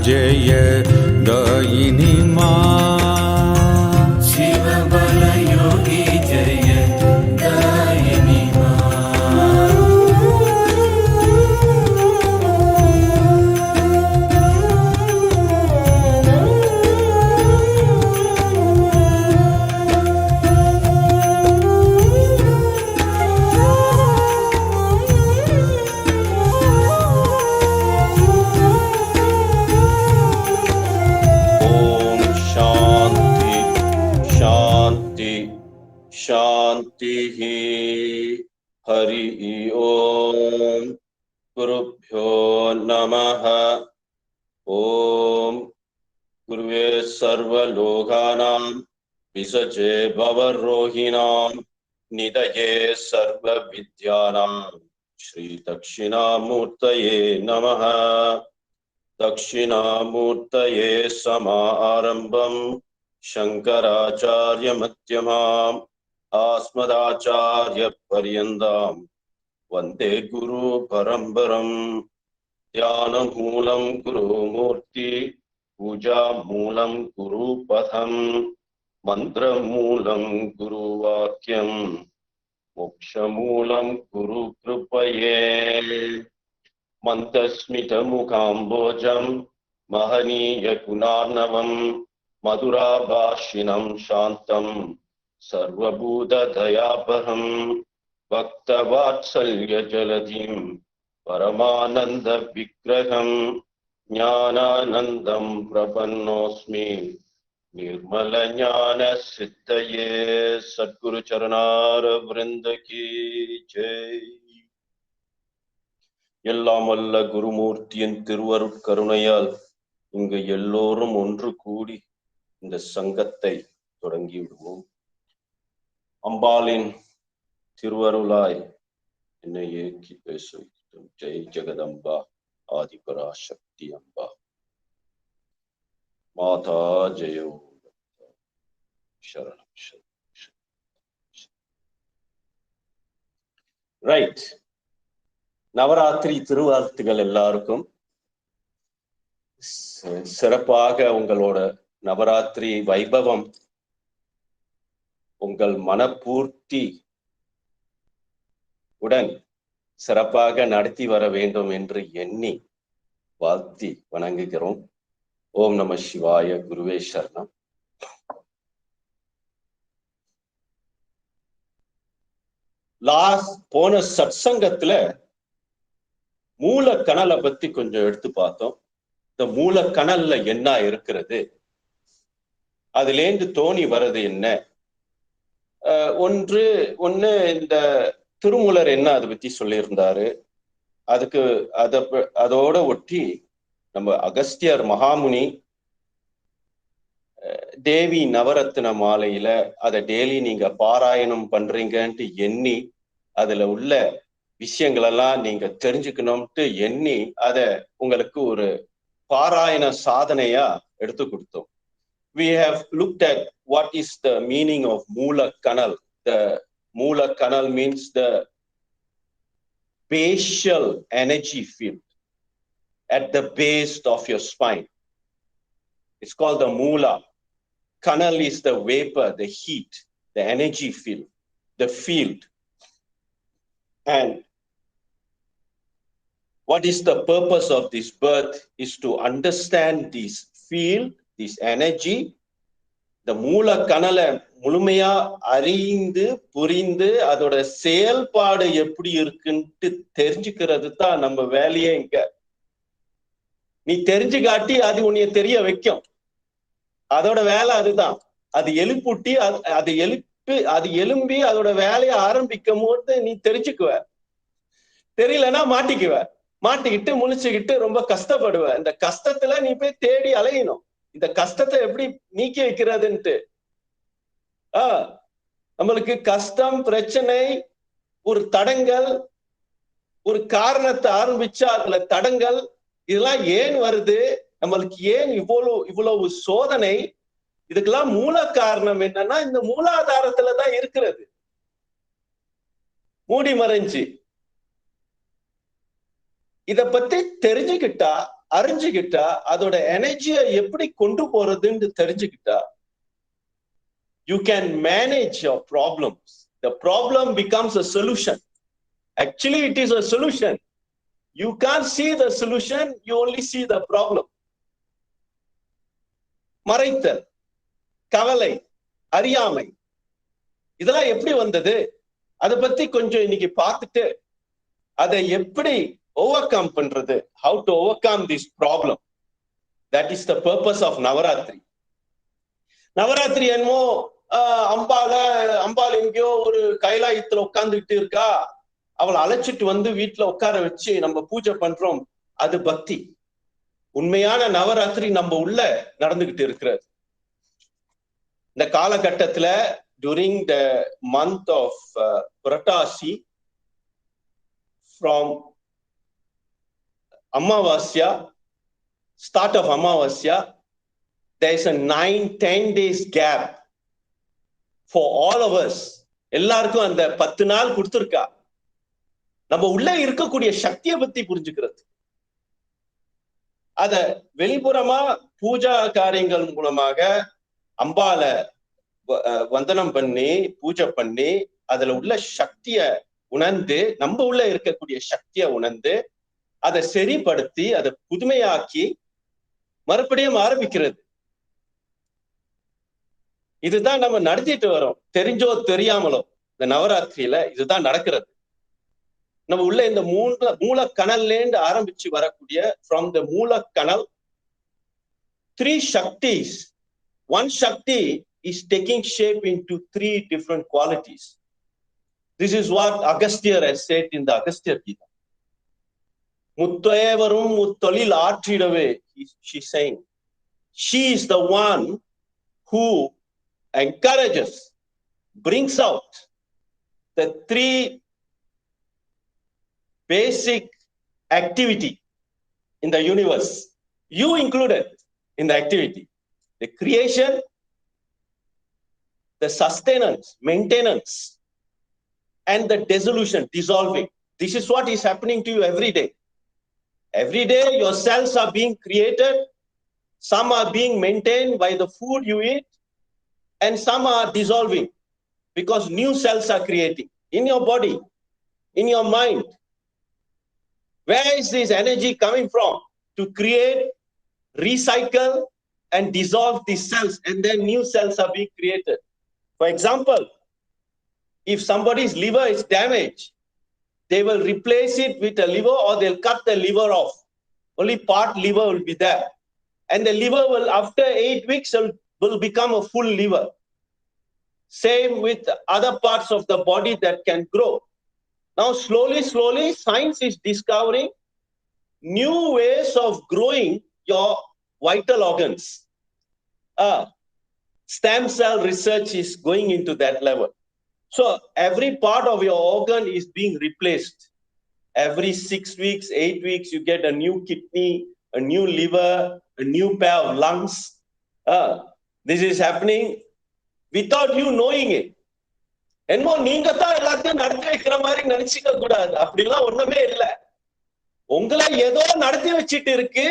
जय दायिनी माँ, शिव बल योगी जय दायिनी शांति ही। हरि ओम। गुरुभ्यो नमः। ओम गुरुवे सर्वलोकानां विसजे भवरोहिणां निधये सर्वविद्यानां श्री दक्षिणामूर्तये नमः। दक्षिणामूर्तये समारंभं शंकराचार्य मध्यमाम् अस्मदाचार्य पर्यन्तां वन्दे गुरु परम्परम्। ध्यानमूलं गुरुमूर्ति, पूजामूलं गुरुपदम्, मन्त्रमूलं गुरुवाक्यं, मोक्षमूलं गुरुकृपये। मन्दस्मितमुखाम्बोजं महनीय गुणार्णवं मधुराभाषिणं शान्तं सर्वभूतदयापरं भक्तवात्सल्यजलधिं परमानंद विग्रहं ज्ञानानंदं प्रपन्नोऽस्मि निर्मल ज्ञान सिद्धये। सद्गुरु चरणार वृंद की जय। எல்லாம் வல்ல குருமூர்த்தியின் திருவருட்கருணையால் இங்கு எல்லோரும் ஒன்று கூடி இந்த சங்கத்தை தொடங்கி விடுவோம். அம்பாளின் திருவருளாய் என்னை ஏக்கி பேச வைக்கும். ஜெய் ஜெகதம்பா ஆதிபராசக்தி அம்பா மாதா ஜெயோ சரணம். ரைட். நவராத்திரி திருவாழ்த்துகள் எல்லாருக்கும். சிறப்பாக உங்களோட நவராத்திரி வைபவம் உங்கள் மனப்பூர்த்தி உடன் சிறப்பாக நடத்தி வர வேண்டும் என்று எண்ணி வாழ்த்தி வணங்குகிறோம். ஓம் நம சிவாய. குருவே சரணம். போன சத்சங்கத்துல மூலக்கணலை பத்தி கொஞ்சம் எடுத்து பார்த்தோம். இந்த மூலக்கணல்ல என்ன இருக்கிறது, அதுலேருந்து தோணி வர்றது என்ன, ஒன்று இந்த திருமூலர் என்ன அதை பத்தி சொல்லியிருந்தாரு, அதுக்கு அதோட ஒட்டி நம்ம அகஸ்தியர் மகாமுனி தேவி நவரத்ன மாலையில அதை டெய்லி நீங்க பாராயணம் பண்றீங்கன்ட்டு எண்ணி அதுல உள்ள விஷயங்களெல்லாம் நீங்க தெரிஞ்சுக்கணும்ட்டு எண்ணி அத உங்களுக்கு ஒரு பாராயண சாதனையா எடுத்து கொடுத்தோம். We have looked at what is the meaning of Moola Kanal. The Moola Kanal means the basal energy field at the base of your spine. It's called the Moola. Kanal is the vapor, the heat, the energy field, the field. And what is the purpose of this birth is to understand this field, this energy. The மூல கணலை முழுமையா அறிந்து புரிந்து அதோட செயல்பாடு எப்படி இருக்குன்ட்டு தெரிஞ்சுக்கிறது தான் நம்ம வேலையே. இங்க நீ தெரிஞ்சு காட்டி அது உன்னைய தெரிய வைக்கும். அதோட வேலை அதுதான். அது எழுப்பூட்டி அது எழும்பி அதோட வேலையை ஆரம்பிக்கும் போது நீ தெரிஞ்சுக்குவ. தெரியலன்னா மாட்டிக்கிட்டு முழிச்சுக்கிட்டு ரொம்ப கஷ்டப்படுவ. இந்த கஷ்டத்துல நீ போய் தேடி அலையணும், இந்த கஷ்டத்தை எப்படி நீக்கி வைக்கிறதுன்ட்டு. நம்மளுக்கு கஷ்டம், பிரச்சனை, ஒரு தடங்கள், ஒரு காரணத்தை ஆரம்பிச்சா அதுல தடங்கள், இதெல்லாம் ஏன் வருது, நம்மளுக்கு ஏன் இவ்வளவு சோதனை, இதுக்கெல்லாம் மூல காரணம் என்னன்னா இந்த மூலாதாரத்துலதான் இருக்கிறது. மூடி மறைஞ்சு இத பத்தி தெரிஞ்சுக்கிட்டா அறிஞ்சுக்கிட்டா, அதோட எனர்ஜியை எப்படி கொண்டு போறதுன்னு தெரிஞ்சுக்கிட்டா, you can manage your problems. The problem becomes a solution. Actually, it is a solution. You can't see the solution, you only see the problem. மறைத்தல், கவலை, அறியாமை, இதெல்லாம் எப்படி வந்தது? அதை பத்தி கொஞ்சம் இன்னைக்கு பார்த்துட்டு அதை எப்படி ஓவர் கம் பண்றது, how to overcome this problem. That is the purpose of Navaratri. Navaratri என்னமோ அம்பாள் எங்கேயோ ஒரு கைலாயத்துல உட்கார்ந்துகிட்டு இருக்கா, அவளை அழைச்சிட்டு வந்து வீட்டுல உட்கார வச்சு நம்ம பூஜை பண்றோம், அது பக்தி. உண்மையான நவராத்திரி நம்ம உள்ள நடந்துகிட்டு இருக்கிறது. இந்த காலகட்டத்துல during the month of Puratasi, from Amavasya, start of Amavasya, there is a 9-10 days gap for all of us. எல்லாருக்கும் அந்த 10 நாள் கொடுத்திருக்கா நம்ம உள்ள இருக்கக்கூடிய சக்தியை பத்தி புரிஞ்சுக்கிறது. அத வெளிப்புறமா பூஜா காரியங்கள் மூலமாக அம்பால வந்தனம் பண்ணி பூஜை பண்ணி அதுல உள்ள சக்திய உணர்ந்து, நம்ம உள்ள இருக்கக்கூடிய சக்தியை உணர்ந்து அதை சரிப்படுத்தி அதை புதுமையாக்கி மறுபடியும் ஆரம்பிக்கிறது. இதுதான் நம்ம நடத்திட்டு வரோம், தெரிஞ்சோ தெரியாமலோ. இந்த நவராத்திரியில இதுதான் நடக்கிறது. நம்ம உள்ள இந்த மூலக்கணல்லேருந்து ஆரம்பிச்சு வரக்கூடிய from the மூலக்கணல், 3 Shaktis. One Shakti is taking shape into 3 different qualities. This is what Agasthyar has said in the Agasthyar Gita. Muttayavarum muttolil aattridave, she's saying. She is the one who encourages, brings out the 3 basic activity in the universe. You included in the activity. The creation, the sustenance, maintenance, and the dissolution, dissolving. This is what is happening to you every day. Every day your cells are being created, some are being maintained by the food you eat, and some are dissolving because new cells are creating in your body, in your mind. Where is this energy coming from? To create, recycle, and dissolve these cells, and then new cells are being created. For example, if somebody's liver is damaged, they will replace it with a liver, or they'll cut the liver off. Only part liver will be there. And the liver will, after 8 weeks, will become a full liver. Same with other parts of the body that can grow. Now, slowly, science is discovering new ways of growing your vital organs. Stem cell research is going into that level. So every part of your organ is being replaced. Every 6 weeks, 8 weeks, you get a new kidney, a new liver, a new pair of lungs. This is happening without you knowing it. என்னமோ நீங்க தான் எல்லாத்தையும் நடத்தி வைக்கிற மாதிரி நினைச்சுக்க கூடாது. அப்படிலாம் ஒண்ணுமே இல்லை. உங்களை ஏதோ நடத்தி வச்சிட்டு இருக்கு.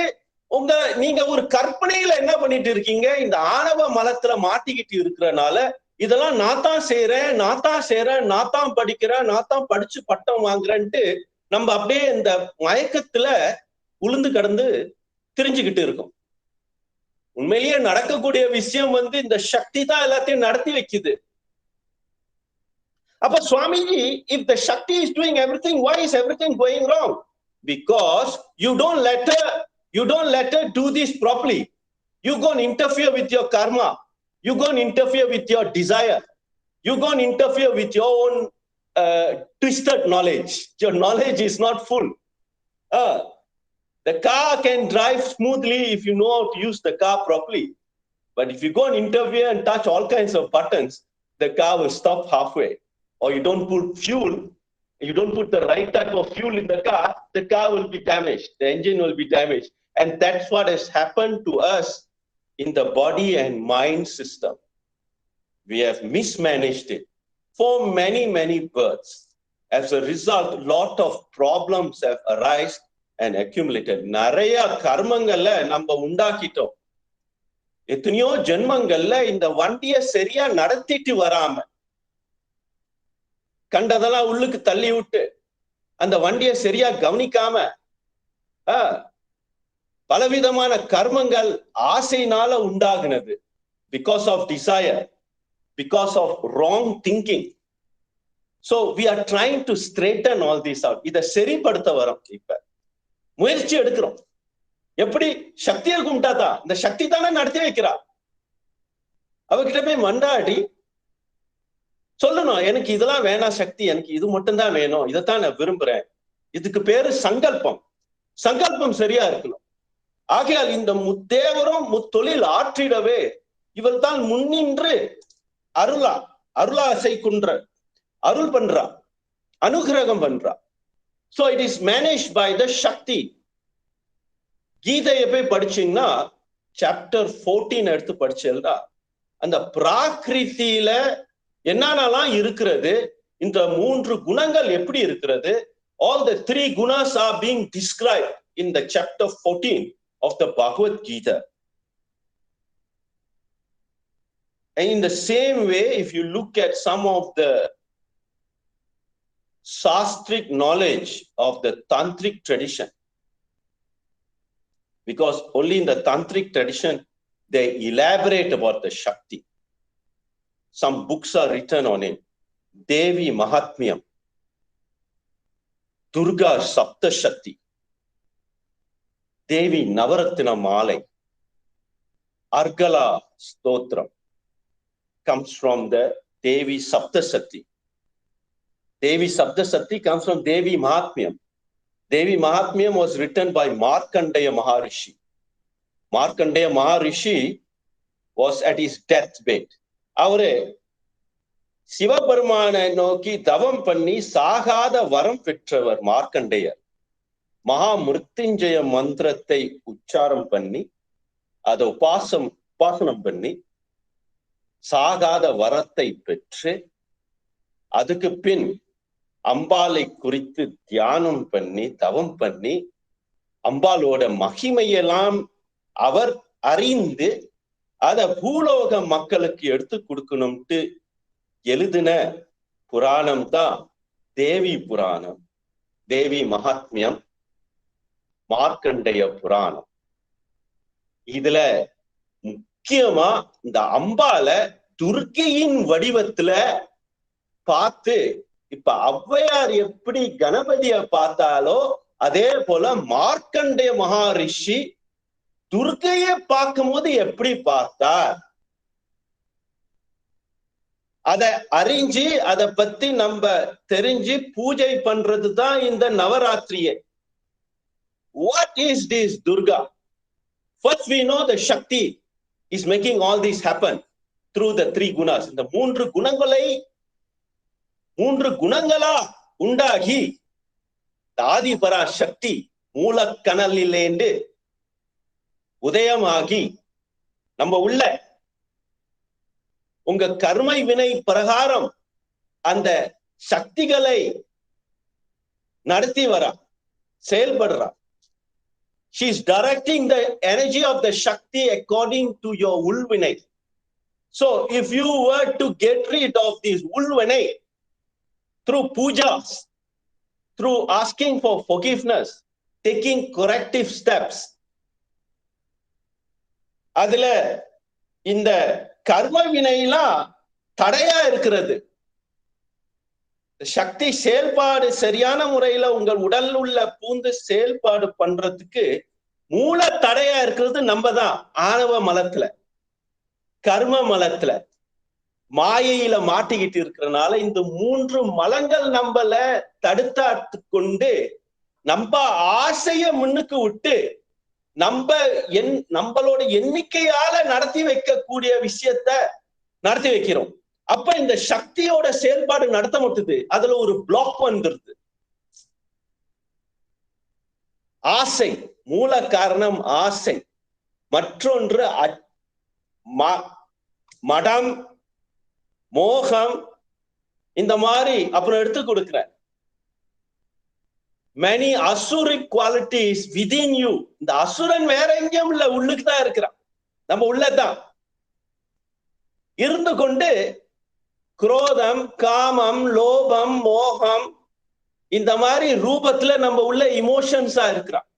நீங்க ஒரு கற்பனையில என்ன பண்ணிட்டு இருக்கீங்க? இந்த ஆணவ மலத்துல மாட்டிக்கிட்டு இருக்கிறனால இதெல்லாம் நான் தான் செய்யறேன், நான் தான் படிக்கிறேன், நான் தான் படிச்சு பட்டம் வாங்குறேன்ட்டு நம்ம அப்படியே இந்த மயக்கத்துல உளுந்து கடந்து தெரிஞ்சுக்கிட்டு இருக்கோம். உண்மையிலேயே நடக்கக்கூடிய விஷயம் இந்த சக்தி தான் எல்லாத்தையும் நடத்தி வைக்குது. அப்ப Swamiji, if the Shakti is doing everything, why is everything going wrong? Because you don't let her do this properly. You go and interfere with your karma. You go and interfere with your desire. You go and interfere with your own twisted knowledge. Your knowledge is not full. The car can drive smoothly if you know how to use the car properly. But if you go and interfere and touch all kinds of buttons, the car will stop halfway. Or you don't put fuel, you don't put the right type of fuel in the car will be damaged. The engine will be damaged. And that's what has happened to us in the body and mind system. We have mismanaged it for many, many births. As a result, a lot of problems have arisen and accumulated. நிறைய கர்மங்கள்ல நம்ம உண்டாக்கிட்டோம். எத்தனையோ ஜென்மங்கள்ல இந்த வண்டியை சரியா நடத்திட்டு வராம கண்டதெல்லாம் உள்ளுக்கு தள்ளி விட்டு அந்த வண்டியை சரியா கவனிக்காம பலவிதமான கர்மங்கள் ஆசையினால உண்டாகினது. Because of desire, because of wrong thinking. So we are trying to straighten all this out. இதை சரிப்படுத்த வரோம். இப்ப முயற்சி எடுக்கிறோம். எப்படி? சக்தியை கும்பிட்டாதான், இந்த சக்தி தானே நடத்தி வைக்கிறா. அவகிட்ட போய் மண்டாடி சொல்லணும், எனக்கு இதெல்லாம் வேணாம் சக்தி, எனக்கு இது மட்டும்தான் வேணும், இதைத்தான் நான் விரும்புறேன். இதுக்கு பேரு சங்கல்பம். சங்கல்பம் சரியா இருக்கணும். ஆகையால் இந்த முத்தேவரும் முத்தொழில் ஆற்றிடவே இவள் தான் முன்னின்று அருளாசை குன்ற அருள் பண்றா, அனுகிரகம் பண்றா. So it is managed by the Shakti. கீதையை போய் படிச்சீங்கன்னா சாப்டர் 14 எடுத்து படிச்சா அந்த பிராகிருத்தில என்னென்னலாம் இருக்கிறது, இந்த 3 குணங்கள் எப்படி இருக்கிறது, all the 3 gunas are being described in the chapter 14 of the Bhagavad Gita. And in the same way, if you look at some of the Shastric knowledge of the Tantric tradition, because only in the Tantric tradition they elaborate about the Shakti. Some books are written on it. Devi Mahatmyam, Durga Sapta Shakti, Devi Navaratna Malai, Argala Stotram comes from the Devi Sapta Shakti. Devi Sapta Shakti comes from Devi Mahatmyam. Devi Mahatmyam was written by Markandeya Maharishi. Markandeya Maharishi was at his deathbed. அவரு சிவபெருமானை நோக்கி தவம் பண்ணி சாகாத வரம் பெற்றவர் மார்க்கண்டேயர். மகா மிருத்யுஞ்சய மந்திரத்தை உச்சாரம் பண்ணி அதை உபாசனம் பண்ணி சாகாத வரத்தை பெற்று அதுக்கு பின் அம்பாளை குறித்து தியானம் பண்ணி தவம் பண்ணி அம்பாளோட மகிமையெல்லாம் அவர் அறிந்து அத பூலோக மக்களுக்கு எடுத்து கொடுக்கணும்ட்டு எழுதின புராணம் தான் தேவி புராணம், தேவி மகாத்மியம், மார்க்கண்டேய புராணம். இதுல முக்கியமா இந்த அம்பால துர்க்கையின் வடிவத்துல பார்த்து, இப்ப ஔவையார் எப்படி கணபதிய பார்த்தாலோ அதே போல மார்க்கண்டேய மகாரிஷி துர்க்கையை பார்க்கும் போது எப்படி பார்த்தார், அதை அறிஞ்சு அதை பத்தி நம்ம தெரிஞ்சு பூஜை பண்றதுதான் இந்த நவராத்திரியே. What is this Durga? First we know the Shakti is making all this happen through the 3 gunas. இந்த 3 குணங்களா உண்டாகி ஆதிபரா சக்தி மூலக்கணலிலேந்து உதயமாகி நம்ம உள்ள உங்க கர்மை வினை பிரகாரம் அந்த சக்திகளை நடத்தி வரா, செயல்படுறா. She is directing the energy of the Shakti according to your ulvinai. So if you were to get rid of this ulvinai through pujas, through asking for forgiveness, taking corrective steps, அதுல இந்த கர்ம வினையெல்லாம் தடையா இருக்கிறது. சக்தி செயல்பாடு சரியான முறையில உங்கள் உடல் உள்ள பூந்து செயல்பாடு பண்றதுக்கு மூல தடையா இருக்கிறது நம்ம தான். ஆணவ மலத்துல, கர்ம மலத்துல, மாயையில மாட்டிக்கிட்டு இருக்கிறனால இந்த 3 மலங்கள் நம்மள தடுத்தாட்டு கொண்டு நம்ம ஆசைய முன்னுக்கு விட்டு நம்மளோட எண்ணிக்கையால நடத்தி வைக்கக்கூடிய விஷயத்த நடத்தி வைக்கிறோம். அப்ப இந்த சக்தியோட செயல்பாடு நடத்த மாட்டுது, அதுல ஒரு பிளாக் வந்துருது. ஆசை மூல காரணம் ஆசை, மற்றொன்று மடம், மோகம், இந்த மாதிரி அப்புறம் எடுத்து கொடுக்கிற many asuric qualities within you. இந்த அசுரன் வேற எங்கேயும் இல்ல, உள்ளுக்கு தான் இருக்கிறான், நம்ம உள்ளதான் இருந்து கொண்டு குரோதம், காமம், லோபம், மோகம் இந்த மாதிரி ரூபத்துல நம்ம உள்ள இமோஷன்ஸா இருக்கிறான்.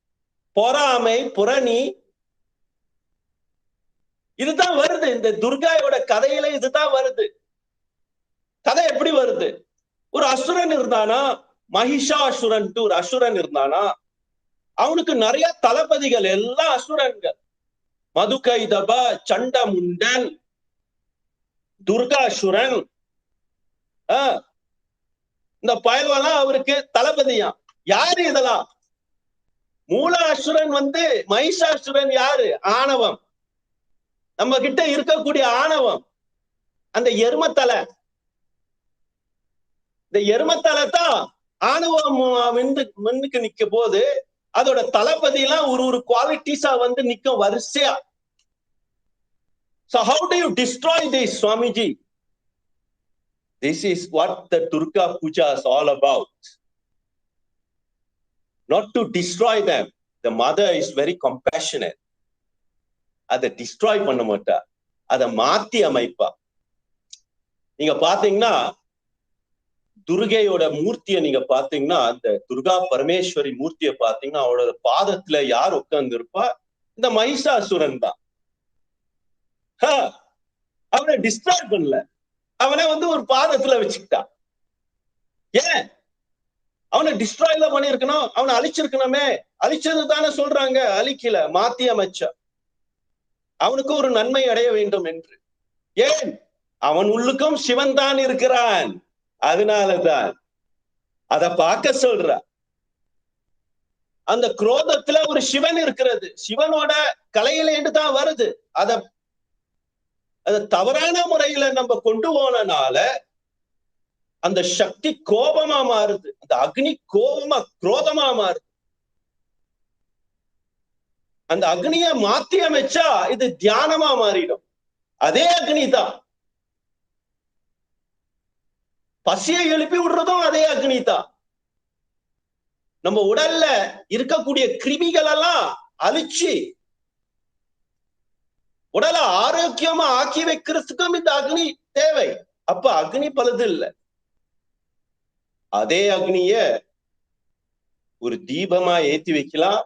பொறாமை, புரணி, இதுதான் வருது. இந்த துர்காயோட கதையில இதுதான் வருது. கதை எப்படி வருது? ஒரு அசுரன் இருந்தானா, மகிஷாசுரன் ஒரு அசுரன் இருந்தானா, அவனுக்கு நிறைய தளபதிகள், எல்லாம் அசுரன்கள். மதுகைதப, சண்டமுண்டன், துர்காசுரன், இந்த பயல்வெல்லாம் அவருக்கு தளபதியா. யாரு இதெல்லாம்? மூல அசுரன் மகிஷாசுரன் யாரு? ஆணவம். நம்ம கிட்ட இருக்கக்கூடிய ஆணவம், அந்த எருமத்தலை. இந்த எருமத்தலை தான் ஆணவம் முன்னுக்கு நிக்க போது அதோட தளபதி எல்லாம் ஒரு குவாலிட்டிஸா நிக்கும் வரிசையா. So how do you destroy this, Swamiji? This is what the Durga Puja is all about. Not to destroy them. The mother is very compassionate. அதை டிஸ்ட்ராய் பண்ண மாட்டா, அதை மாத்தி அமைப்பா. நீங்க பாத்தீங்கன்னா துர்கையோட மூர்த்தியை நீங்க பாத்தீங்கன்னா, அந்த துர்கா பரமேஸ்வரி மூர்த்தியை பாத்தீங்கன்னா, அவளோட பாதத்துல யார் உட்கார்ந்து இருப்பா? இந்த மகிஷாசுரன் தான். அவனை டிஸ்ட்ராய் பண்ணல, அவனை ஒரு பாதத்துல வச்சுக்கிட்டா. ஏன் அவனை டிஸ்ட்ராய்ல பண்ணிருக்கணும்? அவனை அழிச்சிருக்கணுமே. அழிச்சது தானே சொல்றாங்க, அழிக்கல, மாத்தி அமைச்சா. அவனுக்கு ஒரு நன்மை அடைய வேண்டும் என்று. ஏன்? அவன் உள்ளுக்கும் சிவன் தான் இருக்கிறான், அதனாலதான் அத பார்க்க சொல்ற. அந்த குரோதத்துல ஒரு சிவன் இருக்கிறது, சிவனோட கலையிலேண்டு தான் வருது. அத தவறான முறையில நம்ம கொண்டு போனனால அந்த சக்தி கோபமா மாறுது, அந்த அக்னி கோபமா குரோதமா மாறுது. அந்த அக்னிய மாத்தி அமைச்சா இது தியானமா மாறிடும். அதே அக்னி தான். பசியை எழுப்பி விடுறதும் அதே அக்னி தான். நம்ம உடல்ல இருக்கக்கூடிய கிருமிகள் எல்லாம் அழிச்சு உடலை ஆரோக்கியமா ஆக்கி வைக்கிறதுக்கும் இந்த அக்னி தேவை. அப்ப அக்னி பழுது இல்லை. அதே அக்னிய ஒரு தீபமா ஏத்தி வைக்கலாம்,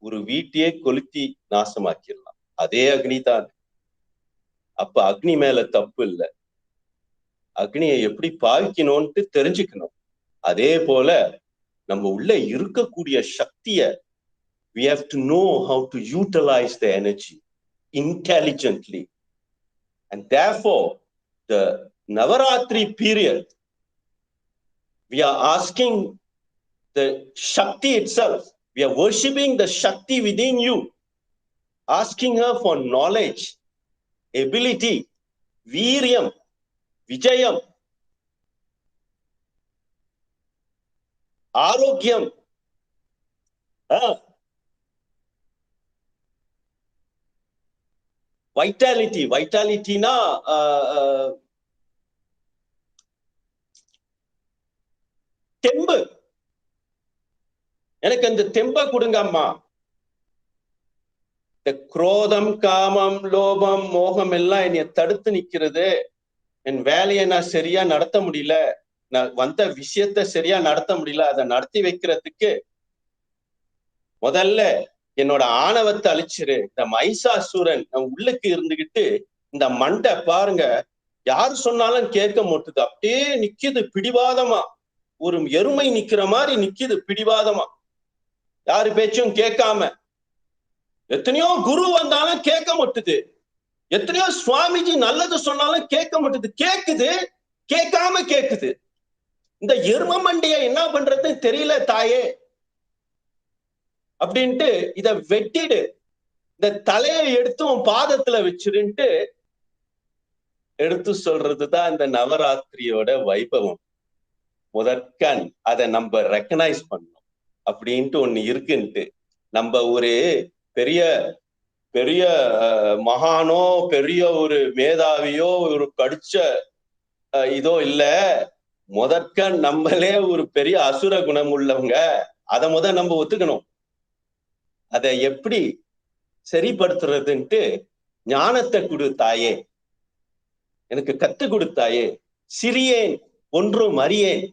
ஒரு வீட்டையே கொளுத்தி நாசமாக்கிடலாம். அதே அக்னி தான். அப்ப அக்னி மேல தப்பு இல்லை. அக்னியை எப்படி பாவிக்கணும்ட்டு தெரிஞ்சுக்கணும். அதே போல நம்ம உள்ள இருக்கக்கூடிய சக்திய we have to know how to utilize the energy intelligently, and therefore the Navaratri period we are asking the Shakti itself, we are worshipping the Shakti within you, asking her for knowledge, ability, Viryam, Vijayam, Arogyam, vitality. Vitality na தெம்பு. எனக்கு அந்த தெம்ப கொடுங்க அம்மா. இந்த குரோதம், காமம், லோபம், மோகம் எல்லாம் என்னைய தடுத்து நிக்கிறது. என் வேலையை நான் சரியா நடத்த முடியல, நான் வந்த விஷயத்த சரியா நடத்த முடியல. அதை நடத்தி வைக்கிறதுக்கு முதல்ல என்னோட ஆணவத்தை அழிச்சிரு. இந்த மகிஷாசுரன் உள்ளுக்கு இருந்துகிட்டு இந்த மண்டை பாருங்க, யாரு சொன்னாலும் கேட்க மாட்டுது, அப்படியே நிக்குது பிடிவாதமா. ஒரு எருமை நிக்கிற மாதிரி நிக்குது பிடிவாதமா, யாரு பேச்சும் கேட்காம. எத்தனையோ குரு வந்தாலும் கேட்க மாட்டுது, எத்தனையோ சுவாமிஜி நல்லது சொன்னாலும் கேட்க மாட்டுது. கேக்குது, கேட்காம கேக்குது. இந்த எரும மண்டிய என்ன பண்றது தெரியல தாயே அப்படின்ட்டு இத வெட்டிடு, இந்த தலையை எடுத்து உன் பாதத்துல வச்சிருன்ட்டு எடுத்து சொல்றதுதான் இந்த நவராத்திரியோட வைபவம். முதற்கண் அதை நம்ம ரெக்கனைஸ் பண்ணணும் அப்படின்ட்டு ஒண்ணு இருக்குன்ட்டு. நம்ம ஒரு பெரிய பெரிய மகானோ, பெரிய ஒரு மேதாவியோ, ஒரு படிச்ச இதோ இல்ல, முதற்க நம்மளே ஒரு பெரிய அசுர குணம் உள்ளவங்க. அதை நம்ம ஒத்துக்கணும். அதை எப்படி சரிப்படுத்துறதுன்ட்டு ஞானத்தை கொடுத்தாயே, எனக்கு கத்து கொடுத்தாயே, சிறியேன் ஒன்றும் அறியேன்,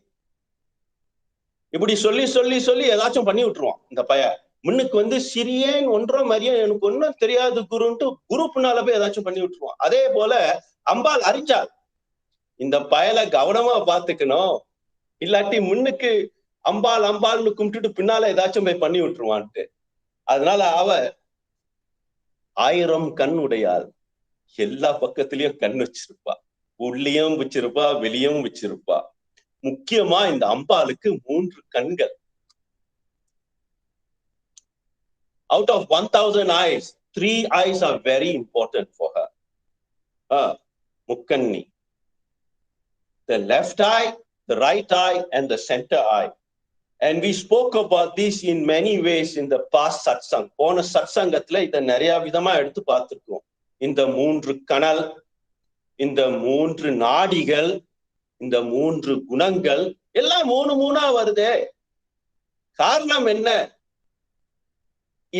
இப்படி சொல்லி சொல்லி சொல்லி ஏதாச்சும் பண்ணி விட்டுருவான் இந்த பையன். முன்னுக்கு சிறியேன் ஒன்றும் அறியேன், எனக்கு ஒன்றும் தெரியாது குருன்ட்டு குரு பின்னால போய் ஏதாச்சும் பண்ணி விட்டுருவான். அதே போல அம்பாள் அறிஞ்சாள், இந்த பயலை கவனமா பாத்துக்கணும், இல்லாட்டி முன்னுக்கு அம்பாள் அம்பாள்னு கும்பிட்டுட்டு பின்னால ஏதாச்சும் போய் பண்ணி விட்டுருவான்ட்டு. அதனால அவ 1000 கண் உடையாள், எல்லா பக்கத்திலயும் கண் வச்சிருப்பா, உள்ளியும் வச்சிருப்பா, வெளியும் வச்சிருப்பா. முக்கியமா இந்த அம்பாளுக்கு 3 கண்கள். Out of 1000 eyes, 3 eyes are very important for her. Mukkanni, the left eye, the right eye, and the center eye. And we spoke about this in many ways in the past satsang. போன சத்சங்கத்துல இதை நிறைய விதமா எடுத்து பார்த்திருக்கோம். இந்த 3 கணல், இந்த 3 நாடிகள், இந்த 3 குணங்கள் எல்லாம் 3 வருதே. காரணம் என்ன?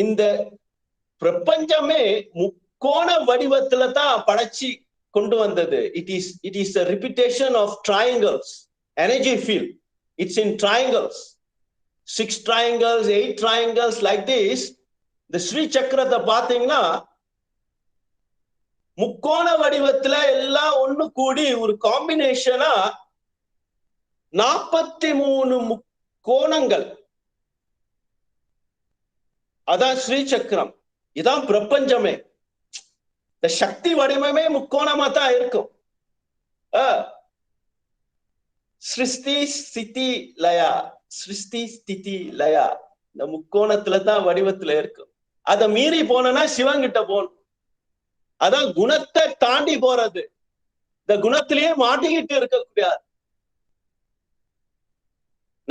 இந்த பிரபஞ்சமே முக்கோண வடிவத்துல தான் படைச்சி கொண்டு வந்தது. It is a repetition of triangles, energy field. It's in triangles, 6 triangles, 8 triangles like this. The Sri Chakrata பாத்தீங்கன்னா முக்கோண வடிவத்துல எல்லாம் ஒண்ணு கூடி ஒரு காம்பினேஷனா 43 முக்கோணங்கள். அதான் ஸ்ரீ சக்கரம். இதான் பிரபஞ்சமே. இந்த சக்தி வடிவமே முக்கோணமா தான் இருக்கும். சிருஷ்டி ஸ்திதி லயா, சிருஷ்டி ஸ்திதி லயா இந்த முக்கோணத்துல தான் வடிவத்துல இருக்கும். அதை மீறி போனா சிவங்கிட்ட போகணும். அதான் குணத்தை தாண்டி போறது. இந்த குணத்திலேயே மாட்டிக்கிட்டு இருக்க கூடாது.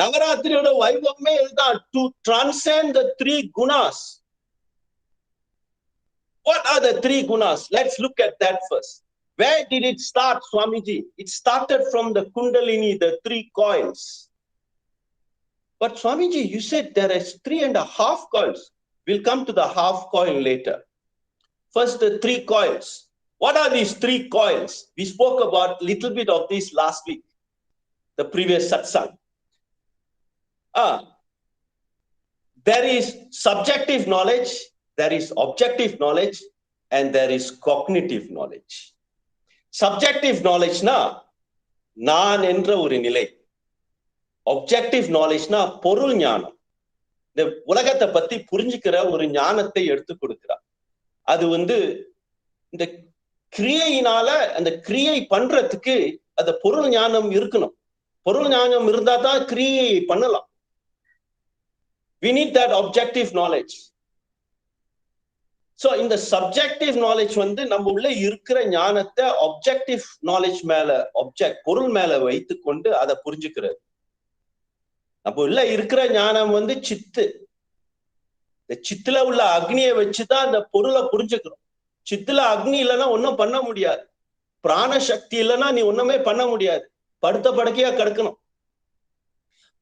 நவராத்திரியோட வைபவமே இதுதான், to transcend the 3 gunas. What are the 3 gunas? Let's look at that first. Where did it start, Swamiji? It started from the Kundalini, the 3 coils. But Swamiji, you said there is 3.5 coils. We'll come to the half coil later. First, the 3 coils. What are these 3 coils? We spoke about little bit of this last week, the previous satsang. There is subjective knowledge, there is objective knowledge, and there is cognitive knowledge. Subjective knowledge na நான் என்ற ஒரு நிலை. objective knowledge na பொருள் ஞானம். இந்த உலகத்தை பத்தி புரிஞ்சுக்கிற ஒரு ஞானத்தை எடுத்து கொடுக்கிறார். அது இந்த கிரியையினால அந்த கிரியை பண்றதுக்கு அந்த பொருள் ஞானம் இருக்கணும். பொருள் ஞானம் இருந்தா தான் கிரியை பண்ணலாம். We need that objective knowledge. So in the subjective knowledge நம்ம உள்ள இருக்கிற ஞானத்தை objective knowledge மேல, பொருள் மேல வைத்து கொண்டு அதை புரிஞ்சுக்கிறது. நம்ம உள்ள இருக்கிற ஞானம் சித்து. இந்த சித்துல உள்ள அக்னியை வச்சுதான் அந்த பொருளை புரிஞ்சுக்கிறோம். சித்துல அக்னி இல்லைன்னா ஒன்னும் பண்ண முடியாது. பிராண சக்தி இல்லைன்னா நீ ஒண்ணுமே பண்ண முடியாது. படுத்த படுக்கையா கிடக்கணும்.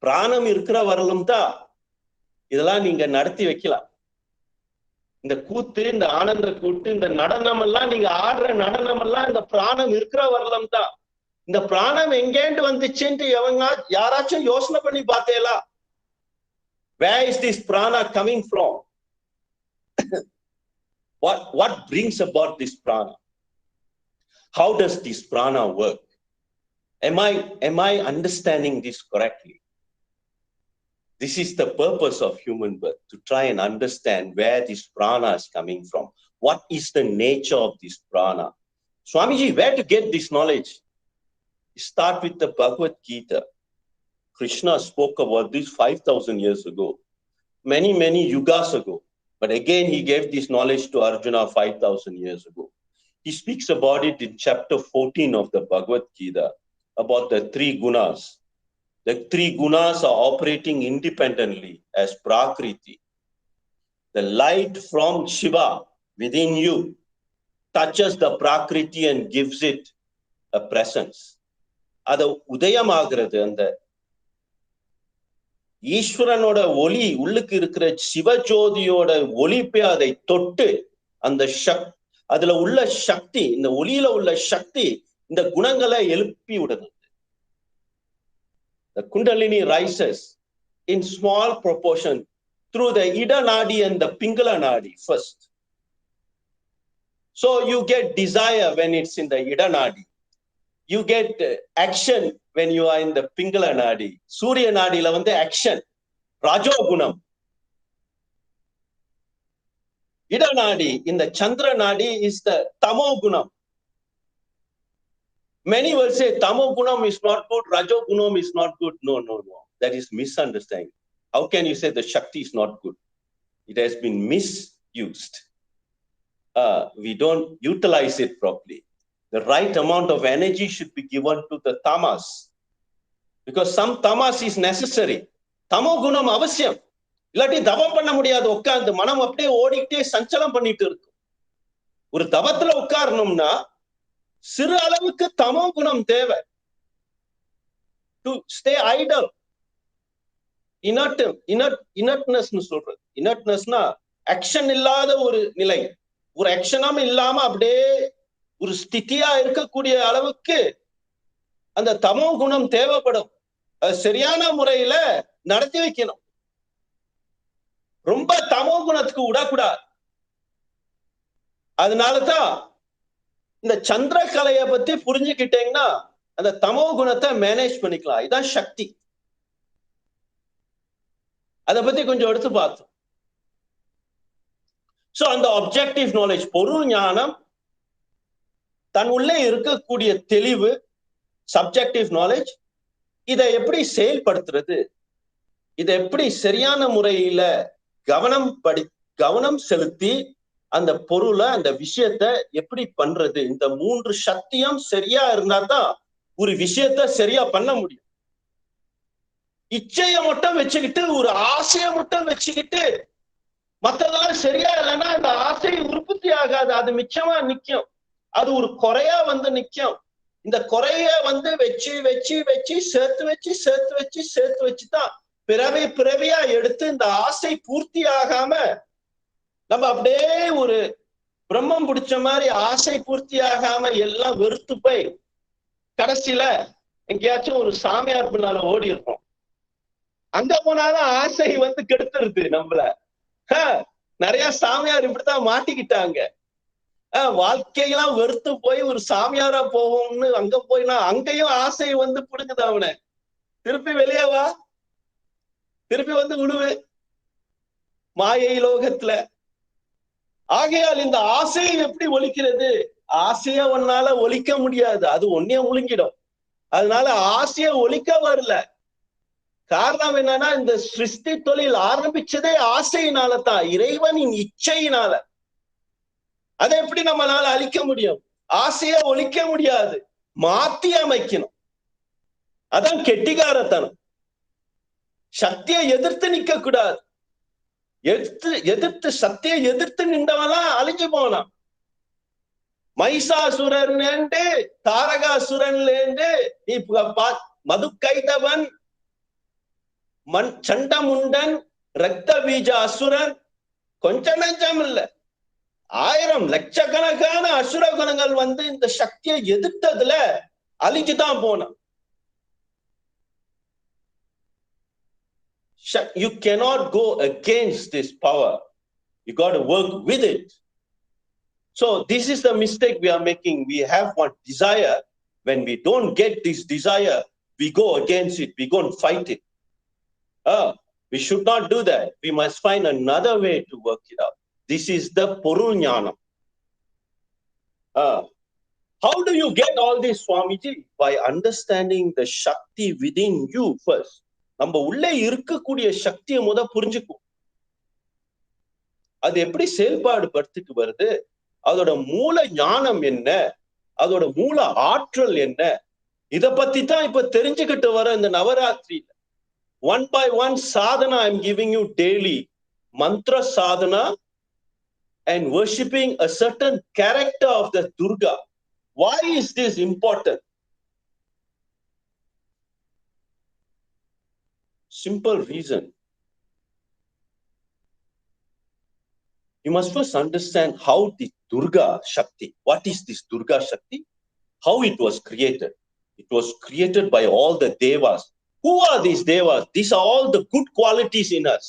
பிராணம் இருக்கிற வரலும் தான் இதெல்லாம் நீங்க நடத்தி வைக்கலாம். இந்த கூத்து, இந்த ஆனந்த கூத்து, இந்த நடனம் எல்லாம் நீங்க ஆடுற நடனம் எல்லாம் இந்த பிராணம் இருக்கிற வரலம் தான். இந்த பிராணம் எங்கேண்டு வந்துச்சுன்ட்டு யாராச்சும் யோசனை பண்ணி பார்த்தேலா? Where is this prana coming from? What brings about this prana? How does this prana work? Am I understanding this correctly? This is the purpose of human birth, to try and understand where this prana is coming from. What is the nature of this prana? Swamiji, where to get this knowledge? Start with the Bhagavad Gita. Krishna spoke about this 5,000 years ago, many yugas ago. But again, he gave this knowledge to Arjuna 5,000 years ago. He speaks about it in chapter 14 of the Bhagavad Gita, about the 3 gunas. The 3 gunas are operating independently as Prakriti. The light from Shiva within you touches the Prakriti and gives it a presence. அத உதயமாகிறது. அந்த ஈஸ்வரனோட ஒளி உள்ளுக்கு இருக்கிற சிவஜோதியோட ஒளிப்பை அதை தொட்டு அந்த அதுல உள்ள சக்தி, இந்த ஒளியில உள்ள சக்தி இந்த குணங்களை எழுப்பி விடுது. The Kundalini rises in small proportion through the Ida Nadi and the Pingala Nadi first. So you get desire when it's in the Ida Nadi. You get action when you are in the Pingala Nadi. Surya Nadi la vande action, Rajo Gunam. Ida Nadi in the Chandra Nadi is the Tamo Gunam. Many will say Tamo Gunam is not good, Rajo Gunam is not good. No. That is misunderstanding. How can you say the Shakti is not good? It has been misused. We don't utilize it properly. The right amount of energy should be given to the tamas. Because some tamas is necessary. Tamo Gunam avashyam. இல்லாட்டி தவம் பண்ண முடியாது. உட்கார்ந்து மனம் அப்படியே ஓடிக்கிட்டே சஞ்சலம் பண்ணிட்டு இருக்கும். ஒரு தவத்துல உட்காரணும்னா சிறு அளவுக்கு தமோ குணம் தேவை. To stay Idol. இனர்ட்னஸ்னு சொல்றது. இனர்ட்னஸ்னா ஆக்ஷன் இல்லாத ஒரு நிலை. ஒரு ஆக்ஷனும் இல்லாம அப்படியே ஒரு ஸ்திதியா இருக்கக்கூடிய அளவுக்கு அந்த தமோ குணம் தேவைப்படும். சரியான முறையில நடத்தி வைக்கணும். ரொம்ப தமோ குணத்துக்கு விடக்கூடாது. அதனாலதான் இந்த சந்திர கலையை பத்தி புரிஞ்சுக்கிட்டீங்கன்னா அந்த தமோ குணத்தை மேனேஜ் பண்ணிக்கலாம். இதான் சக்தி. அதை பத்தி கொஞ்சம் எடுத்து பார்த்தோம். சோ அந்த ஆப்ஜெக்டிவ் நாலேஜ், பொருள் ஞானம், தன் உள்ளே இருக்கக்கூடிய தெளிவு, சப்ஜெக்டிவ் நாலேஜ், இதை எப்படி செயல்படுத்துறது, இதை எப்படி சரியான முறையில கவனம் செலுத்தி அந்த பொருளை, அந்த விஷயத்த எப்படி பண்றது, இந்த 3 சக்தியும் சரியா இருந்தா தான் ஒரு விஷயத்த சரியா பண்ண முடியும். இச்சையை மட்டும் வச்சுக்கிட்டு, ஒரு ஆசையை மட்டும் வச்சுக்கிட்டு மற்றதால் சரியா இல்லைன்னா அந்த ஆசை உற்பத்தி ஆகாது. அது மிச்சமா நிக்கும். அது ஒரு குறையா வந்து நிக்கும். இந்த குறைய வந்து வச்சு சேர்த்து வச்சுதான் பிறவியா எடுத்து இந்த ஆசை பூர்த்தி ஆகாம நம்ம அப்படியே ஒரு பிரம்மம் பிடிச்ச மாதிரி ஆசை பூர்த்தி ஆகாம எல்லாம் வெறுத்து போய் கடைசியில எங்கேயாச்சும் ஒரு சாமியார் பின்னால ஓடி இருக்கோம். அங்க போனாதான் ஆசை வந்து கெடுத்துருது நம்மள. நிறைய சாமியார் இப்படித்தான் மாட்டிக்கிட்டாங்க. வாழ்க்கையெல்லாம் வெறுத்து போய் ஒரு சாமியாரா போவோம்னு அங்க போயினா அங்கேயும் ஆசை வந்து பிடுங்குது அவனை. திருப்பி வெளியே வா, திருப்பி வந்து விடுவே மாயை லோகத்துல. ஆகையால் இந்த ஆசையை எப்படி ஒழிக்கிறது? ஆசைய ஒன்னால ஒழிக்க முடியாது. அது ஒன்னே முழுங்கிடும். அதனால ஆசையை ஒழிக்க வரல. காரணம் என்னன்னா, இந்த சிருஷ்டி தொழில் ஆரம்பிச்சதே ஆசையினால தான், இறைவனின் இச்சையினால. அதை எப்படி நம்மளால அழிக்க முடியும்? ஆசையை ஒழிக்க முடியாது, மாத்தி அமைக்கணும். அதான் கெட்டிகாரத்தனம். சக்தியை எதிர்த்து நிக்க கூடாது. எதிர்த்து சக்தியை எதிர்த்து நின்றவனா அழிஞ்சு போனான். மைசாசுரன்லேருந்து தாரகாசுரன்லேருந்து மது கைதவன், சண்டமுண்டன், ரத்த பீஜ அசுரன், கொஞ்சம் நஞ்சம் இல்ல, 1000 லட்சக்கணக்கான அசுர குணங்கள் வந்து இந்த சக்தியை எதிர்த்ததுல அழிஞ்சுதான் போனான். You cannot go against this power. You got to work with it. So this is the mistake we are making. We have one desire. When we don't get this desire, we go against it. We go and fight it. We should not do that. We must find another way to work it out. This is the Porul Jnanam. How do you get all this, Swamiji? By understanding the Shakti within you first. நம்ம உள்ளே இருக்கக்கூடிய சக்தியை புரிஞ்சுக்கும். அது எப்படி செயல்பாடு படுத்திட்டு வருது, அதோட மூல ஞானம் என்ன, அதோட மூல ஆற்றல் என்ன, இத பத்தி தான் இப்ப தெரிஞ்சுக்கிட்டு வர இந்த நவராத்திரியில. 1 by 1 sadhana I am giving you daily. Mantra sadhana and worshipping a certain character of the Durga. Why is this important? Simple reason. You must first understand how the Durga Shakti, what is this Durga Shakti? How it was created. It was created by all the devas. Who are these devas? These are all the good qualities in us.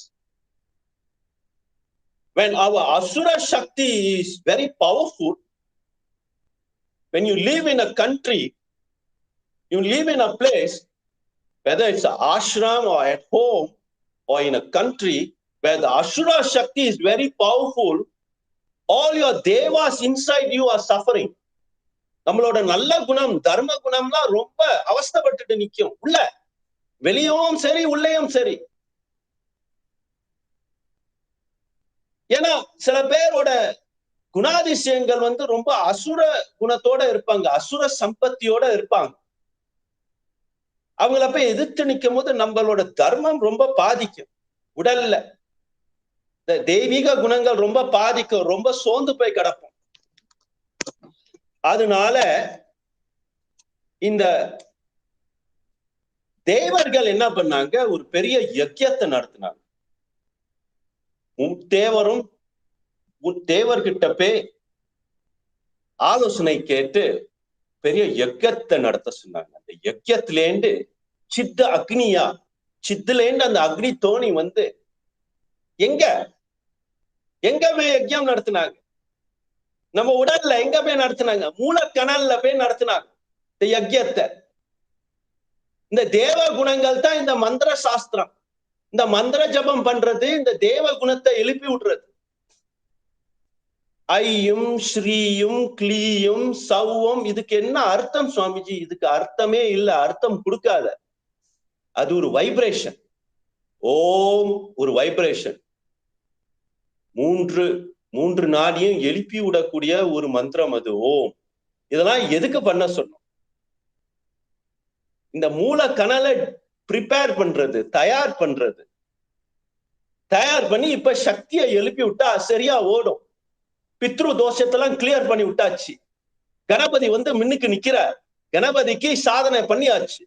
When our Asura Shakti is very powerful, when you live in a country, you live in a place, whether it's an ashram or at home or in a country where the Asura Shakti is very powerful, all your devas inside you are suffering. நம்மளோட நல்ல குணம் தர்ம குணம்லாம் ரொம்ப அவஸ்தைப்பட்டுட்டு நிக்கும். உள்ள வெளியும் சரி உள்ளேயும் சரி. ஏன்னா சில பேரோட குணாதிசயங்கள் ரொம்ப அசுர குணத்தோட இருப்பாங்க, அசுர சம்பத்தியோட இருப்பாங்க. அவங்கள போய் எதிர்த்து நிற்கும் போது நம்மளோட தர்மம் ரொம்ப பாதிக்கும். உடல்ல தெய்வீக குணங்கள் ரொம்ப பாதிக்கும், ரொம்ப சோர்ந்து போய் கிடப்போம். அதனால இந்த தேவர்கள் என்ன பண்ணாங்க, ஒரு பெரிய யஜ்யத்தை நடத்தினாங்க. தேவரும் தேவர்கிட்ட போய் ஆலோசனை கேட்டு பெரிய யஜ்யத்தை நடத்த சொன்னாங்க. அந்த யஜ்யத்திலேந்து சித்த அக்னியா, சித்துலேந்து அந்த அக்னி தோணி எங்க போய் யஜ்யம் நடத்தினாங்க? நம்ம உடல்ல எங்க போய் நடத்தினாங்க? மூலக்கணல்ல போய் நடத்தினாங்க இந்த யஜ்யத்தை. இந்த தேவ குணங்கள் தான் இந்த மந்திர சாஸ்திரம். இந்த மந்திர ஜபம் பண்றது இந்த தேவ குணத்தை எழுப்பி விடுறது. ஐயும் ஸ்ரீயும் கிளீயும் சௌவம், இதுக்கு என்ன அர்த்தம் சுவாமிஜி? இதுக்கு அர்த்தமே இல்ல, அர்த்தம் கொடுக்காத. அது ஒரு வைப்ரேஷன். ஓம் ஒரு வைப்ரேஷன். மூன்று நாடியும் எழுப்பி விடக்கூடிய ஒரு மந்திரம் அது ஓம். இதெல்லாம் எதுக்கு பண்ண சொன்னோம்? இந்த மூல கணலை ப்ரிப்பேர் பண்றது, தயார் பண்றது. தயார் பண்ணி இப்ப சக்தியை எழுப்பி விட்டா சரியா ஓடும். பித்ரு தோஷத்தெல்லாம் கிளியர் பண்ணி விட்டாச்சு. கணபதி மின்னுக்கு நிக்கிறார். கணபதிக்கு சாதனை பண்ணியாச்சு,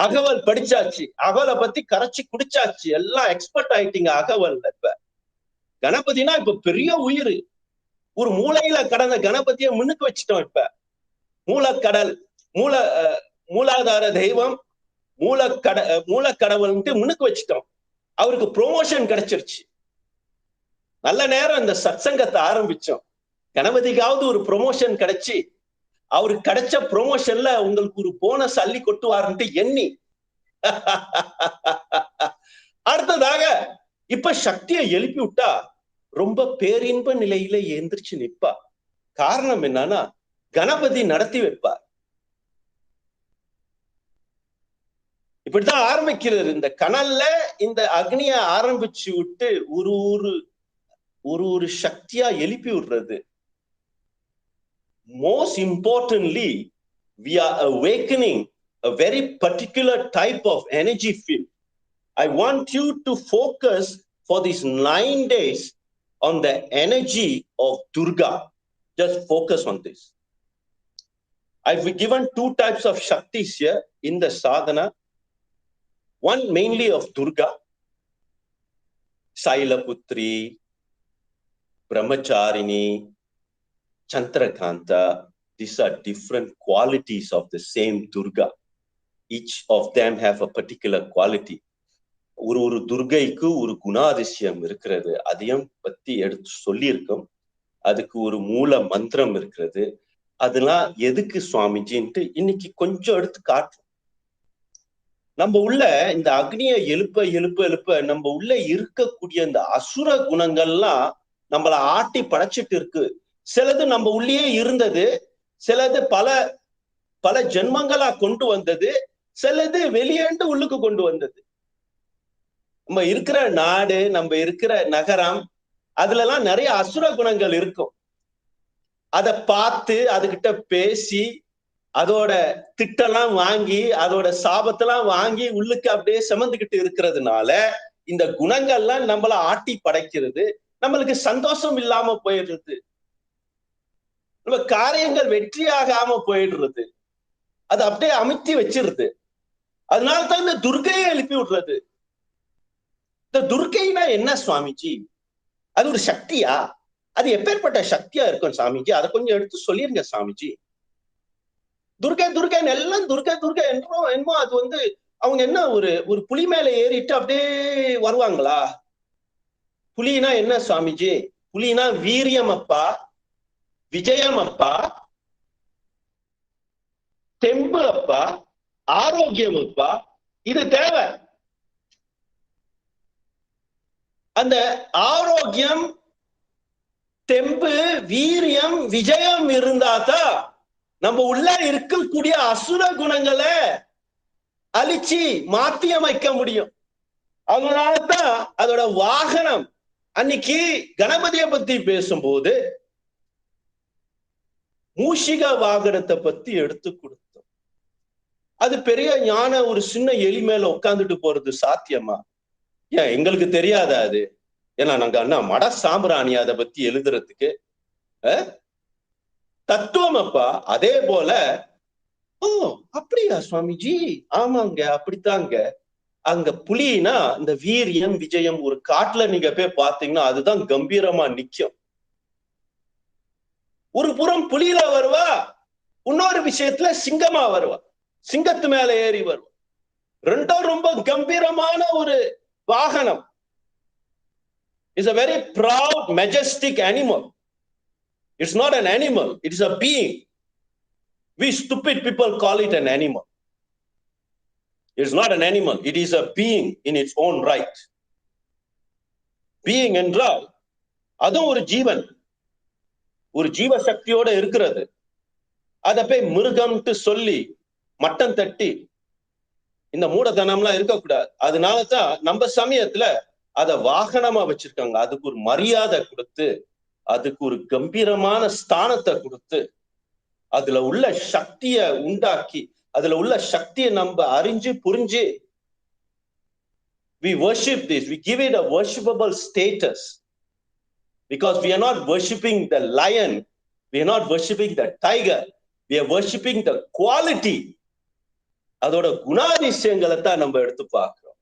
அகவல் படிச்சாச்சு, அகவலை பத்தி கரைச்சி குடிச்சாச்சு, எல்லாம் எக்ஸ்பர்ட் ஆயிட்டீங்க அகவல். இப்ப கணபதினா இப்ப பெரிய உயிர். ஒரு மூளையில கடந்த கணபதியை முன்னுக்கு வச்சுட்டோம். இப்ப மூலக்கடல், மூலாதார தெய்வம், மூலக்கடவுள்ன்ட்டு முன்னுக்கு வச்சுட்டோம். அவருக்கு ப்ரொமோஷன் கிடைச்சிருச்சு. நல்ல நேரம் இந்த சத்சங்கத்தை ஆரம்பிச்சோம். கணபதிக்காவது ஒரு ப்ரொமோஷன் கிடைச்சி, அவருக்கு கிடைச்ச ப்ரொமோஷன்ல உங்களுக்கு ஒரு போனஸ் அள்ளி கொட்டுவாருன்ட்டு எண்ணி அடுத்ததாக இப்ப சக்தியை எழுப்பி விட்டா ரொம்ப பேரின்ப நிலையில எந்திரிச்சு நிற்பா. காரணம் என்னன்னா, கணபதி நடத்தி வைப்பார். இப்படித்தான் ஆரம்பிக்கிறது. இந்த கனல்ல இந்த அக்னிய ஆரம்பிச்சு விட்டு ஒரு சக்தியா எழுப்பி விடுறது. Most importantly, we are awakening a very particular type of energy field. I want you to focus for these 9 days on the energy of Durga. Just focus on this. I've given 2 types of Shaktis here in the sadhana. One mainly of Durga, Sailaputri, Brahmacharini, Chandrakanta. These are different qualities of the same Durga. Each of them have a particular quality. ஒரு துர்கைக்கு ஒரு குணாதிசயம் இருக்கிறது. அதையும் பத்தி எடுத்து சொல்லியிருக்கோம். அதுக்கு ஒரு மூல மந்திரம் இருக்கிறது. அதெல்லாம் எதுக்கு சுவாமிஜின்ட்டு இன்னைக்கு கொஞ்சம் எடுத்து காட்டுறோம். நம்ம உள்ள இந்த அக்னியை எழுப்ப நம்ம உள்ள இருக்கக்கூடிய இந்த அசுர குணங்கள்லாம் நம்மள ஆட்டி படைச்சிட்டு இருக்கு. சிலது நம்ம உள்ளே இருந்தது, சிலது பல ஜென்மங்களா கொண்டு வந்தது, சிலது வெளியேண்டு உள்ளுக்கு கொண்டு வந்தது. நம்ம இருக்கிற நாடு, நம்ம இருக்கிற நகரம், அதுலலாம் நிறைய அசுர குணங்கள் இருக்கும். அதை பார்த்து அதுகிட்ட பேசி அதோட திட்டெல்லாம் வாங்கி அதோட சாபத்தெல்லாம் வாங்கி உள்ளுக்கு அப்படியே சுமந்துகிட்டு இருக்கிறதுனால இந்த குணங்கள்லாம் நம்மள ஆட்டி படைக்கிறது. நம்மளுக்கு சந்தோஷம் இல்லாம போயிடுறது, நம்ம காரியங்கள் வெற்றியாகாம போயிடுறது, அது அப்படியே அமுத்தி வச்சிருது. அதனால்தான் இந்த துர்க்கையை எழுப்பி விடுறது. இந்த துர்க்கைனா என்ன சுவாமிஜி? அது ஒரு சக்தியா? அது எப்பேற்பட்ட சக்தியா இருக்கும் சாமிஜி? அதை கொஞ்சம் எடுத்து சொல்லிருங்க சாமிஜி. துர்கை துர்கை எல்லாம் துர்கை துர்கை என்னமோ அது வந்து அவங்க என்ன ஒரு புலி மேல ஏறிட்டு அப்படியே வருவாங்களா? புலினா என்ன சுவாமிஜி? புலினா வீரியம் அப்பா, விஜயம் அப்பா, தெம்பு அப்பா, ஆரோக்கியம் அப்பா. இது தேவை. அந்த ஆரோக்கியம், தெம்பு, வீரியம், விஜயம் இருந்தாதான் நம்ம உள்ள இருக்கக்கூடிய அசுர குணங்களை அழிச்சு மாற்றி அமைக்க முடியும். அதனாலதான் அதோட வாகனம். அன்னைக்கு கணபதியை பத்தி பேசும்போது மூஷிக வாகனத்தை பத்தி எடுத்து கொடுத்தோம். அது பெரிய ஞான ஒரு சின்ன எலி மேல உட்கார்ந்துட்டு போறது சாத்தியமா? ஏன் எங்களுக்கு தெரியாதா அது? ஏன்னா நாங்க அண்ணா மட சாம்பிராணி அதை பத்தி எழுதுறதுக்கு தத்துவம் அப்பா. அதே போல ஓ அப்படியா சுவாமிஜி? ஆமாங்க, அப்படித்தாங்க. அங்க புலினா இந்த வீரியம், விஜயம். ஒரு காட்டுல நீங்க போய் பாத்தீங்கன்னா அதுதான் கம்பீரமா நிக்கும். ஒரு புறம் புலியில வருவா, இன்னொரு விஷயத்துல சிங்கமா வருவா, சிங்கத்து மேல ஏறி வருவா. ரெண்டும் ரொம்ப கம்பீரமான ஒரு வாகனம். It's a very proud, majestic animal. It's not an animal, it is a being. We stupid people call it an animal. It's not an animal, it is a being in its own right. Being என்றால் அதுவும் ஒரு ஜீவன், ஒரு ஜீவ சக்தியோட இருக்கிறது. அதை போய் மிருகம்ட்டு சொல்லி மட்டம் தட்டி இந்த மூடத்தனம்லாம் இருக்கக்கூடாது. அதனாலதான் நம்ம சமயத்துல அதை வாகனமா வச்சிருக்காங்க. அதுக்கு ஒரு மரியாதை கொடுத்து, அதுக்கு ஒரு கம்பீரமான ஸ்தானத்தை கொடுத்து, அதுல உள்ள சக்தியை உண்டாக்கி, அதுல உள்ள சக்தியை நம்ம அறிஞ்சு புரிஞ்சு, we worship this, we give it a worshipable status, because we are not worshiping the lion, we are not worshiping the tiger, we are worshiping the quality. அதோட குணாதிசயங்களை தான் நம்ம எடுத்து பார்க்கிறோம்.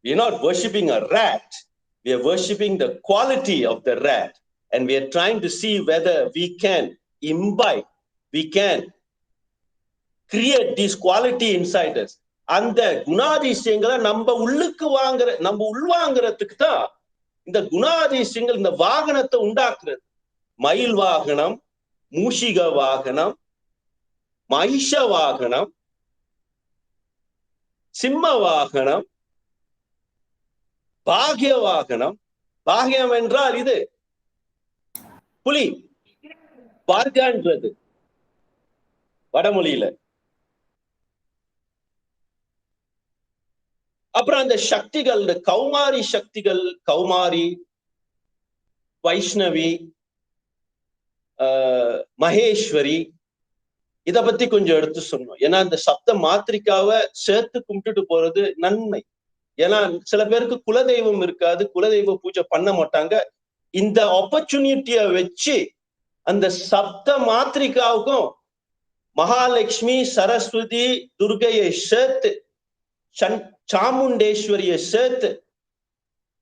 We are not worshiping a rat, we are worshiping the quality of the rat, and we are trying to see whether we can imbibe, we can create this quality inside us. அந்த குணாதிசயங்களை நம்ம உள்ளுக்கு நம்ம உள்வாங்கிறதுக்கு தான் இந்த குணாதிசயங்கள், இந்த வாகனத்தை உண்டாக்குறது. மயில் வாகனம், மூஷிக வாகனம், மகிஷ வாகனம், சிம்ம வாகனம், பாகிய வாகனம். பாகியம் என்றால் இது புலி, பார்கான்றது வடமொழியில. அப்புறம் அந்த சக்திகள், இந்த கௌமாரி சக்திகள், கௌமாரி, வைஷ்ணவி, மகேஸ்வரி, இத பத்தி கொஞ்சம் எடுத்து சொன்னோம். ஏன்னா இந்த சப்த மாத்திரிக்காவை சேர்த்து கும்பிட்டுட்டு போறது நன்மை. ஏன்னா சில பேருக்கு குலதெய்வம் இருக்காது, குலதெய்வ பூஜை பண்ண மாட்டாங்க. இந்த ஆப்பர்ச்சுனிட்டிய வச்சு அந்த சப்த மாத்திரிக்காவுக்கும் மகாலட்சுமி, சரஸ்வதி, துர்கையை சேர்த்து, சாமுண்டேஸ்வரியை சேர்த்து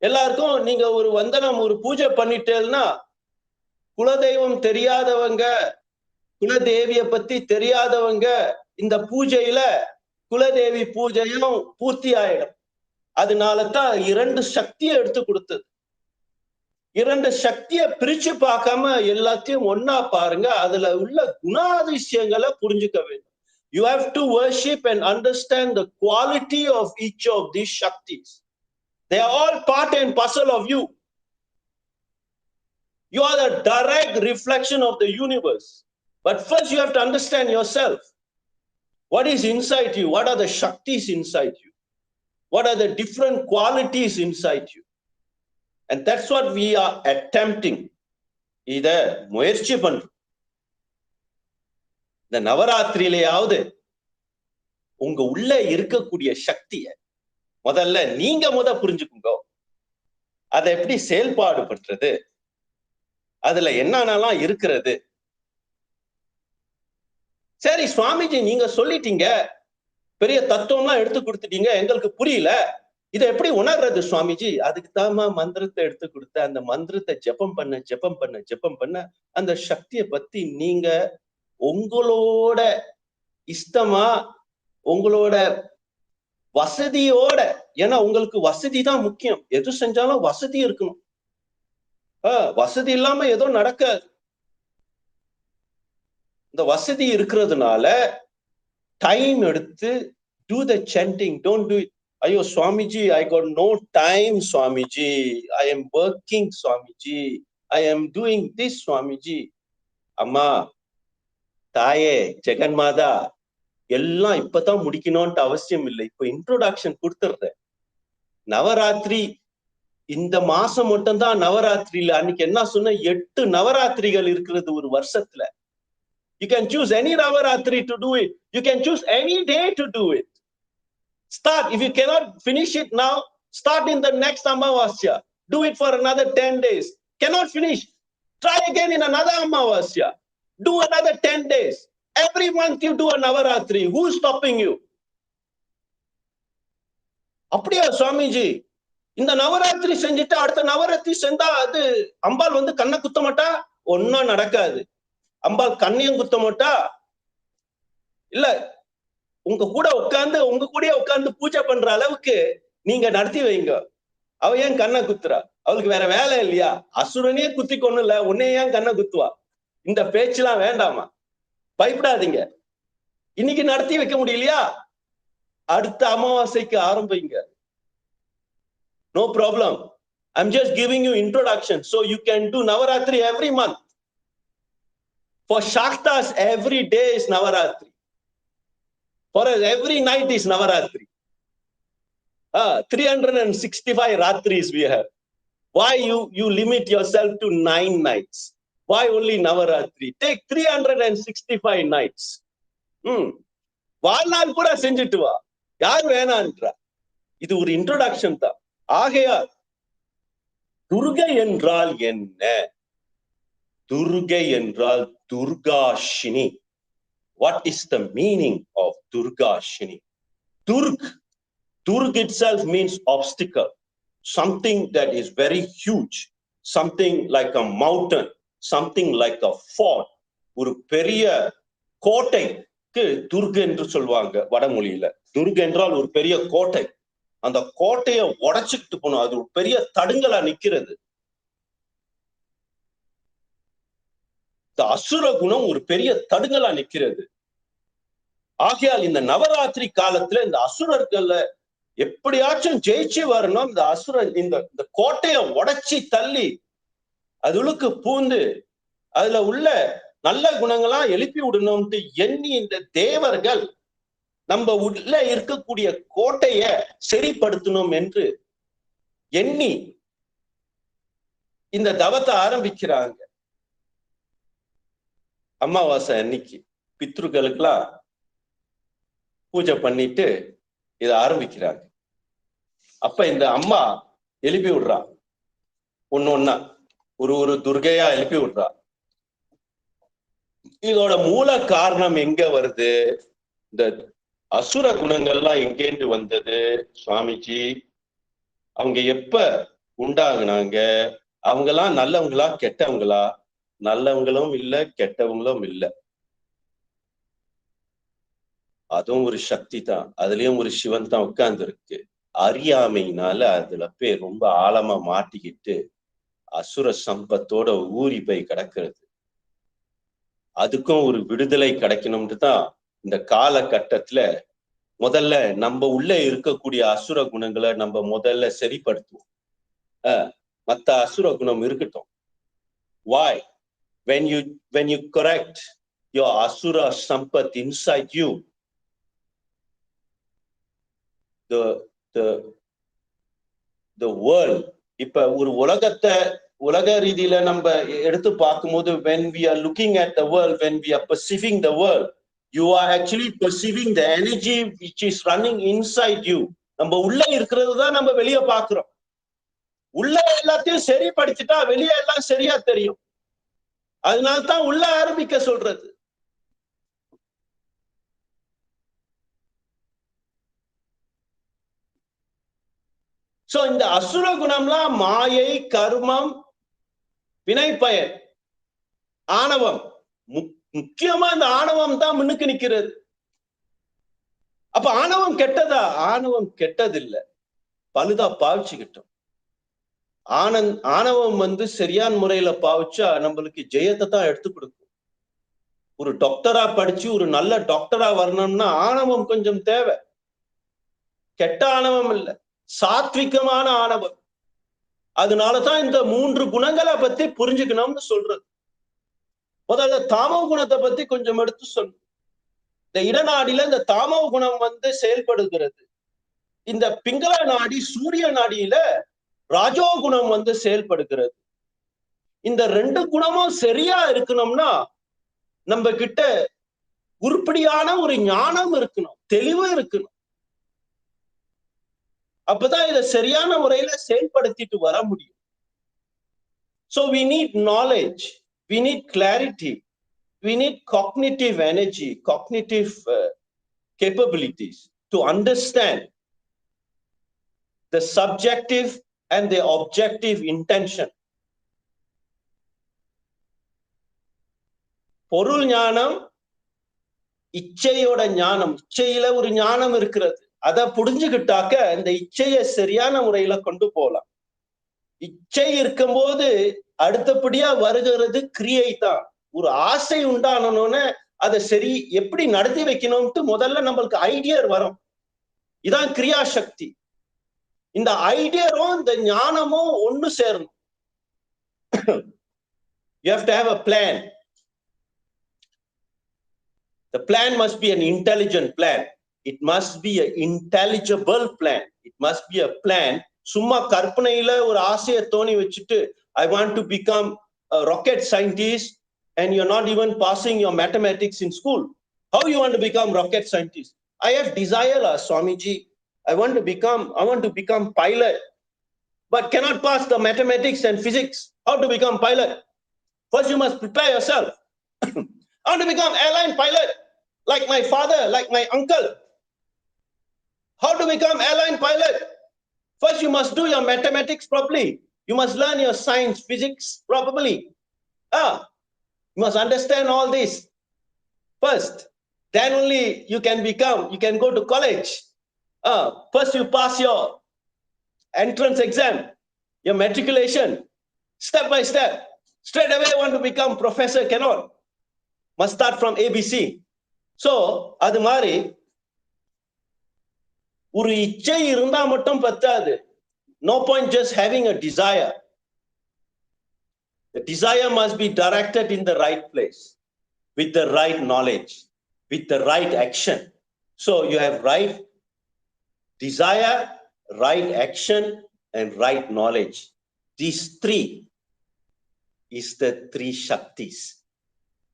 எல்லாருக்கும் நீங்க ஒரு வந்தனம், ஒரு பூஜை பண்ணிட்டேன்னா, குலதெய்வம் தெரியாதவங்க, குலதேவிய பத்தி தெரியாதவங்க இந்த பூஜையில குலதேவி பூஜையும் பூர்த்தி ஆயிடும். அதனாலதான் 2 சக்தியை எடுத்து கொடுத்தது. 2 சக்தியை பிரிச்சு பார்க்காம எல்லாத்தையும் ஒன்னா பாருங்க. அதுல உள்ள குணாதிசயங்களை புரிஞ்சுக்க வேண்டும். You have to worship and understand the quality of each of these shaktis. They are all part and parcel of you. You are the direct reflection of the universe. But first you have to understand yourself. What is inside you? What are the shaktis inside you? What are the different qualities inside you? And that's what we are attempting. இத முயற்சி பண்றோம். இந்த நவராத்திரியிலேயாவது உங்க உள்ள இருக்கக்கூடிய சக்திய முதல்ல நீங்க புரிஞ்சுக்குங்க. அதை எப்படி செயல்பாடு பண்றது, அதுல என்னென்னலாம் இருக்கிறது. சரி சுவாமிஜி நீங்க சொல்லிட்டீங்க, பெரிய தத்துவம்லாம் எடுத்து கொடுத்துட்டீங்க, எங்களுக்கு புரியல, இதை எப்படி உணர்றது சுவாமிஜி? அதுக்கு தாமா மந்திரத்தை எடுத்து கொடுத்த, அந்த மந்திரத்தை ஜெபம் பண்ண அந்த சக்தியை பத்தி நீங்க உங்களோட இஷ்டமா, உங்களோட வசதியோட, ஏன்னா உங்களுக்கு வசதி தான் முக்கியம். எது செஞ்சாலும் வசதி இருக்கணும். வசதி இல்லாம ஏதோ நடக்காது. இந்த வசதி இருக்கிறதுனால டைம் எடுத்து do the chanting. Don't do it. Ayo Swamiji, I got no time, Swamiji. I am working, Swamiji. I am doing this, Swamiji. அம்மா, தாயே, ஜெகன்மாதா, எல்லாம் இப்பதான் முடிக்கணும்ட்டு அவசியம் இல்லை. இப்ப இன்ட்ரோடக்ஷன் கொடுத்துடுறேன். நவராத்திரி இந்த மாசம் மட்டும்தான் நவராத்திரியில. அன்னைக்கு என்ன சொன்ன, 8 நவராத்திரிகள் இருக்கிறது ஒரு வருஷத்துல. You can choose any Navaratri to do it. You can choose any day to do it. Start. If you cannot finish it now, start in the next Amavasya. Do it for another 10 days. Cannot finish. Try again in another Amavasya. Do another 10 days. Every month you do a Navaratri. Who's stopping you? அப்படியா சுவாமிஜி? இந்த நவராத்திரி செஞ்சுட்டு அடுத்த நவராத்திரி செஞ்சா அது அம்பாள் வந்து கண்ணை குத்த மாட்டா? ஒன்னும் நடக்காது. அம்பாள் கண்ணையும் குத்த மாட்டா. இல்ல, உங்க கூட உட்கார்ந்து பூஜை பண்ற அளவுக்கு நீங்க நடத்தி வைங்க. அவ ஏன் கண்ணை குத்துறா? அவளுக்கு வேற வேலை இல்லையா? அசுரனே குத்தி கொண்டு இல்ல, உன்னை ஏன் கண்ணை குத்துவா? இந்த பேச்செல்லாம் வேண்டாமா? பயப்படாதீங்க. இன்னைக்கு நடத்தி வைக்க முடியலையா? அடுத்த அமாவாசைக்கு ஆரம்பிங்க. No problem. I'm just giving you introduction so you can do Navaratri every month. For Shaktas, every day is Navaratri. For us, every night is Navaratri. 365 Ratris we have. Why you limit yourself to 9 nights? Why only Navaratri? Take 365 nights. வாழ்நாள் பூரா செஞ்சுட்டு வா. யார் வேணான்றா? இது ஒரு introduction தான். ஆகையால் துர்கை என்றால் என்ன? துர்கை என்றால் Durgashini. What is the meaning of Durgashini? Durg itself means obstacle, something that is very huge, something like a mountain, something like a fort. ஒரு பெரிய கோட்டைக்கு துர்க் என்று சொல்வாங்க வடமொழியில. துர்க் என்றால் ஒரு பெரிய கோட்டை. அந்த கோட்டையை உடைச்சுக்கிட்டு போனோம். அது ஒரு பெரிய தடுங்கலா நிக்கிறது. இந்த அசுர குணம் ஒரு பெரிய தடுங்கலா நிக்கிறது. ஆகையால் இந்த நவராத்திரி காலத்துல இந்த அசுரர்கள்ல எப்படியாச்சும் ஜெயிச்சு வரணும். இந்த அசுரன் இந்த கோட்டையை உடைச்சி தள்ளி அதுளுக்கு பூந்து அதுல உள்ள நல்ல குணங்களா எழுப்பி விடணும்ட்டு எண்ணி இந்த தேவர்கள் நம்ம உள்ள இருக்கக்கூடிய கோட்டைய சரிப்படுத்தணும் என்று எண்ணி இந்த தவத்தை ஆரம்பிக்கிறாங்க. அமாவாசை அன்னைக்கு பித்ருக்களுக்கெல்லாம் பூஜை பண்ணிட்டு இதை ஆரம்பிக்கிறாங்க. அப்ப இந்த அம்மா எழுப்பி விடுறா, ஒன்னா ஒரு துர்கையா எழுப்பி விடுறா. இதோட மூல காரணம் எங்க வருது? இந்த அசுர குணங்கள்லாம் எங்கேந்து வந்தது சுவாமிஜி? அவங்க எப்ப உண்டாகுனாங்க? அவங்கெல்லாம் நல்லவங்களா கெட்டவங்களா? நல்லவங்களும் இல்ல, கெட்டவங்களும் இல்ல. அதுவும் ஒரு சக்தி தான், அதுலயும் ஒரு சிவன் தான் உட்கார்ந்து இருக்கு. அறியாமையினால அதுல போய் ரொம்ப ஆழமா மாட்டிக்கிட்டு அசுர சம்பத்தோட ஊறி போய் கிடக்கிறது. அதுக்கும் ஒரு விடுதலை கிடைக்கணும்னு தான் இந்த காலகட்டத்துல முதல்ல நம்ம உள்ள இருக்கக்கூடிய அசுர குணங்களை நம்ம முதல்ல சரிப்படுத்துவோம். மத்த அசுர குணம் இருக்கட்டும். Why? When you correct your asura sampath inside you, the world, இப்ப ஒரு உலக ரீதியில நம்ம எடுத்து பார்க்கும்போது, when we are looking at the world, when we are perceiving the world, you are actually perceiving the energy which is running inside you. நம்ம உள்ள இருக்கிறது தான் நம்ம வெளியே பார்க்கிறோம். உள்ள எல்லாத்தையும் சரிப்படுத்திட்டா வெளியே எல்லாம் சரியா தெரியும். அதனால்தான் உள்ள ஆரம்பிக்க சொல்றது. சோ இந்த அசுர குணம்லாம் மாயை, கர்மம், வினைப்பயன், ஆணவம். முக்கியமா இந்த ஆணவம் தான் முன்னுக்கு நிக்கிறது. அப்ப ஆணவம் கெட்டதா? ஆணவம் கெட்டதில்ல, பழுதா பாவிச்சுக்கிட்டோம். ஆணவம் சரியான முறையில பாவிச்சா நம்மளுக்கு ஜெயத்தை தான் எடுத்து கொடுக்கும். ஒரு டாக்டரா படிச்சு ஒரு நல்ல டாக்டரா வரணும்னா ஆணவம் கொஞ்சம் தேவை. கெட்ட ஆணவம் இல்ல, சாத்விகமான ஆணவம். அதனாலதான் இந்த 3 குணங்களை பத்தி புரிஞ்சுக்கணும்னு சொல்றது. முதல்ல தாமோ குணத்தை பத்தி கொஞ்சம் எடுத்து சொல்லு. இந்த இடநாடியில இந்த தாமோ குணம் செயல்படுகிறது. இந்த பிங்கள நாடி, சூரிய நாடியில ராஜோ குணம் செயல்படுகிறது. இந்த 2 குணமும் சரியா இருக்கணும்னா நம்ம கிட்ட உருப்படியான ஒரு ஞானம் இருக்கணும், தெளிவு இருக்கணும். அப்பதான் இதை சரியான முறையில செயல்படுத்திட்டு வர முடியும். So we need knowledge, we need clarity, we need cognitive energy, cognitive capabilities to understand the subjective and the objective intention. பொருள் ஞானம், இச்சையோட ஞானம். இச்சையில ஒரு ஞானம் இருக்கிறது, அதை புரிஞ்சுக்கிட்டாக்க இந்த இச்சையை சரியான முறையில கொண்டு போகலாம். இச்சை இருக்கும்போது அடுத்தபடியா வருகிறது கிரியை தான். ஒரு ஆசை உண்டானோன்னு அதை சரி எப்படி நடத்தி வைக்கணும்ட்டு முதல்ல நம்மளுக்கு ஐடியா வரும். இதான் கிரியா சக்தி. இந்த ஐடியாவும் இந்த ஞானமும் ஒண்ணு சேரணும். You have to have a plan. The plan must be an intelligent plan. It must be an intelligible plan. It must be a plan. சும்மா கற்பனையில ஒரு ஆசையை தோணி வச்சுட்டு I want to become a rocket scientist and you're not even passing your mathematics in school. How you want to become rocket scientist? I have desire, Swamiji. I want to become pilot, but cannot pass the mathematics and physics. How to become pilot? First you must prepare yourself. I want to become airline pilot, like my father, like my uncle. How to become airline pilot? First you must do your mathematics properly. You must learn your science, physics properly. You must understand all this first. Then only you can go to college. First you pass your entrance exam, your matriculation, step by step. Straight away want to become professor, cannot. Must start from ABC. So அது மாதிரி ஒரு இச்சை இருந்தா மட்டும் பத்தாது. No point just having a desire. The desire must be directed in the right place, with the right knowledge, with the right action. So you have right desire, right action, and right knowledge. These 3 is the 3 Shaktis.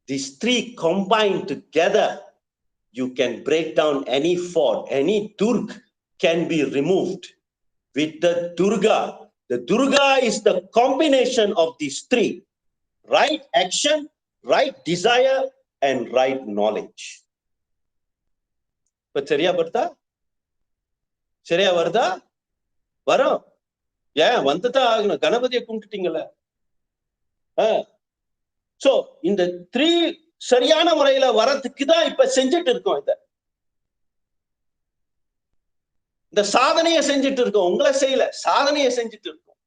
These 3 combined together, you can break down any fort, any Durg can be removed with the Durga. The Durga is the combination of these 3: right action, right desire, and right knowledge. But சரியா வருதா? வரும். ஏன் வந்துதான் ஆகணும், கணபதியை கும்பிட்டுட்டீங்களா? So இந்த 3 சரியான முறையில வரதுக்கு தான் இப்ப செஞ்சுட்டு இருக்கோம். இந்த சாதனையை செஞ்சுட்டு இருக்கோம். உங்களை செய்யல, சாதனையை செஞ்சுட்டு இருக்கோம்.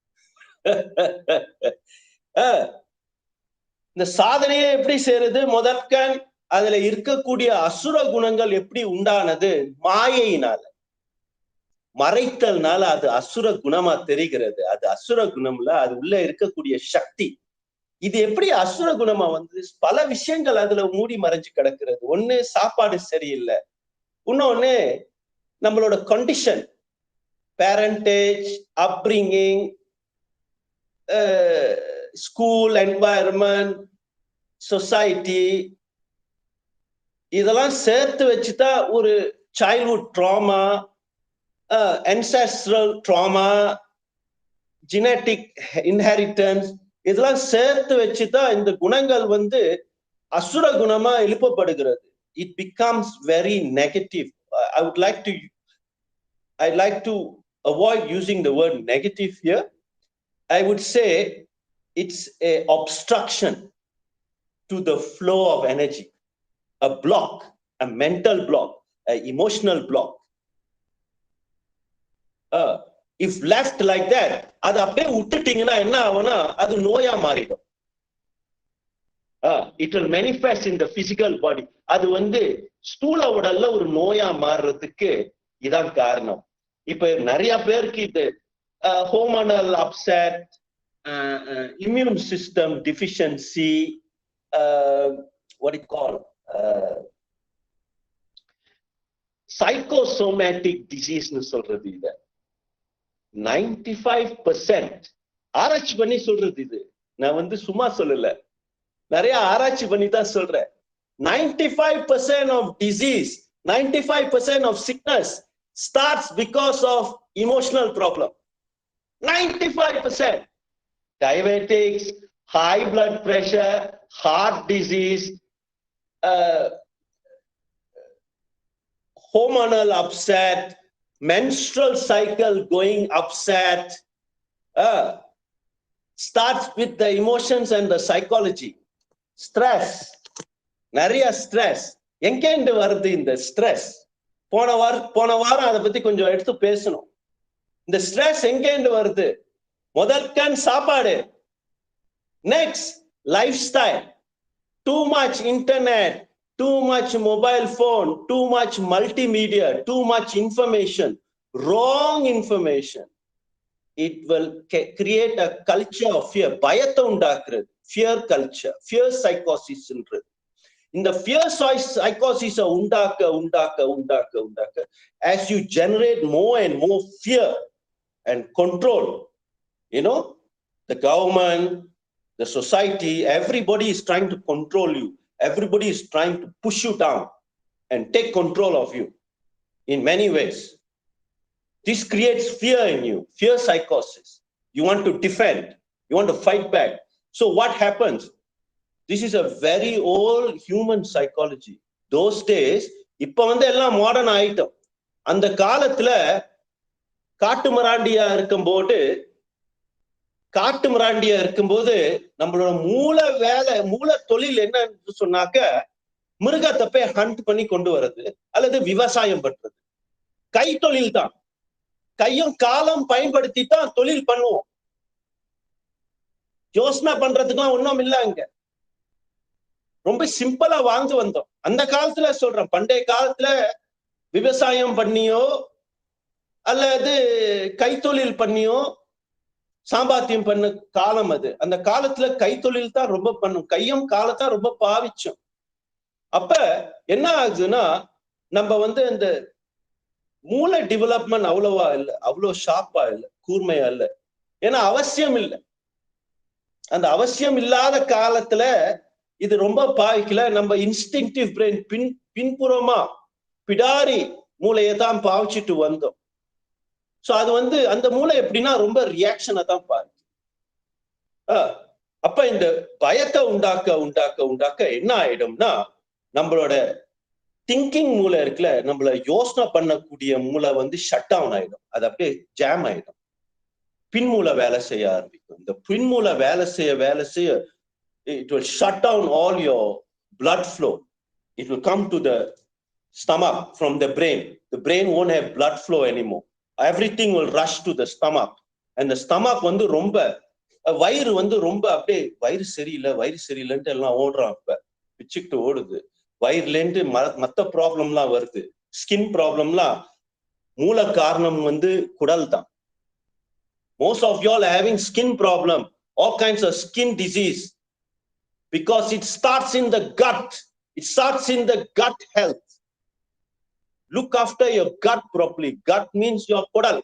இந்த சாதனையை எப்படி செய்யறது? முதற்கண் அதுல இருக்கக்கூடிய அசுர குணங்கள் எப்படி உண்டானது? மாயையினால, மறைத்தல்னால அது அசுர குணமா தெரிகிறது. அது அசுர குணம்ல அது உள்ள இருக்கக்கூடிய சக்தி. இது எப்படி அசுர குணமா பல விஷயங்கள் அதுல மூடி மறைஞ்சு கிடக்கிறது. ஒண்ணு சாப்பாடு சரியில்லை, இன்னொன்னு நம்மளோட condition, parentage, upbringing, school environment, society, இதெல்லாம் சேர்த்து வச்சுதான் ஒரு childhood drama, ancestral trauma, genetic inheritance, இதெல்லாம் சேர்த்து வச்சுதான் இந்த குணங்கள் அசுர குணமா எழுப்பப்படுகிறது. It becomes very negative. I'd like to avoid using the word negative here. I would say it's a obstruction to the flow of energy, a block, a mental block, an emotional block. If left like that, அது அப்படியே விட்டுட்டீங்கன்னா என்ன ஆகும்னா அது நோயா மாறிடும். It will manifest in the physical body. அது வந்து ஸ்தூல உடல்ல ஒரு நோயா மாறுறதுக்கு இதான் காரணம். இப்ப நிறைய பேருக்கு இது hormonal upset, immune system deficiency, what do you call, psychosomatic disease னு சொல்றது இத. 95% ஆராய்ச்சி பண்ணி சொல்றது இது. நான் வந்து சும்மா சொல்லல, நிறைய ஆராய்ச்சி பண்ணி தான் சொல்றேன். 95% of disease, 95% of sickness starts because of emotional problem. 95%. Diabetics, high blood pressure, heart disease, hormonal upset, menstrual cycle going upset, starts with the emotions and the psychology. Stress, நிறைய ஸ்ட்ரெஸ். எங்கேந்து வருது இந்த ஸ்ட்ரெஸ்? போன வாரம் அதை பத்தி கொஞ்சம் எடுத்து பேசணும். இந்த ஸ்ட்ரெஸ் எங்கேந்து வருது? முதற்கண் சாப்பாடு, next life style, too much internet, too much mobile phone, too much multimedia, too much information, wrong information. It will create a culture of fear. பயத்தை உண்டாக்குறது, fear culture, fear psychosis ன்றது. இந்த fear psychosis உண்டாக்க as you generate more and more fear and control, you know, the government, the society, everybody is trying to control you. Everybody is trying to push you down and take control of you in many ways. This creates fear in you, fear psychosis. You want to defend, you want to fight back. So what happens? This is a very old human psychology. Those days, இப்ப வந்து எல்லாம் modern ஆயிட்டோம். அந்த காலத்துல காட்டுமிராண்டியா இருக்கும்போது நம்மளோட மூல தொழில் என்னன்னு சொன்னாக்க, மிருகத்தை போய் ஹண்ட் பண்ணி கொண்டு வர்றது அல்லது விவசாயம் பண்றது. கை தொழில் தான். கையும் காலம் பயன்படுத்தி தான் தொழில் பண்ணுவோம். யோசனை பண்றதுக்குலாம் ஒண்ணும் இல்ல. அங்க ரொம்ப சிம்பிளா வாழ்ந்து வந்தோம். அந்த காலத்துல சொல்றேன், பண்டைய காலத்துல விவசாயம் பண்ணியோ அல்லது கைத்தொழில் பண்ணியோ சாம்பாத்தியம் பண்ண காலம் அது. அந்த காலத்துல கைத்தொழில் தான் ரொம்ப பண்ணும், கையும் காலத்தான் ரொம்ப பாவிச்சோம். அப்ப என்ன ஆகுதுன்னா, நம்ம வந்து இந்த மூளை டெவலப்மெண்ட் அவ்வளவா இல்லை, அவ்வளோ ஷார்ப்பா இல்லை, கூர்மையா இல்லை. ஏன்னா அவசியம் இல்லை. அந்த அவசியம் இல்லாத காலத்துல இது ரொம்ப பாவிக்கல. நம்ம இன்ஸ்டிங்டிவ் பிரெயின், பின்புறமா பிடாரி மூளையை தான் பாவிச்சுட்டு வந்தோம். சோ அது வந்து அந்த மூளை எப்படின்னா ரொம்ப ரியாக்ஷனை தான் பாருங்க. அப்ப இந்த பயத்தை உண்டாக்க என்ன ஆயிடும்னா, நம்மளோட திங்கிங் மூளை இருக்குல்ல, நம்மள யோசனை பண்ணக்கூடிய மூளை வந்து ஷட் டவுன் ஆயிடும். அது அப்படியே ஜாம் ஆயிடும். பின்மூளை வேலை செய்ய ஆரம்பிக்கும். இந்த பின்மூளை வேலை செய்ய it will shut down all your blood flow. It will come to the stomach from the brain. The brain won't have blood flow anymore. Everything will rush to the stomach. And the stomach வந்து ரொம்ப, வயிறு வந்து ரொம்ப அப்படியே வயிறு சரியில்லைன்ட்டு எல்லாம் ஓடுறான். அப்ப பிச்சுக்கிட்டு ஓடுது. வயிறுலேருந்து மற்ற ப்ராப்ளம்லாம் வருது. ஸ்கின் ப்ராப்ளம்லாம் மூல காரணம் வந்து குடல் தான். Most of y'all are having skin problem, all kinds of skin disease, because it starts in the gut. It starts in the gut health. Look after your gut properly. Gut means your kodal,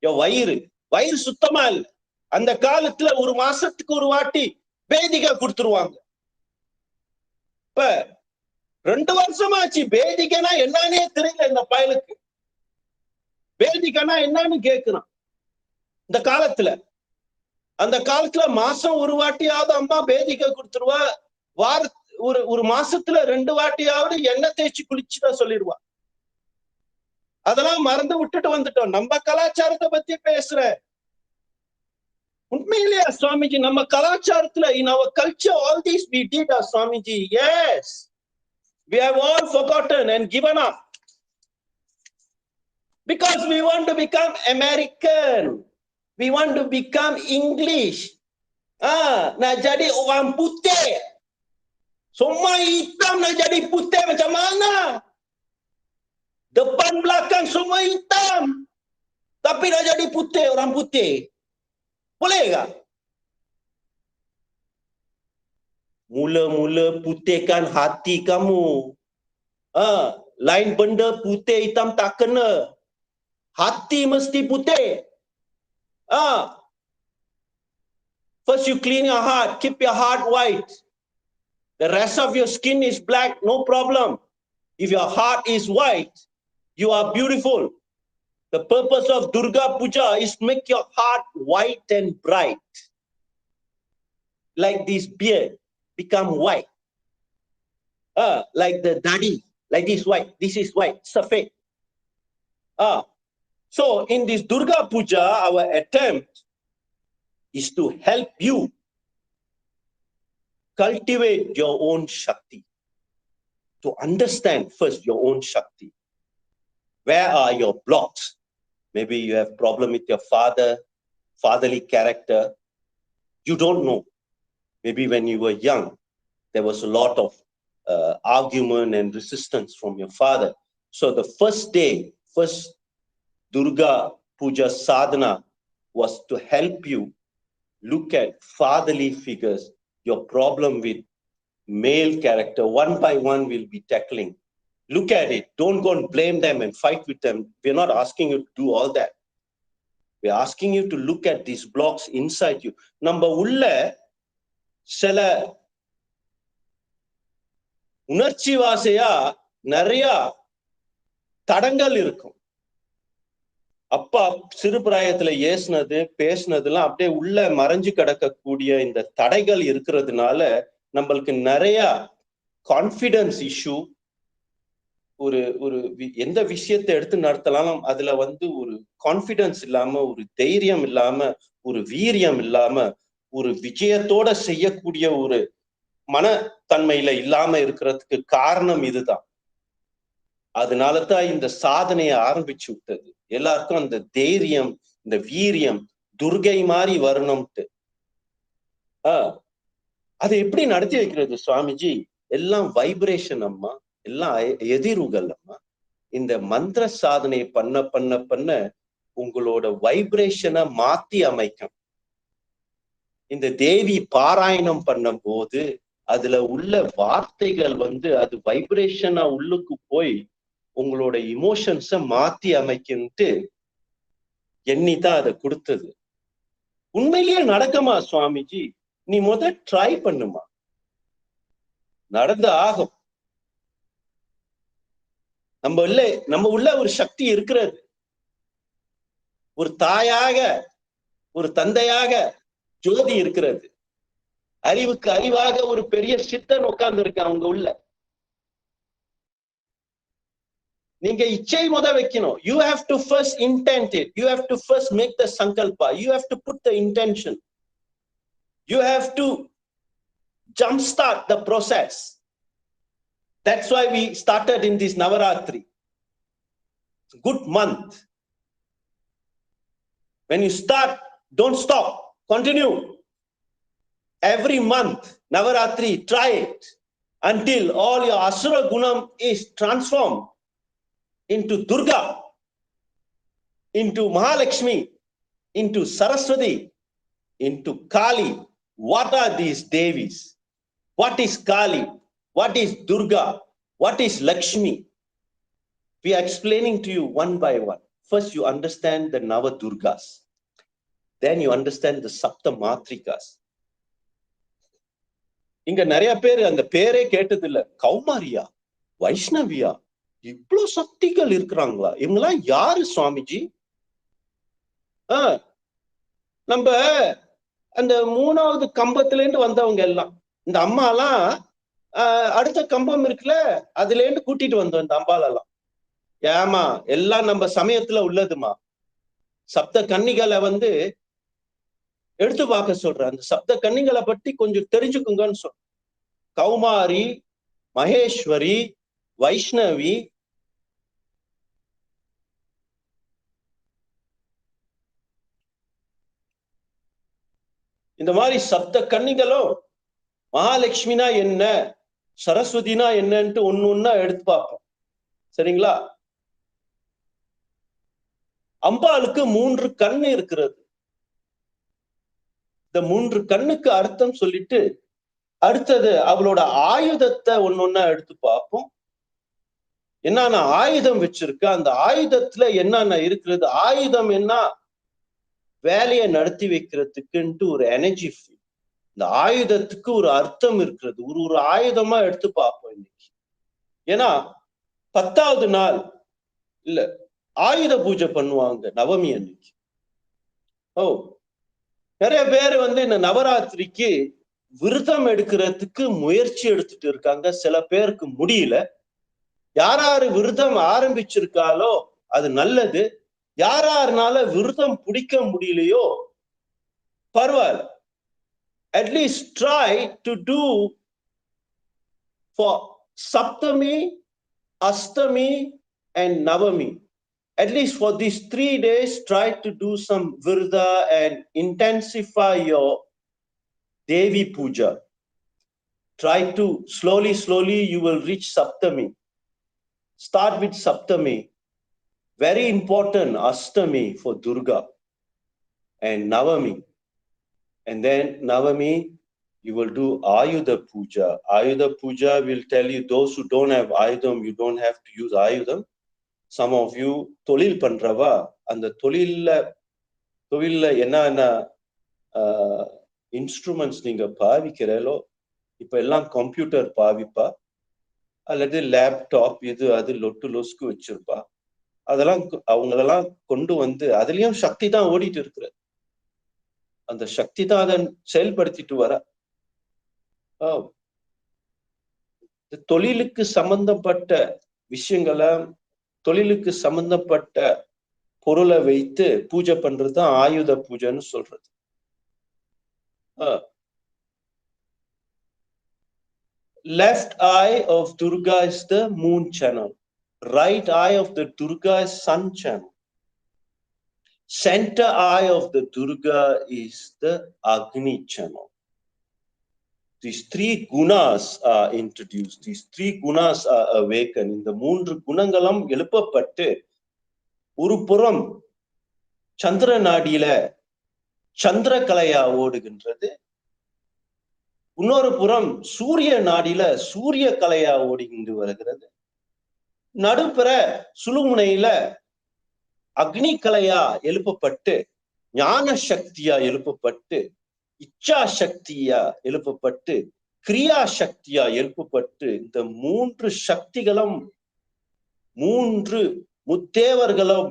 your வயிறு சுத்தமா இல்ல. அந்த காலத்துல ஒரு மாசத்துக்கு ஒரு வாட்டி பேதிகா கொடுத்துருவாங்க. இப்ப 2 வருஷமாச்சு பேதிகனா என்னன்னே தெரியல இந்த பயலுக்கு. பேதிகனா என்னன்னு கேட்கிறான். இந்த காலத்துல, அந்த காலத்துல மாசம் ஒரு வாட்டியாவது அம்மா பேதிகா கொடுத்துருவா. ஒரு மாசத்துல 2 வாட்டியாவது எண்ணெய் தேய்ச்சி குளிச்சுதான் சொல்லிடுவா. அதெல்லாம் மறந்து விட்டுட்டு வந்துட்டோம். நம்ம கலாச்சாரத்தை பத்தி பேசுற. உண்மையிலேயே சுவாமிஜி, நம்ம கலாச்சாரத்துல in our culture all these we did, Swamiji. Yes, we have all forgotten and given up because we want to become American, we want to become English. Nak jadi orang putih, semua hitam nak jadi putih macam mana? Depan belakang semua hitam, tapi nak jadi putih, orang putih. Boleh tak? Mula-mula putihkan hati kamu. Lain benda putih hitam tak kena. Hati mesti putih. First you clean your heart, keep your heart white. The rest of your skin is black, no problem. If your heart is white, you are beautiful. The purpose of Durga Puja is to make your heart white and bright. Like this beard become white. Like the dadi, like this white. This is white, safed. So in this Durga Puja, our attempt is to help you cultivate your own Shakti. To understand first your own Shakti. Where are your blocks? Maybe you have problem with your father, fatherly character. You don't know. Maybe when you were young, there was a lot of argument and resistance from your father. So the first Durga Puja sadhana was to help you look at fatherly figures. Your problem with male character, one by one we'll be tackling. Look at it. Don't go and blame them and fight with them. We're not asking you to do all that. We're asking you to look at these blocks inside you. Number ulla சில உணர்ச்சி வாசையா நிறைய தடங்கள் இருக்கும். அப்பா சிறு பிராயத்துல ஏசுனது பேசுனதுலாம் அப்படியே உள்ள மறைஞ்சு கிடக்கக்கூடிய இந்த தடைகள் இருக்கிறதுனால நம்மளுக்கு நிறைய கான்ஃபிடன்ஸ் இஷ்யூ, ஒரு எந்த விஷயத்தை எடுத்து நடத்தலாம் அதுல ஒரு கான்ஃபிடன்ஸ் இல்லாம, ஒரு தைரியம் இல்லாம, ஒரு வீரியம் இல்லாம, ஒரு விஜயத்தோட செய்யக்கூடிய ஒரு மனத்தன்மையில இல்லாம இருக்கிறதுக்கு காரணம் இதுதான். அதனாலதான் இந்த சாதனையை ஆரம்பிச்சு விட்டது. எல்லாருக்கும் அந்த தைரியம், இந்த வீரியம் துர்கை மாதிரி வரணும்ட்டு. அதை எப்படி நடத்தி வைக்கிறது சுவாமிஜி? எல்லாம் வைப்ரேஷன் அம்மா, எல்லாம் எதிர்வுகள் அம்மா. இந்த மந்திர சாதனை பண்ண பண்ண பண்ண உங்களோட வைப்ரேஷனை மாத்தி அமைக்கும். இந்த தேவி பாராயணம் பண்ணும் போது அதுல உள்ள வார்த்தைகள் அது வைப்ரேஷனா உள்ளுக்கு போய் உங்களோட இமோஷன்ஸ மாத்தி அமைக்கின்ட்டு எண்ணிதான் அதை கொடுத்தது. உண்மையிலேயே நடக்குமா சுவாமிஜி? நீ ட்ரை பண்ணுமா, நடந்து ஆகும். நம்ம உள்ள ஒரு சக்தி இருக்கிறது. ஒரு தாயாக, ஒரு தந்தையாக ஜோதி இருக்கிறது. அறிவுக்கு அறிவாக ஒரு பெரிய சித்தன் உட்கார்ந்து இருக்கு அவங்க உள்ள. நீங்க இச்சை வைக்கணும். You have to first intent it. You have to first make the sankalpa. You have to put the intention. You have to jumpstart the process. That's why we started in this Navaratri. Good month. When you start, don't stop. Continue. Every month, Navaratri, try it until all your Asura Gunam is transformed into Durga, into Mahalakshmi, into Saraswati, into Kali. What are these Devis? What is Kali? What is Durga? What is Lakshmi? We are explaining to you one by one. First, you understand the Nava Durgas. Then you understand the Sapta Matrikas. இங்க நிறைய பேர் அந்த பேரே கேட்டது இல்ல. கௌமாரியா, வைஷ்ணவியா, இவ்வளவு சக்திகள் இருக்கிறாங்களா? இவங்கெல்லாம் யாரு சுவாமிஜி? நம்ம அந்த 3வது கம்பத்துல இருந்து வந்தவங்க எல்லாம். இந்த அம்மா எல்லாம் அடுத்த கம்பம் இருக்குல்ல, அதுல இருந்து கூட்டிட்டு வந்தோம் இந்த அம்பாலெல்லாம். ஏமா எல்லாம் நம்ம சமயத்துல உள்ளதுமா. சப்த கன்னிகளை வந்து எடுத்து பார்க்க சொல்றேன். அந்த சப்த கன்னிகளை பற்றி கொஞ்சம் தெரிஞ்சுக்குங்கன்னு சொல்றேன். கௌமாரி, மகேஸ்வரி, வைஷ்ணவி, இந்த மாதிரி சப்த கன்னிகளும் மகாலட்சுமினா என்ன, சரஸ்வதினா என்னன்ட்டு ஒண்ணு எடுத்து பார்ப்போம். சரிங்களா? அம்பாளுக்கு 3 கண்ணு இருக்கிறது. இந்த 3 கண்ணுக்கு அர்த்தம் சொல்லிட்டு அடுத்தது அவளோட ஆயுதத்தை ஒன்னொன்னா எடுத்து பார்ப்போம். என்னன்னா ஆயுதம் வச்சிருக்க, அந்த ஆயுதத்துல என்னென்ன இருக்கிறது, ஆயுதம் என்ன, வேலையை நடத்தி வைக்கிறதுக்குன்ட்டு ஒரு எனர்ஜி. இந்த ஆயுதத்துக்கு ஒரு அர்த்தம் இருக்கிறது. ஒரு ஆயுதமா எடுத்து பார்ப்போம் இன்னைக்கு. ஏன்னா 10வது நாள் இல்ல ஆயுத பூஜை பண்ணுவாங்க நவமி அன்னைக்கு. நிறைய பேர் வந்து இந்த நவராத்திரிக்கு விரதம் எடுக்கிறதுக்கு முயற்சி எடுத்துட்டு இருக்காங்க. சில பேருக்கு முடியல. யாராரு விரதம் ஆரம்பிச்சிருக்காலோ அது நல்லது. யாராருனால விரதம் பிடிக்க முடியலையோ பரவாயில்ல. At least try to do for Saptami, Astami and Navami. At least for these 3 days, try to do some virda and intensify your Devi Puja. Try to slowly you will reach Saptami. Start with Saptami. Very important Astami for Durga and Navami. And then Navami, you will do Ayudha Puja. Ayudha Puja will tell you, those who don't have Ayudham, you don't have to use Ayudham. Some of you, Tolil Pandrava, and the Tolil enna instruments ninga paviக்கிறேலோ, இப்ப எல்லாம் computer பாவிப்பா, அல்லது laptop இது அது லொட்டு லொஸ்கு வச்சிருப்பா. அதெல்லாம் அவங்களெல்லாம் கொண்டு வந்து அதுலயும் சக்தி தான் ஓடிட்டு இருக்கிறது. அந்த சக்தி தான் அதை செயல்படுத்திட்டு வர. தொழிலுக்கு சம்பந்தப்பட்ட விஷயங்களை, தொழிலுக்கு சம்பந்தப்பட்ட பொருளை வைத்து பூஜை பண்றதுதான் ஆயுத பூஜைன்னு சொல்றது. Left eye of Durga is the moon channel. Right eye of the Durga is sun channel. Center eye of the Durga is the Agni channel. These 3 gunas are introduced. These 3 gunas are awakened. இந்த 3 குணங்களும் எழுப்பப்பட்டு ஒரு புறம் சந்திர நாடியில சந்திரகலையா ஓடுகின்றது, இன்னொரு புறம் சூரிய நாடியில சூரிய கலையா ஓடிக்கிண்டு வருகிறது, நடுப்புற சுழுமுனையில அக்னி கலையா எழுப்பப்பட்டு ஞான சக்தியா எழுப்பப்பட்டு இச்சா சக்தியா எழுப்பப்பட்டு கிரியா சக்தியா எழுப்பப்பட்டு இந்த 3 சக்திகளும் 3 முத்தேவர்களும்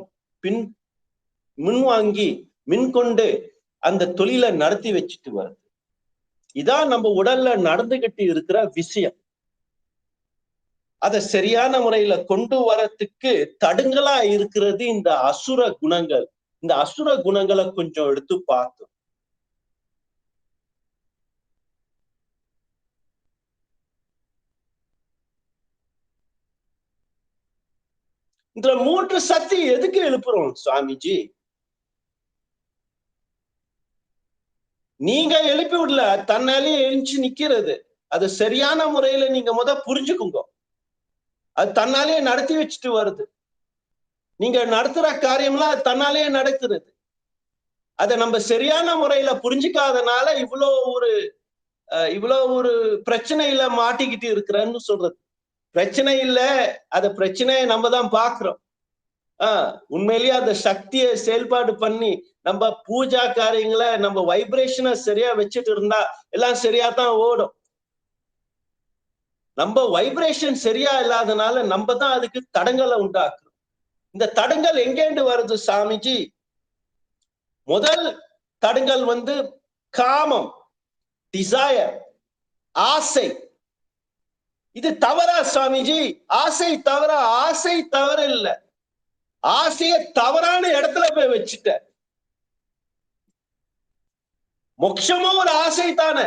முன்வாங்கி மின்கொண்டு அந்த தொழிலை நடத்தி வச்சுட்டு வருது. இதான் நம்ம உடல்ல நடந்துகிட்டு இருக்கிற விஷயம். அதை சரியான முறையில கொண்டு வரத்துக்கு தடுங்களா இருக்கிறது இந்த அசுர குணங்கள். இந்த அசுர குணங்களை கொஞ்சம் எடுத்து பார்த்தோம். இந்த 3 சக்தி எதுக்கு எழுப்புறோம் சுவாமிஜி? நீங்க எழுப்பி விடல, தன்னாலேயே எழுந்து நிக்கிறது. அது சரியான முறையில நீங்க புரிஞ்சுக்குங்க. அது தன்னாலேயே நடத்தி வச்சுட்டு வருது. நீங்க நடத்துற காரியம்லாம் அது தன்னாலேயே நடக்கிறது. அதை நம்ம சரியான முறையில புரிஞ்சுக்காதனால இவ்வளோ ஒரு பிரச்சனையில மாட்டிக்கிட்டு இருக்கிறேன்னு சொல்றது. பிரச்சனை இல்ல, அந்த பிரச்சனையை நம்ம தான் பாக்குறோம். உண்மையிலேயே அந்த சக்தியை செயல்பாடு பண்ணி நம்ம பூஜா காரியங்களை நம்ம வைப்ரேஷனை சரியா வச்சுட்டு இருந்தா எல்லாம் சரியா தான் ஓடும். நம்ம வைப்ரேஷன் சரியா இல்லாதனால நம்ம தான் அதுக்கு தடங்களை உண்டாக்குறோம். இந்த தடங்கள் எங்கேண்டு வருது சாமிஜி? முதல் தடங்கள் காமம், டிசையர், ஆசை. இது தவறா சுவாமிஜி? ஆசை தவறா? ஆசை தவறு இல்ல. ஆசைய தவறான இடத்துல போய் வச்சுட்ட. மோட்சமும் ஒரு ஆசை தானே,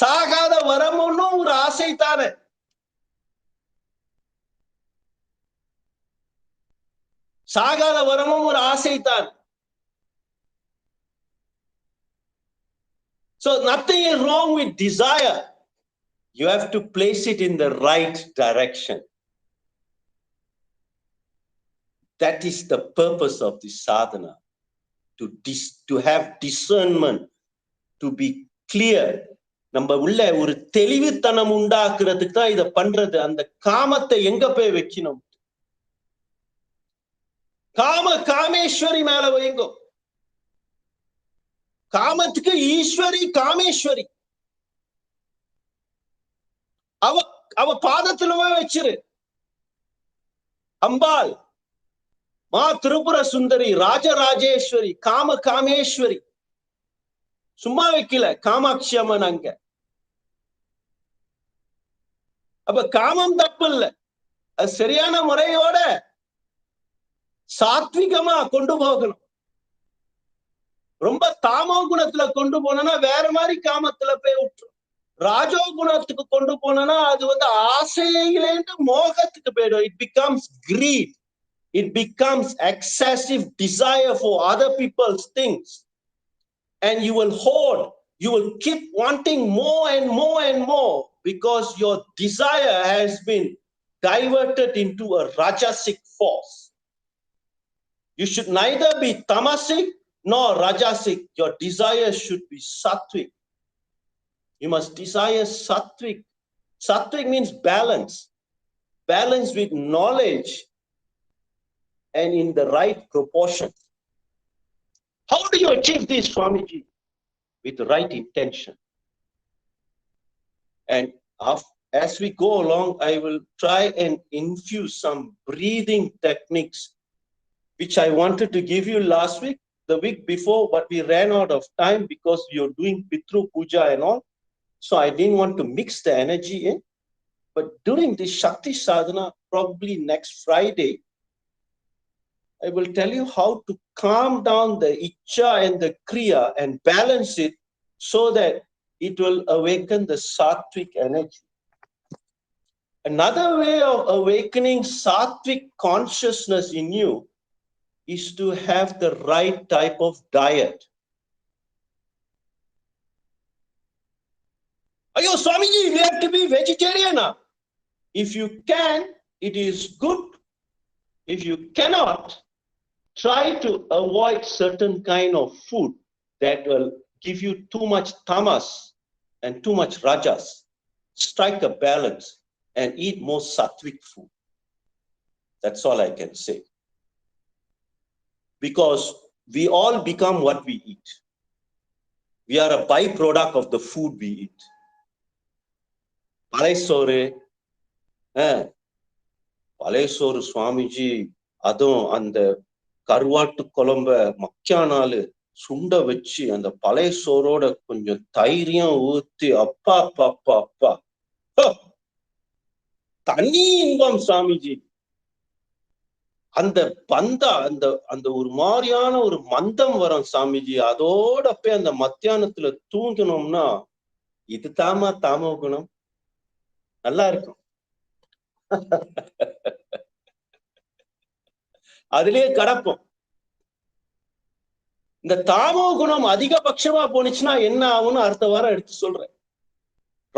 சாகாத வரமுன்னு ஒரு ஆசை தானே. சாகாத வரமும் ஒரு ஆசை தான். So nothing is wrong with desire. You have to place it in the right direction. That is the purpose of the sadhana. To have discernment, to be clear. நம்ம உள்ள ஒரு தெளிவுத்தனம் உண்டாக்குறதுக்கு தான் இதை பண்றது. அந்த காமத்தை எங்க போய் வைக்கணும்? காமேஸ்வரி மேல வைங்கோ. காமத்துக்கு ஈஸ்வரி காமேஸ்வரி. அவ பாதத்திலுமே வச்சிரு. அம்பாள், மா திரிபுர சுந்தரி, ராஜராஜேஸ்வரி, காமேஸ்வரி. சும்மா வைக்கல காமாட்சி அம்மன் அங்க. அப்ப காமம் தப்பு இல்ல, அது சரியான முறையோட சாத்விகமா கொண்டு போகணும். ரொம்ப தாமோ குணத்துல கொண்டு போனா வேற மாதிரி காமத்துல போய் விட்டுரும். ராஜோ குணத்துக்கு கொண்டு போனா அது ஆசையிலேந்து மோகத்துக்கு போயிடும். It becomes greed. It becomes excessive desire for other people's things. And you will hoard. You will keep wanting more and more and more because your desire has been diverted into a rajasic force. You should neither be tamasic nor rajasic. Your desire should be sattvic. You must desire sattvic. Sattvic means balance. Balance with knowledge and in the right proportion. How do you achieve this, Swamiji? With the right intention. And as we go along, I will try and infuse some breathing techniques which I wanted to give you last week, the week before, but we ran out of time because you're doing Pitru Puja and all. So I didn't want to mix the energy in. But during this Shakti Sadhana, probably next Friday, I will tell you how to calm down the Icha and the Kriya and balance it so that it will awaken the Sattvic energy. Another way of awakening Sattvic consciousness in you is to have the right type of diet. Ayo, Swamiji, we have to be vegetarian now. If you can, it is good. If you cannot, try to avoid certain kind of food that will give you too much tamas and too much rajas. Strike a balance and eat more sattvic food. That's all I can say. Because we all become what we eat. We are a byproduct of the food we eat. பழையசோறு Swamiji, அதுவும் அந்த கருவாட்டு குழம்ப மக்கியானாலு சுண்ட வச்சு அந்த பழைய சோறோட கொஞ்சம் தைரியம் ஊத்தி, அப்பா அப்பா அப்பா அப்பா, தனி இன்பம் சுவாமிஜி. அந்த பந்தா அந்த ஒரு மாதிரியான ஒரு மந்தம் வரும் சாமிஜி. அதோட போய் அந்த மத்தியானத்துல தூங்கணும்னா இது தாமோ குணம், நல்லா இருக்கும். அதுலயே கடப்போம். இந்த தாமோ குணம் அதிகபட்சமா போனுச்சுன்னா என்ன ஆகும்னு அடுத்த வாரம் எடுத்து சொல்றேன்.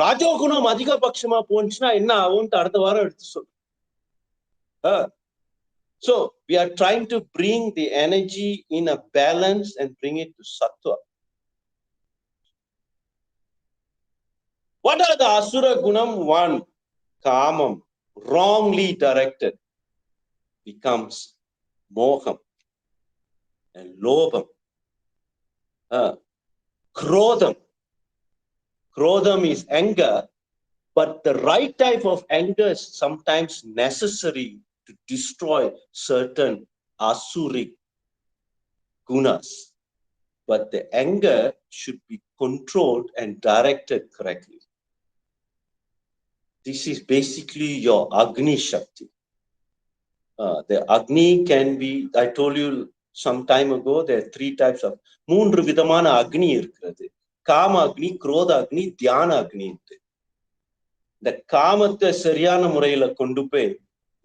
ராஜோ குணம் அதிகபட்சமா போனுச்சுன்னா என்ன ஆகும்னு அடுத்த வாரம் எடுத்து சொல்றேன். So we are trying to bring the energy in a balance and bring it to sattva. What are the asura gunam? One, kamam, wrongly directed, becomes moham and lobham. Krodham. Krodham is anger, but the right type of anger is sometimes necessary to destroy certain asuric gunas. But the anger should be controlled and directed correctly. This is basically your Agni Shakti. The Agni can be, I told you some time ago, there are 3 types of, 3 விதமான அக்னி இருக்கிறது. காம அக்னி, குரோத அக்னி, தியான அக்னி. இந்த காமத்தை சரியான முறையில கொண்டு போய்,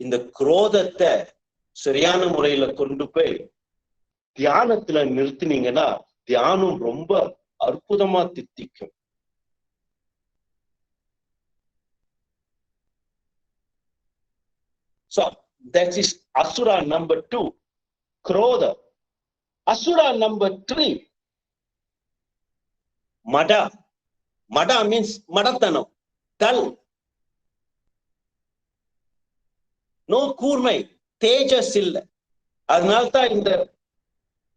இந்த குரோதத்தை சரியான முறையில கொண்டு போய் தியானத்துல நிறுத்தினீங்கன்னா தியானம் ரொம்ப அற்புதமா தித்திக்கும். So that is Asura number 2, Krodha. Asura number 3, Mada. Mada means Madathanam, dull. No கூர்மை, தேஜஸ் இல்லை. அதனால்தான்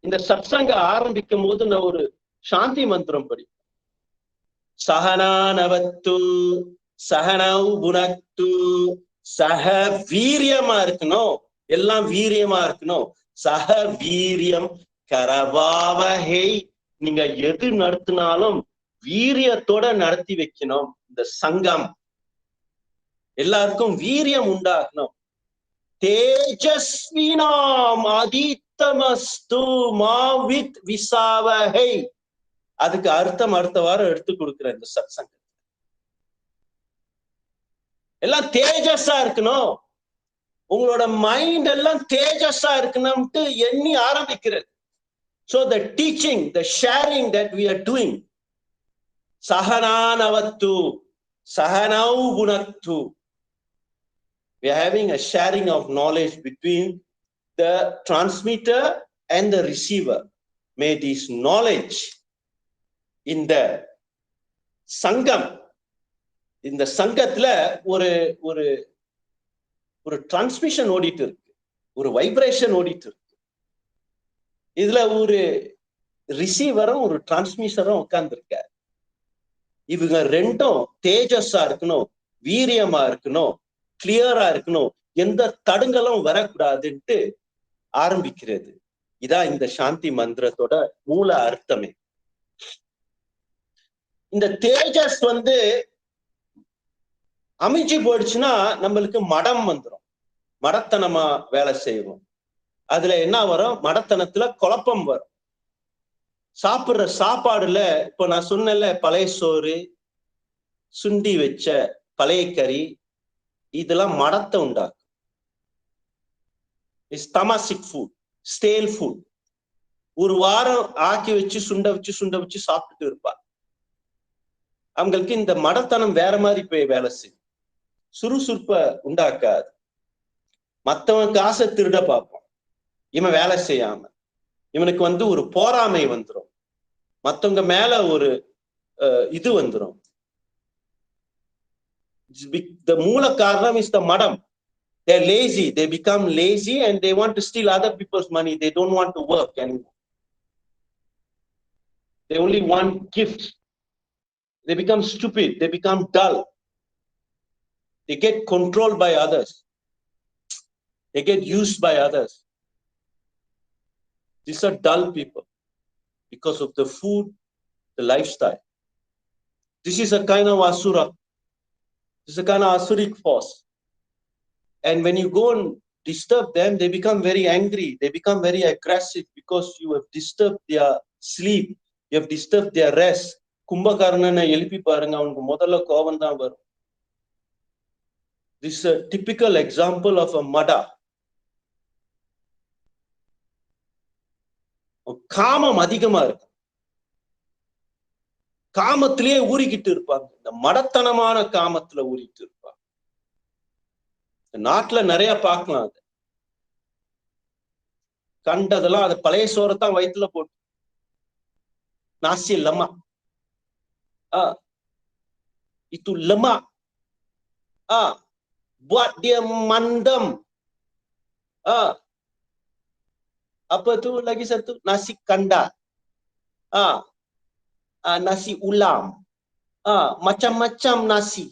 இந்த சத்சங்க ஆரம்பிக்கும் போது நான் ஒரு சாந்தி மந்திரம் படிப்பேன். சகனானவத்து சகனவ் புனக்து, சக வீரியமா இருக்கணும், எல்லாம் வீரியமா இருக்கணும். சக வீரியம் கரவாவஹை, நீங்க எது நடத்தினாலும் வீரியத்தோட நடத்தி வைக்கணும். இந்த சங்கம் எல்லாருக்கும் வீரியம் உண்டாகணும். தேஜஸ்வினாம் ஆதித்தமஸ்து மாவித் விசாவஹை, அதுக்கு அர்த்தம் அடுத்த வாரம் எடுத்து கொடுக்கிறேன். இந்த சத்சங்கம் எல்லாம் தேஜஸா இருக்கணும், உங்களோட மைண்ட் எல்லாம் தேஜஸா இருக்கணும்ட்டு எண்ணி ஆரம்பிக்கிறது. So the teaching, the sharing that we are doing, sahananavattu sahanau gunattu, we are having a sharing of knowledge between the transmitter and the receiver. May this knowledge in the sangam, இந்த சங்கத்துல ஒரு ஒரு ஒரு transmission ஓடிட்டு இருக்கு, ஒரு vibration ஓடிட்டு இருக்கு. இதுல ஒரு ரிசீவரும் ஒரு டிரான்ஸ்மிஷரும் உட்கார்ந்துருக்க. இவங்க ரெண்டும் தேஜஸா இருக்கணும், வீரியமா இருக்கணும், கிளியரா இருக்கணும், எந்த தடுங்களும் வரக்கூடாதுன்ட்டு ஆரம்பிக்கிறது. இதான் இந்த சாந்தி மந்திரத்தோட மூல அர்த்தமே. இந்த தேஜஸ் அமைஞ்சு போயிடுச்சுன்னா நம்மளுக்கு மடம் வந்துடும், மடத்தனமா வேலை செய்வோம். அதுல என்ன வரும்? மடத்தனத்துல குழப்பம் வரும். சாப்பிடுற சாப்பாடுல இப்ப நான் சொன்னேன்ல, பழைய சோறு, சுண்டி வச்ச பழைய கறி, இதெல்லாம் மடத்தை உண்டாக்கும். ஸ்டமசிக் ஃபுட், ஸ்டேல் ஃபுட். ஒரு வாரம் ஆக்கி வச்சு சுண்ட வச்சு சாப்பிட்டுட்டு இருப்பா. அவங்களுக்கு இந்த மடத்தனம் வேற மாதிரி போய் வேலை செய்யும், சுறுசுறுப்ப உண்டாக்காது. மத்தவன் காசை திருட பார்ப்போம், இவன் வேலை செய்யாம இவனுக்கு ஒரு போராமை வந்துடும், மத்தவங்க மேல ஒரு இது வந்துடும். The மூல காரணம் is the madam. They're lazy, they become lazy and they want to steal other people's money. They don't want to work anymore. They only want gifts. They become stupid, they become dull. They get controlled by others. They get used by others. These are dull people because of the food, the lifestyle. This is a kind of asura. This is a kind of asuric force. And when you go and disturb them, they become very angry. They become very aggressive because you have disturbed their sleep. You have disturbed their rest. கும்பகாரனை எழுப்பி பாருங்க, அவனுக்கு முதல்ல கோபம் தான் வரும். This is a typical example of a mada. காமம் அதிகமா இருக்கு, காமத்திலேயே ஊறிக்கிட்டு இருப்பாங்க. இந்த மடத்தனமான காமத்துல ஊறிட்டு இருப்பாங்க. நாட்டுல நிறைய பார்க்கலாம். அது கண்டதெல்லாம் அது பழைய சோறத்தான் வயிற்றுல போட்டு நாசி லமா, itu lemak, buat dia mandam. Apa tu lagi satu? Nasi kandar, nasi ulam, macam-macam nasi.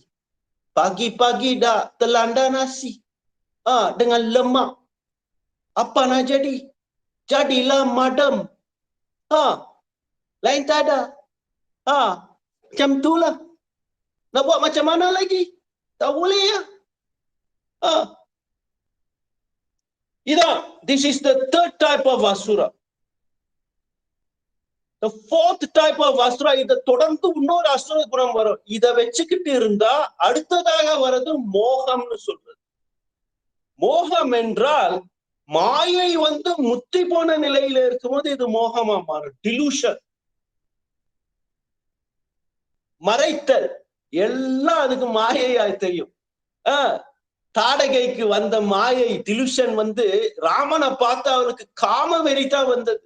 Pagi-pagi dah terlanda nasi, dengan lemak. Apa nak jadi? Jadilah madam. Lain tak ada. Macam tu lah. Nak buat macam mana lagi? தவுளியா இதான். This is the third type of asura. The fourth type of asura, இத தொடர்ந்து இன்னொரு அசுர குணம் வரும். இத வச்சுக்கிட்டு இருந்தா அடுத்ததாக வர்றது மோகம்னு சொல்றது. மோகம் என்றால் மாயை முத்தி போன நிலையில இருக்கும்போது இது மோகமா மாறும். டிலூஷன், மறைத்தல், எல்லாம் அதுக்கு மாயையா தெரியும். தாடகைக்கு வந்த மாயை டிலூஷன் ராமனை பார்த்து அவளுக்கு காம வெறிதான் வந்தது.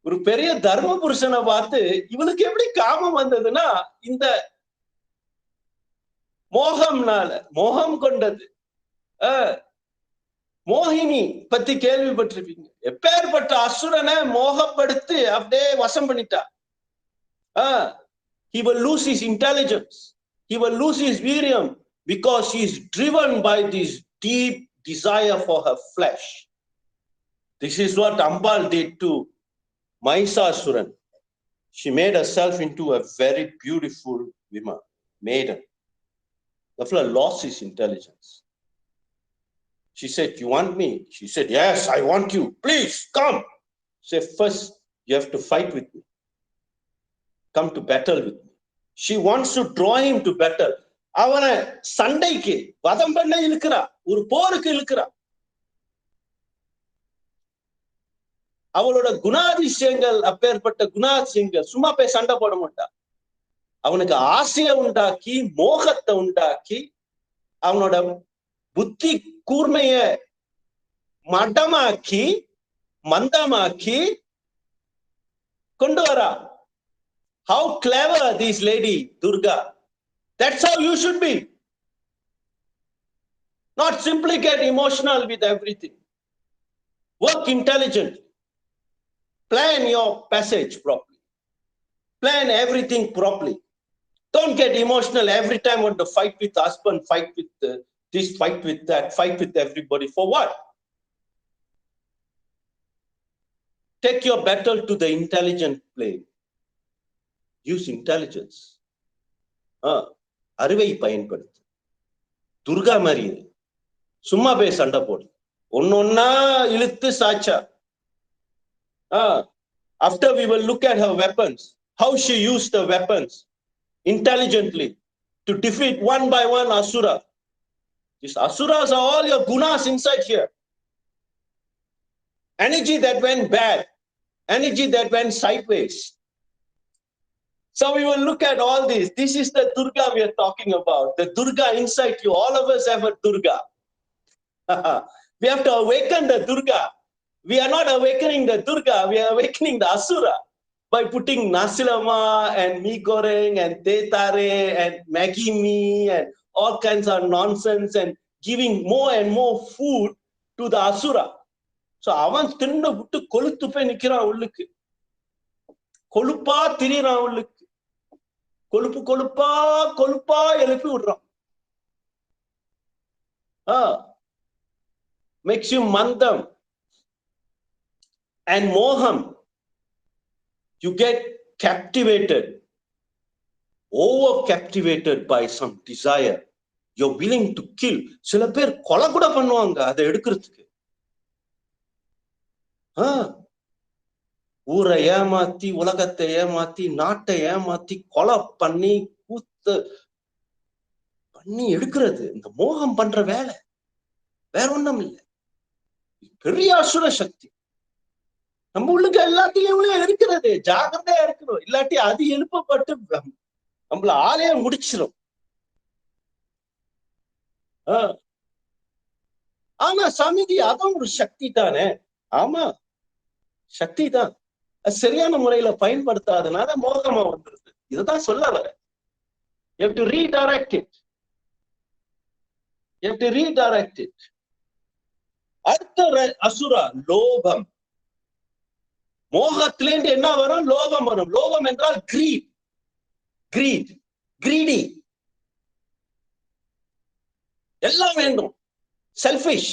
ஒரு பெரிய தர்ம புருஷனை பார்த்து இவளுக்கு எப்படி காமம் வந்ததுன்னா இந்த மோகம்னால, மோகம் கொண்டது. மோகினி பத்தி கேள்விப்பட்டிருப்பீங்க. எப்பேற்பட்ட அசுரனை மோகப்படுத்தி அப்படியே வசம் பண்ணிட்டா. He will lose his intelligence. He will lose his virium because he is driven by this deep desire for her flesh. This is what Ambal did to Mahishasuran. She made herself into a very beautiful woman, maiden. The fellow lost his intelligence. She said, "You want me?" She said, "Yes, I want you. Please come." She said, "First, you have to fight with me. Come to battle with me." She wants to draw him to battle. அவனை சண்டைக்கு வதம் பண்ண இழுக்கிறா, ஒரு போருக்கு இழுக்கிறா. அவளோட குணாதிசயங்கள் அப்பேற்பட்ட குணாதிசயங்கள். சும்மா போய் சண்டை போட மாட்டா. அவனுக்கு ஆசையை உண்டாக்கி, மோகத்தை உண்டாக்கி, அவனோட புத்தி கூர்மைய மட்டமாக்கி, மந்தமாக்கி கொண்டு வரா. How clever this lady Durga. That's how you should be. Not simply get emotional with everything. Work intelligently. Plan your passage properly. Plan everything properly. Don't get emotional every time. Want to fight with husband, fight with this, fight with that, fight with everybody. For what? Take your battle to the intelligent plane. Use intelligence. அறிவை பயன்படுத்து. துர்கா மாதிரி சும்மா போய் சண்டை போடு. ஒன்னொன்னா இழுத்து சாச்சா. After we will look at her weapons, how she used the weapons intelligently to defeat one by one asura. These asuras are all your gunas inside here. Energy that went bad, energy that went sideways. So we will look at all this. This is the Durga we are talking about. The Durga inside you. All of us have a Durga. We have to awaken the Durga. We are not awakening the Durga. We are awakening the Asura by putting Nasilama and mee goreng and tetare and Maggi mee and all kinds of nonsense and giving more and more food to the Asura. So avan tinnu vittu koluthu poi nikkiran உள்ளுக்கு. கொழுப்பா திரியறான் உள்ளுக்கு. கொழுப்பு கொழுப்பா கொழுப்பா எழுப்பி விடுறான். Makes you mandam and moham. You get captivated, over captivated by some desire. You're willing to kill. சில பேர் கொலை கூட பண்ணுவாங்க அதை எடுக்கிறதுக்கு. ஊரை ஏமாத்தி, உலகத்தை ஏமாத்தி, நாட்டை ஏமாத்தி, கொலை பண்ணி, கூத்து பண்ணி எடுக்கிறது இந்த மோகம் பண்ற வேலை. வேற ஒண்ணும் இல்லை. பெரிய அசுர சக்தி நம்ம உள்ளுக்கு எல்லாத்தையும் இருக்கிறது. ஜாகிரதையா இருக்கணும். இல்லாட்டி அது எழுப்பப்பட்டு நம்மள ஆலைய முடிச்சிடும். ஆனா சமிதி அதுவும் ஒரு சக்தி தானே. ஆமா, சக்தி தான். சரியான முறையில பயன்படுத்தாதனால மோகமா வந்துருது. இதுதான் சொல்ல வர. You have to redirect it. You have to redirect it. அடுத்த அசுரா லோபம். மோகத்திலேருந்து என்ன வரும்? லோபம் வரும். லோபம் என்றால் greed. Greed. Greedy. எல்லாம் வேண்டும். செல்ஃபிஷ்.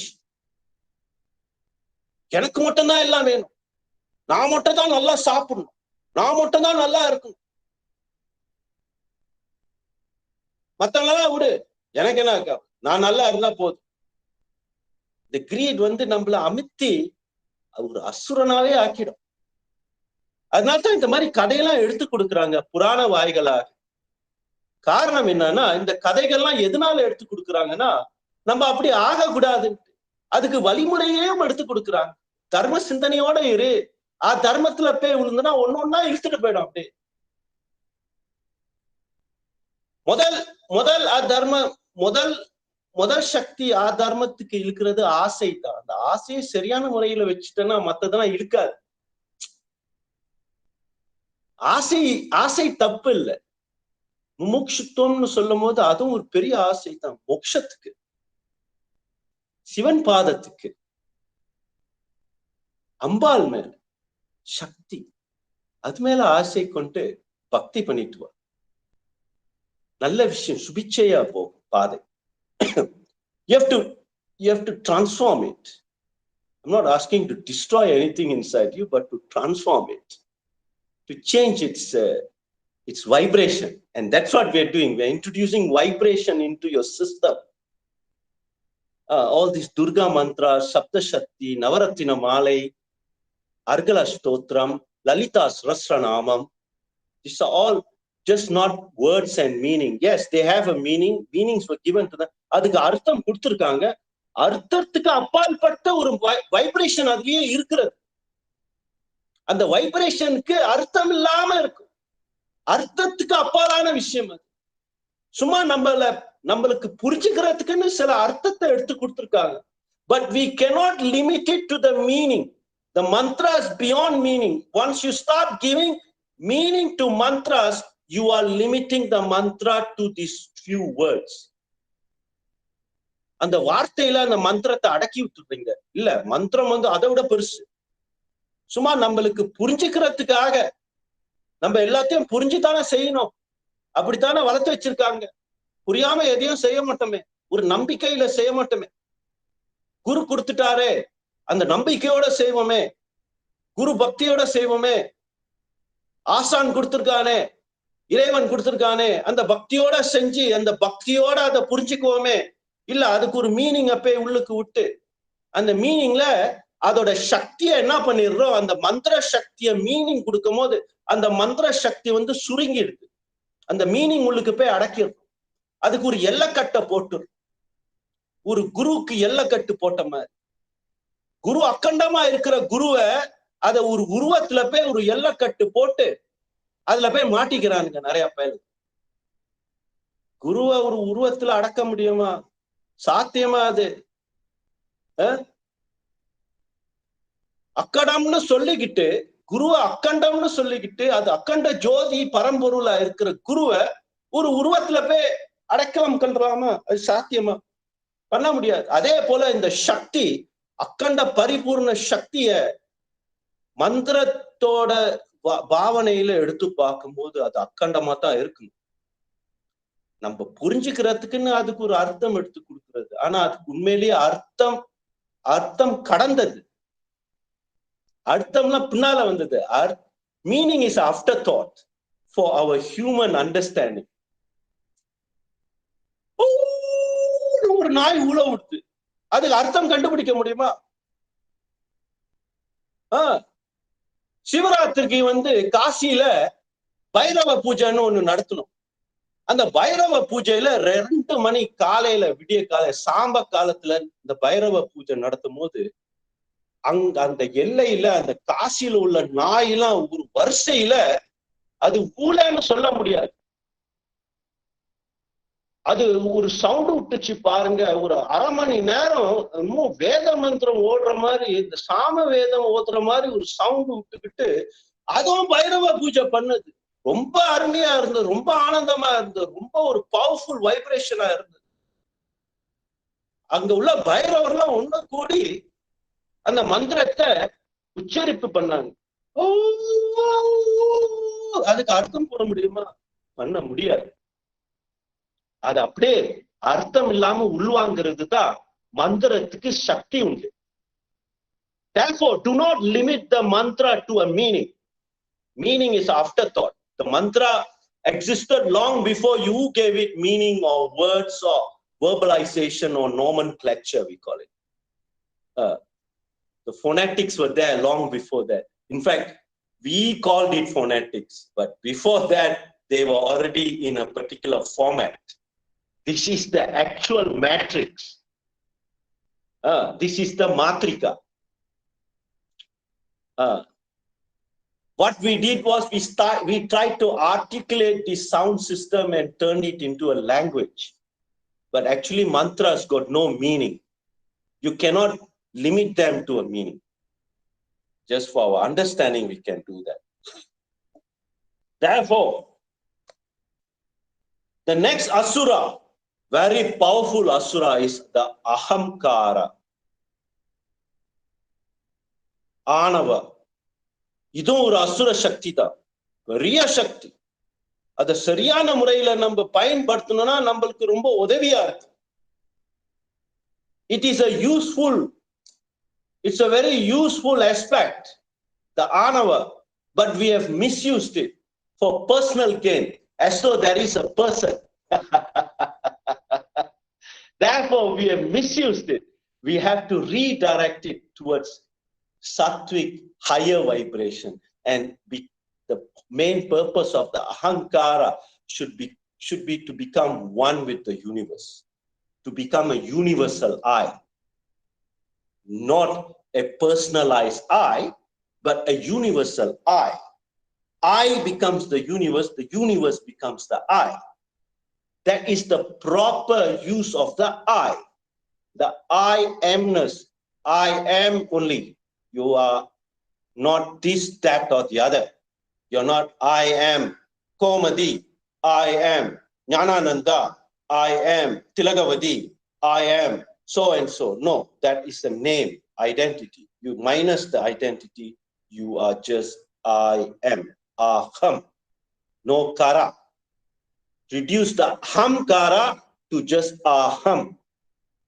எனக்கு மட்டும்தான் எல்லாம் வேணும். நான் மட்டும் தான் நல்லா சாப்பிடணும். நான் மட்டும் தான் நல்லா இருக்கணும். மத்தவங்களா விடு, எனக்கு என்ன இருக்கா, நான் நல்லா இருந்தா போதும். இந்த கிரீட் வந்து நம்மள அமித்தி ஒரு அசுரனாவே ஆக்கிடும். அதனால்தான் இந்த மாதிரி கதையெல்லாம் எடுத்து கொடுக்குறாங்க புராண வாய்களா. காரணம் என்னன்னா, இந்த கதைகள்லாம் எதனால எடுத்து கொடுக்குறாங்கன்னா, நம்ம அப்படி ஆகக்கூடாது, அதுக்கு வழிமுறையும் எடுத்து கொடுக்குறாங்க. தர்ம சிந்தனையோட இரு, தர்மத்துல போய் விழுந்துனா ஒன்னொன்னா இழுத்துட்டு போயிடும். அப்படி முதல் முதல் தர்ம முதல் முதல் சக்தி தர்மத்துக்கு இழுக்கிறது ஆசை தான். அந்த ஆசையை சரியான முறையில வச்சுட்டேன்னா மத்ததெல்லாம் இழுக்காது. ஆசை ஆசை தப்பு இல்லை. முமுட்சுத்துவம்னு சொல்லும் போது அதுவும் ஒரு பெரிய ஆசை தான். மோட்சத்துக்கு, சிவன் பாதத்துக்கு, அம்பாள் மேல சக்தி, அது மேல ஆசை கொண்டு பக்தி பண்ணிட்டு வா. நல்ல விஷயம், சுபிச்சையா போகும் பாதை. you have to transform it. I'm not asking to destroy anything inside you, but to transform it, to change its vibration. And that's what we're doing. We're introducing vibration into your system. All these Durga mantras, Sapta Shakti, Navaratina Malai, Argala Stotram, Lalita Sahasranamam, these are all just not words and meaning. Yes, they have a meaning. Meanings were given to them. அதுக்கு அர்த்தம் கொடுத்திருக்காங்க. அர்த்தத்துக்கு அப்பாற்பட்ட ஒரு vibration அதுலயே இருக்கிறது. அந்த வைப்ரேஷனுக்கு அர்த்தம் இல்லாம இருக்கும். அர்த்தத்துக்கு அப்பாலான விஷயம் அது. சும்மா நம்மளுக்கு புரிஞ்சுக்கிறதுக்குன்னு சில அர்த்தத்தை எடுத்து கொடுத்திருக்காங்க. But we cannot limit it to the meaning. The mantras beyond meaning. Once you start giving meaning to mantras, you are limiting the mantra to these few words. அந்த வார்த்தையில அந்த மந்திரத்தை அடக்கி விட்டுறீங்க. இல்ல, மந்திரம் வந்து அதை விட பெருசு. சும்மா நம்மளுக்கு புரிஞ்சுக்கிறதுக்காக நம்ம எல்லாத்தையும் புரிஞ்சுதானே செய்யணும். அப்படித்தானே வளர்த்து வச்சிருக்காங்க. புரியாம எதையும் செய்ய மாட்டோமே, ஒரு நம்பிக்கையில செய்ய மாட்டோமே. குரு கொடுத்துட்டாரே, அந்த நம்பிக்கையோட செய்வோமே, குரு பக்தியோட செய்வோமே. ஆசான் கொடுத்திருக்கானே, இறைவன் கொடுத்திருக்கானே, அந்த பக்தியோட செஞ்சு அந்த பக்தியோட அதை புரிஞ்சுக்குவோமே. இல்ல, அதுக்கு ஒரு மீனிங் அப்பயே உள்ளுக்கு விட்டு அந்த மீனிங்ல அதோட சக்தியை என்ன பண்ணிடுறோம், அந்த மந்திர சக்திய மீனிங் கொடுக்கும் போது அந்த மந்திர சக்தி வந்து சுருங்கிடுது. அந்த மீனிங் உள்ளுக்கு போய் அடக்கிடும். அதுக்கு ஒரு எல்லைக்கட்டை போட்டு, ஒரு குருவுக்கு எல்லைக்கட்டு போட்ட மாதிரி, குரு அக்கண்டமா இருக்கிற குருவை அதை ஒரு உருவத்துல போய் ஒரு எல்லைக்கட்டு போட்டு அதுல போய் மாட்டிக்கிறானுங்க நிறைய பேர். குருவை ஒரு உருவத்துல அடக்க முடியுமா? சாத்தியமா அது? அக்கடம்னு சொல்லிக்கிட்டு, குருவை அக்கண்டம்னு சொல்லிக்கிட்டு, அது அக்கண்ட ஜோதி பரம்பொருளா இருக்கிற குருவை ஒரு உருவத்துல போய் அடக்கம் பண்றாமா? அது சாத்தியமா? பண்ண முடியாது. அதே போல இந்த சக்தி, அக்கண்ட பரிபூர்ண சக்திய மந்திரத்தோட பாவனையில எடுத்து பார்க்கும்போது அது அக்கண்டமா தான் இருக்கும். நம்ம புரிஞ்சுக்கிறதுக்குன்னு அதுக்கு ஒரு அர்த்தம் எடுத்து கொடுக்கிறது. ஆனா அதுக்கு உண்மையிலேயே அர்த்தம் கடந்தது. அர்த்தம்லாம் பின்னால வந்தது. Meaning is after thought for our human understanding. ஒரு நாய் ஊழ விடுது, அதுக்கு அர்த்தம் கண்டுபிடிக்க முடியுமா? சிவராத்திரிக்கு வந்து காசியில பைரவ பூஜைன்னு ஒண்ணு நடத்தணும். அந்த பைரவ பூஜையில 2 மணி காலையில, விடிய காலை சாம்ப காலத்துல இந்த பைரவ பூஜை நடத்தும் போது அங்க அந்த எல்லையில அந்த காசியில உள்ள நாயெல்லாம் ஒரு வரிசையில அது ஊழன்னு சொல்ல முடியாது. அது ஒரு சவுண்ட் விட்டுச்சு பாருங்க. ஒரு 1/2 மணி நேரம் இன்னும் வேத மந்திரம் ஓடுற மாதிரி, இந்த சாம வேதம் ஓதுற மாதிரி ஒரு சவுண்ட் விட்டுக்கிட்டு அதுவும் பைரவ பூஜை பண்ணுது. ரொம்ப அருமையா இருந்தது, ரொம்ப ஆனந்தமா இருந்தது, ரொம்ப ஒரு பவர்ஃபுல் வைப்ரேஷனா இருந்தது. அங்க உள்ள பைரவர்லாம் ஒண்ணு கூடி அந்த மந்திரத்தை உச்சரிப்பு பண்ணாங்க. அதுக்கு அர்த்தம் போட முடியுமா? பண்ண முடியாது. அது அப்படியே அர்த்தம் இல்லாம உள்வாங்கிறது தான் மந்திரத்துக்கு சக்தி உண்டு. Therefore, do not limit the mantra to a meaning. Meaning is afterthought. The mantra existed long before you gave it meaning or words or verbalization or nomenclature, we call it. The phonetics were there long before that. In fact, we called it phonetics, but before that, they were already in a particular format. This is the actual matrix. This is the matrika. What we did was we tried to articulate this sound system and turn it into a language. But actually, mantras got no meaning. You cannot limit them to a meaning. Just for our understanding, we can do that. Therefore, the next asura, very powerful asura, is the ahamkara. Anava. இதுவும் ஒரு அசுர சக்தி தான், பெரிய சக்தி. அதை சரியான முறையில நம்ம பயன்படுத்தணும்னா நம்மளுக்கு ரொம்ப உதவியா இருக்கு. It is a useful, it's a very useful aspect, the anava, but we have misused it for personal gain, as though there is a person. Therefore, we have misused it. We have to redirect it towards sattvic, higher vibration, and the main purpose of the ahankara should be to become one with the universe, to become a universal I, not a personalized I, but a universal I. I becomes the universe becomes the I. That is the proper use of the I. The I amness. I am only. You are not this, that, or the other. You're not I am Komadi, I am Jnanananda, I am Tilagavadi, I am so and so. No, that is the name, identity. You minus the identity, you are just I am, aham, no kara. Reduce the ham kara to just aham,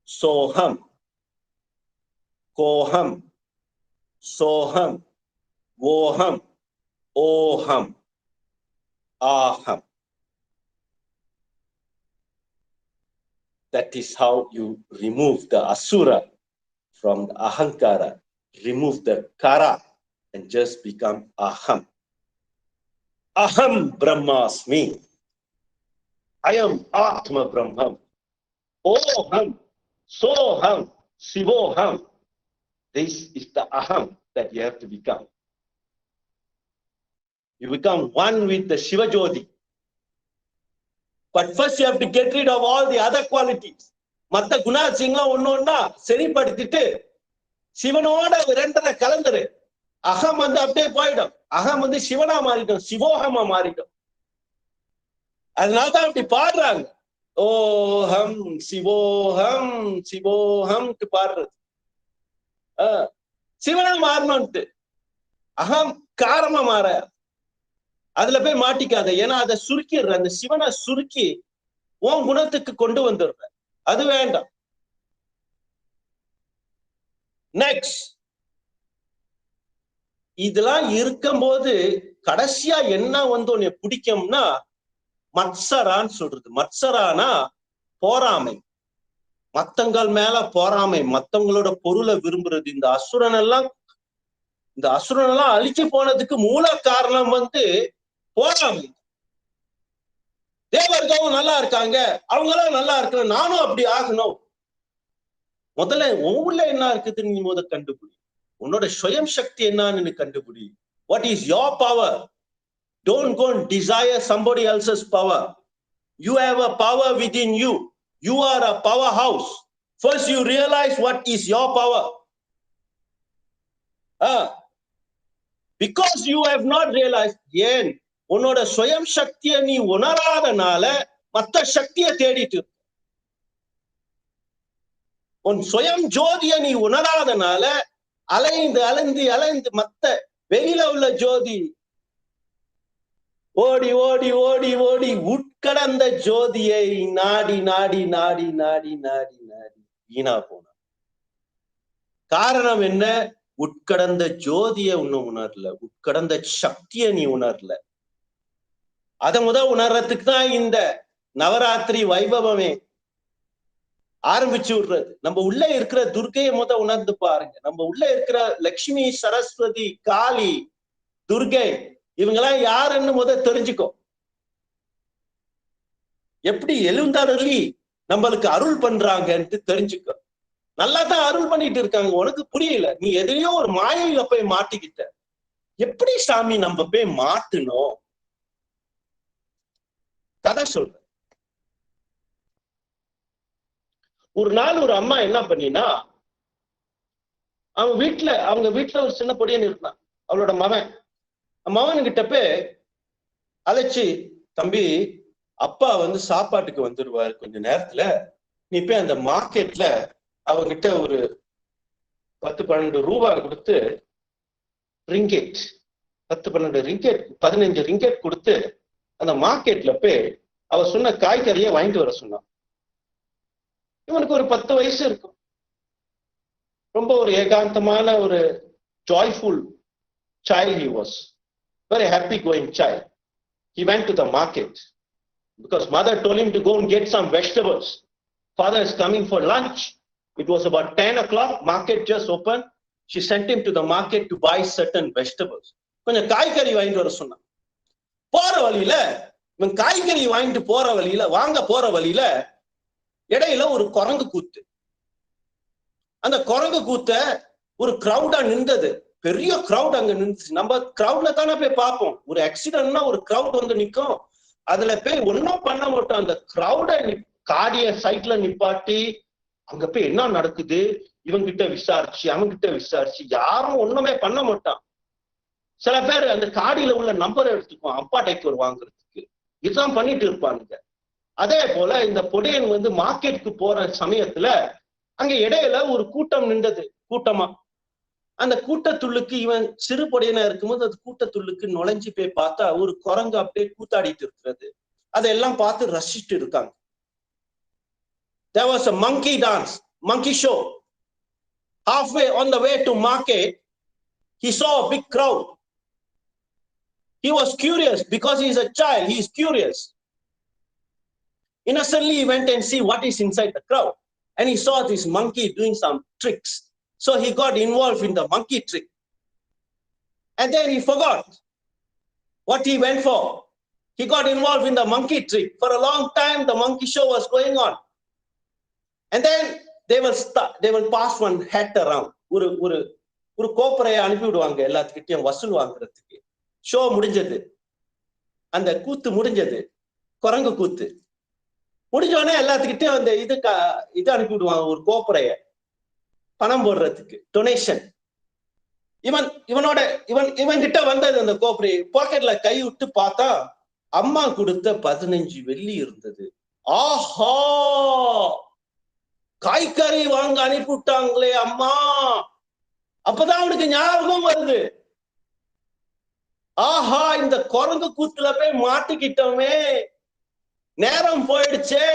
soham, koham, soham, voham, oham, aham. That is how you remove the asura from the ahankara, remove the kara, and just become aham. Aham brahmasmi. I am Atma Brahman. Oham, soham, sivoham. This is the aham that you have to become. You become one with the Shiva Jyoti. But first you have to get rid of all the other qualities. Matta guna singla onna seri paditittu Shivanoda rendra kalandare. Aham vandu appadiye poidum. Aham vandu Shivana maaridum, Sivohama maaridum. அதனால தான் அப்படி பாடுறாங்க. ஓஹம் சிவோஹம் சிவோஹம்ட்டு பாடுறது. சிவனா மாறணும்ட்டு அகம் காரமா மாற அதுல போய் மாட்டிக்காத. ஏன்னா அதை சுருக்கிடுற, அந்த சிவனை சுருக்கி உன் குணத்துக்கு கொண்டு வந்துடுற. அது வேண்டாம். நெக்ஸ்ட், இதெல்லாம் இருக்கும்போது கடைசியா என்ன வந்து உன்னை பிடிக்கும்னா மத்சரான்னு சொல்றது. மத்சரானா போராமை, மத்தங்கள் மேல போராமை, மத்தவங்களோட பொருளை விரும்புறது. இந்த அசுரன் எல்லாம் அழிச்சு போனதுக்கு மூல காரணம் வந்து போராமை. தேவர்களும் நல்லா இருக்காங்க, அவங்களாம் நல்லா இருக்கணும், நானும் அப்படி ஆகணும். முதல்ல உள்ள என்ன இருக்குதுன்னு நீ முதல் கண்டுபிடி. உன்னோட சுயம் சக்தி என்னன்னு கண்டுபிடி. What is your power? Don't go and desire somebody else's power. You have a power within you. You are a powerhouse. First you realize what is your power. Because you have not realized, ஏன் உன்னோட சுயம் சக்தியை நீ உணராதனால மத்த சக்தியை தேடிட்டு, உன் சுயம் ஜோதியை நீ உணராதனால அலைந்து அலைந்து அலைந்து மத்த வெளியில உள்ள ஜோதி ஓடி ஓடி ஓடி ஓடி உட்கடந்த ஜோதியை நாடி நாடி நாடி நாடி நாடி நாடி வீணா போன. காரணம் என்ன? உட்கடந்த ஜோதியை இன்னும் உணரல, உட்கடந்த சக்தியை நீ உணரல. அதை உணர்றதுக்கு தான் இந்த நவராத்திரி வைபவமே ஆரம்பிச்சு விடுறது. நம்ம உள்ள இருக்கிற துர்க்கையை உணர்ந்து பாருங்க. நம்ம உள்ள இருக்கிற லட்சுமி, சரஸ்வதி, காளி, துர்கை இவங்கெல்லாம் யாருன்னு தெரிஞ்சுக்கோ. எப்படி எழுந்தாருளி நம்மளுக்கு அருள் பண்றாங்கன்னு தெரிஞ்சுக்கோ. நல்லா தான் அருள் பண்ணிட்டு இருக்காங்க, உனக்கு புரியல. நீ எதையோ ஒரு மாயையில போய் மாட்டிக்கிட்ட. எப்படி சாமி நம்ம போய் மாட்டணும்? கதை சொல்ற. ஒரு நாள் ஒரு அம்மா என்ன பண்ணினா, அவங்க வீட்டுல ஒரு சின்ன பொடியன் இருந்தான். அவளோட மகன்கிட்ட போய் அழைச்சி, தம்பி அப்பா சாப்பாட்டுக்கு வந்துடுவாரு கொஞ்ச நேரத்துல, நீ போய் அந்த மார்க்கெட்ல அவங்கிட்ட ஒரு 10-12 ரூபாய் கொடுத்து ரிங்கெட் 10-12 ரிங்கெட் 15 ரிங்கெட் கொடுத்து அந்த மார்க்கெட்ல போய் அவ சொன்ன காய்கறியை வாங்கிட்டு வர சொன்னான். இவனுக்கு ஒரு 10 வயசு இருக்கும். ரொம்ப ஒரு ஏகாந்தமான ஒரு joyful child he was. Very happy going child. He went to the market because mother told him to go and get some vegetables. Father is coming for lunch. It was about 10 o'clock. Market just opened. She sent him to the market to buy certain vegetables. கொஞ்சம் காய்கறி வாங்கிட்டு வர சொன்னான். போற வழியில இவன் காய்கறி வாங்கிட்டு வாங்க போற வழியில இடையில ஒரு குரங்கு கூத்து. அந்த குரங்கு கூத்த ஒரு கிரௌடா நின்றது. பெரிய கிரௌட் அங்க நின்றுச்சு. நம்ம கிரௌட்ல தானே போய் பார்ப்போம். ஒரு ஆக்சிடென்ட்னா ஒரு கிரௌட் நிக்கும். அதுல போய் ஒன்னும் பண்ண மாட்டோம். அந்த கிரௌட காடிய சைட்ல நிப்பாட்டி அங்க போய் என்ன நடக்குது இவங்கிட்ட விசாரிச்சு அவங்கிட்ட விசாரிச்சு யாரும் ஒண்ணுமே பண்ண மாட்டான். சில பேர் அந்த காடியில உள்ள நம்பரை எடுத்துக்குவான் அப்பா டைக்கர் வாங்குறதுக்கு. இதுதான் பண்ணிட்டு இருப்பானுங்க. அதே போல இந்த பொடியன் மார்க்கெட்டுக்கு போற சமயத்துல அங்க இடையில ஒரு கூட்டம் நின்றது. கூட்டமா அந்த கூட்டத்துள்ளுக்கு இவன் சிறு பொடியனா இருக்கும்போது அது கூட்டத்துள்ளுக்கு நுழைஞ்சு போய் பார்த்தா ஒரு குரங்கு அப்படியே கூத்தாடிட்டு இருக்கிறது. அதெல்லாம் பார்த்து ரசிச்சுட்டு இருக்காங்க. There was a monkey dance, monkey show. Halfway on the way to market, he saw a big crowd. He was curious because he is a child. He is curious. Innocently, he went and see what is inside the crowd. And he saw this monkey doing some tricks. So he got involved in the monkey trick. And then he forgot what he went for. He got involved in the monkey trick. For a long time, the monkey show was going on. And then they will pass one hat around. ஒரு கோப்பரையை அனுப்பி விடுவாங்க எல்லாத்துக்கிட்டையும் வசூல் வாங்குறதுக்கு. Show முடிஞ்சது, அந்த கூத்து முடிஞ்சது, குரங்கு கூத்து முடிஞ்சோடனே எல்லாத்துக்கிட்டையும் அந்த இது அனுப்பி விடுவாங்க, ஒரு கோப்பரைய பணம் போடுறதுக்கு, டொனேஷன். இவன் கிட்ட வந்தது அந்த கோப்பரை. பாக்கெட்ல கை விட்டு பார்த்தா அம்மா கொடுத்த 15 வெள்ளி இருந்தது. ஆஹா, காய்கறி வாங்க அனுப்பிவிட்டாங்களே அம்மா. அப்பதான் அவனுக்கு ஞாபகம் வருது, ஆஹா இந்த குரங்கு கூத்துல போய் மாட்டிக்கிட்டோமே, நேரம் போயிடுச்சே,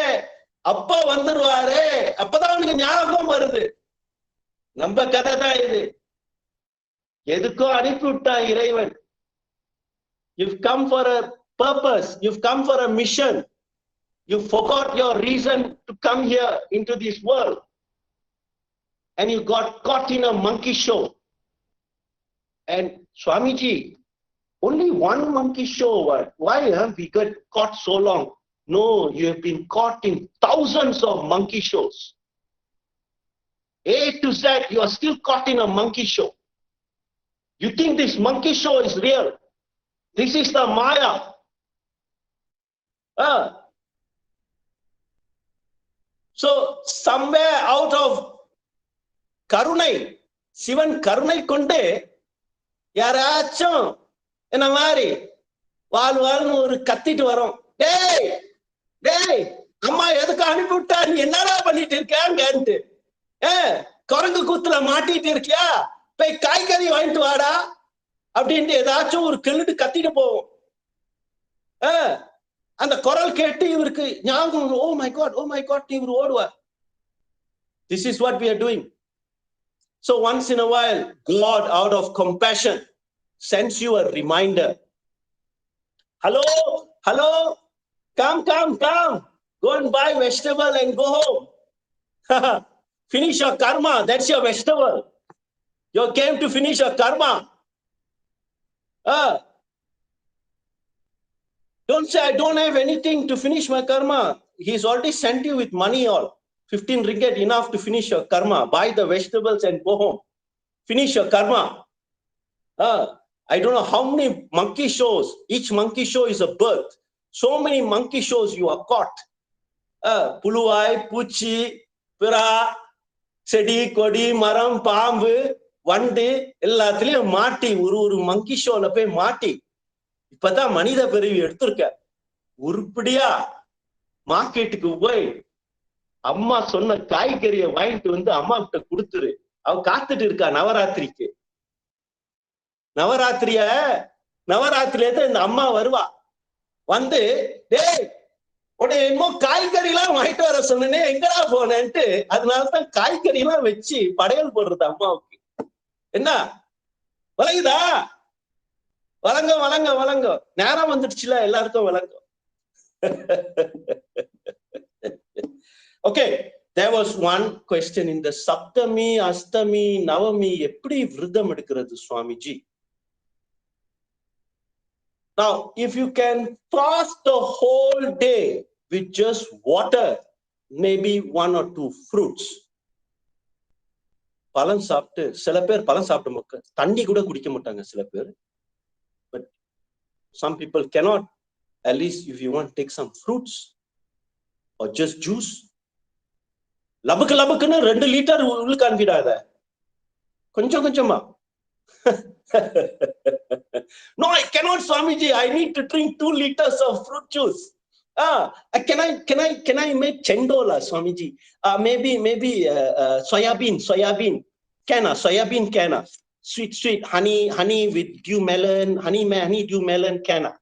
அப்பா வந்துருவாரு. அப்பதான் அவனுக்கு ஞாபகம் வருது. நம்ம கதை தான் இது. எதுக்கோ அனுப்பிவிட்டான் இறைவன். You've come for a purpose. You've come for a mission. You forgot your reason to come here into this world. And you got caught in a monkey show. And Swamiji, only one monkey show. Why have we got caught so long? No, you have been caught in thousands of monkey shows. A to Z, you are still caught in a monkey show. You think this monkey show is real? This is the Maya. So somewhere out of கருணை, சிவன் கருணை கொண்டு யாராச்சும் என்ன மாதிரி வாழ்னு ஒரு கத்திட்டு வரோம். டேய் டேய், அம்மா எதுக்கு அனுப்பிவிட்டா, நீ என்னடா பண்ணிட்டு இருக்காங்கன்ட்டு. குரங்கு கூத்துல மாட்டிட்டு இருக்கியா, போய் காய்கறி வாங்கிட்டு வாடா அப்படின்ட்டு ஏதாச்சும் ஒரு கிள்ளிட்டு கத்திட்டு போவோம். அந்த குரல் கேட்டு இவருக்கு ஞாபகம், ஓ மை காட், இவர் ஓடுவார். This is what we are doing. So once in a while, God out of compassion sends you a reminder. Hello, Hello? Come. Go and buy vegetable and go home. Finish your karma. That's your vegetable. You came to finish your karma. Don't say, I don't have anything to finish my karma. He's already sent you with money all. 15 ringgit enough to finish your karma. Buy the vegetables and go home. Finish your karma. I don't know how many monkey shows. Each monkey show is a birth. So many monkey shows you are caught. Puluai, Puchi, Pira, Sedi, Kodi, Maram, Pambu, வண்டு எல்லாத்துலயும் மாட்டி ஒரு மங்கி ஷோல போய் மாட்டி இப்பதான் மனித பிறவி எடுத்திருக்க. உருப்படியா மார்க்கெட்டுக்கு போய் அம்மா சொன்ன காய்கறியை வாங்கிட்டு வந்து அம்மா கிட்ட கொடுத்துரு. அவ காத்துட்டு இருக்கா நவராத்திரிக்கு. நவராத்திரியில இந்த அம்மா வருவா. வந்து டேய் உடனே என்னமோ காய்கறி எல்லாம் வாங்கிட்டு வர சொன்னே, எங்கடா போனேன்ட்டு. அதனாலதான் காய்கறி எல்லாம் வச்சு படையல் போடுறது அம்மாவுக்கு. என்ன வழங்குதா? வழங்க நேரம் வந்துடுச்சுல, எல்லாருக்கும் வழங்கும். Okay, there was one question in the Saptami, Astami, Navami, எப்படி விரதம் எடுக்கிறது Swamiji? Now, if you can fast the whole day with just water, maybe 1 or 2 fruits. பழம் சாப்பிட்டு சில பேர் பழம் சாப்பிட்ட மக்கள் தண்ணி கூட குடிக்க மாட்டாங்க சில பேர். But some people cannot. At least if you want, take some fruits or just juice. லபக்குன்னு 2 litre உள்ளுக்கு அனுப்பிடாத, கொஞ்சமா. No, I cannot, Swamiji. I need to drink 2 liters of fruit juice. Can I make chendola, Swamiji? Maybe soybean canna, soybean canna, sweet honey with dew melon, honey dew melon canna,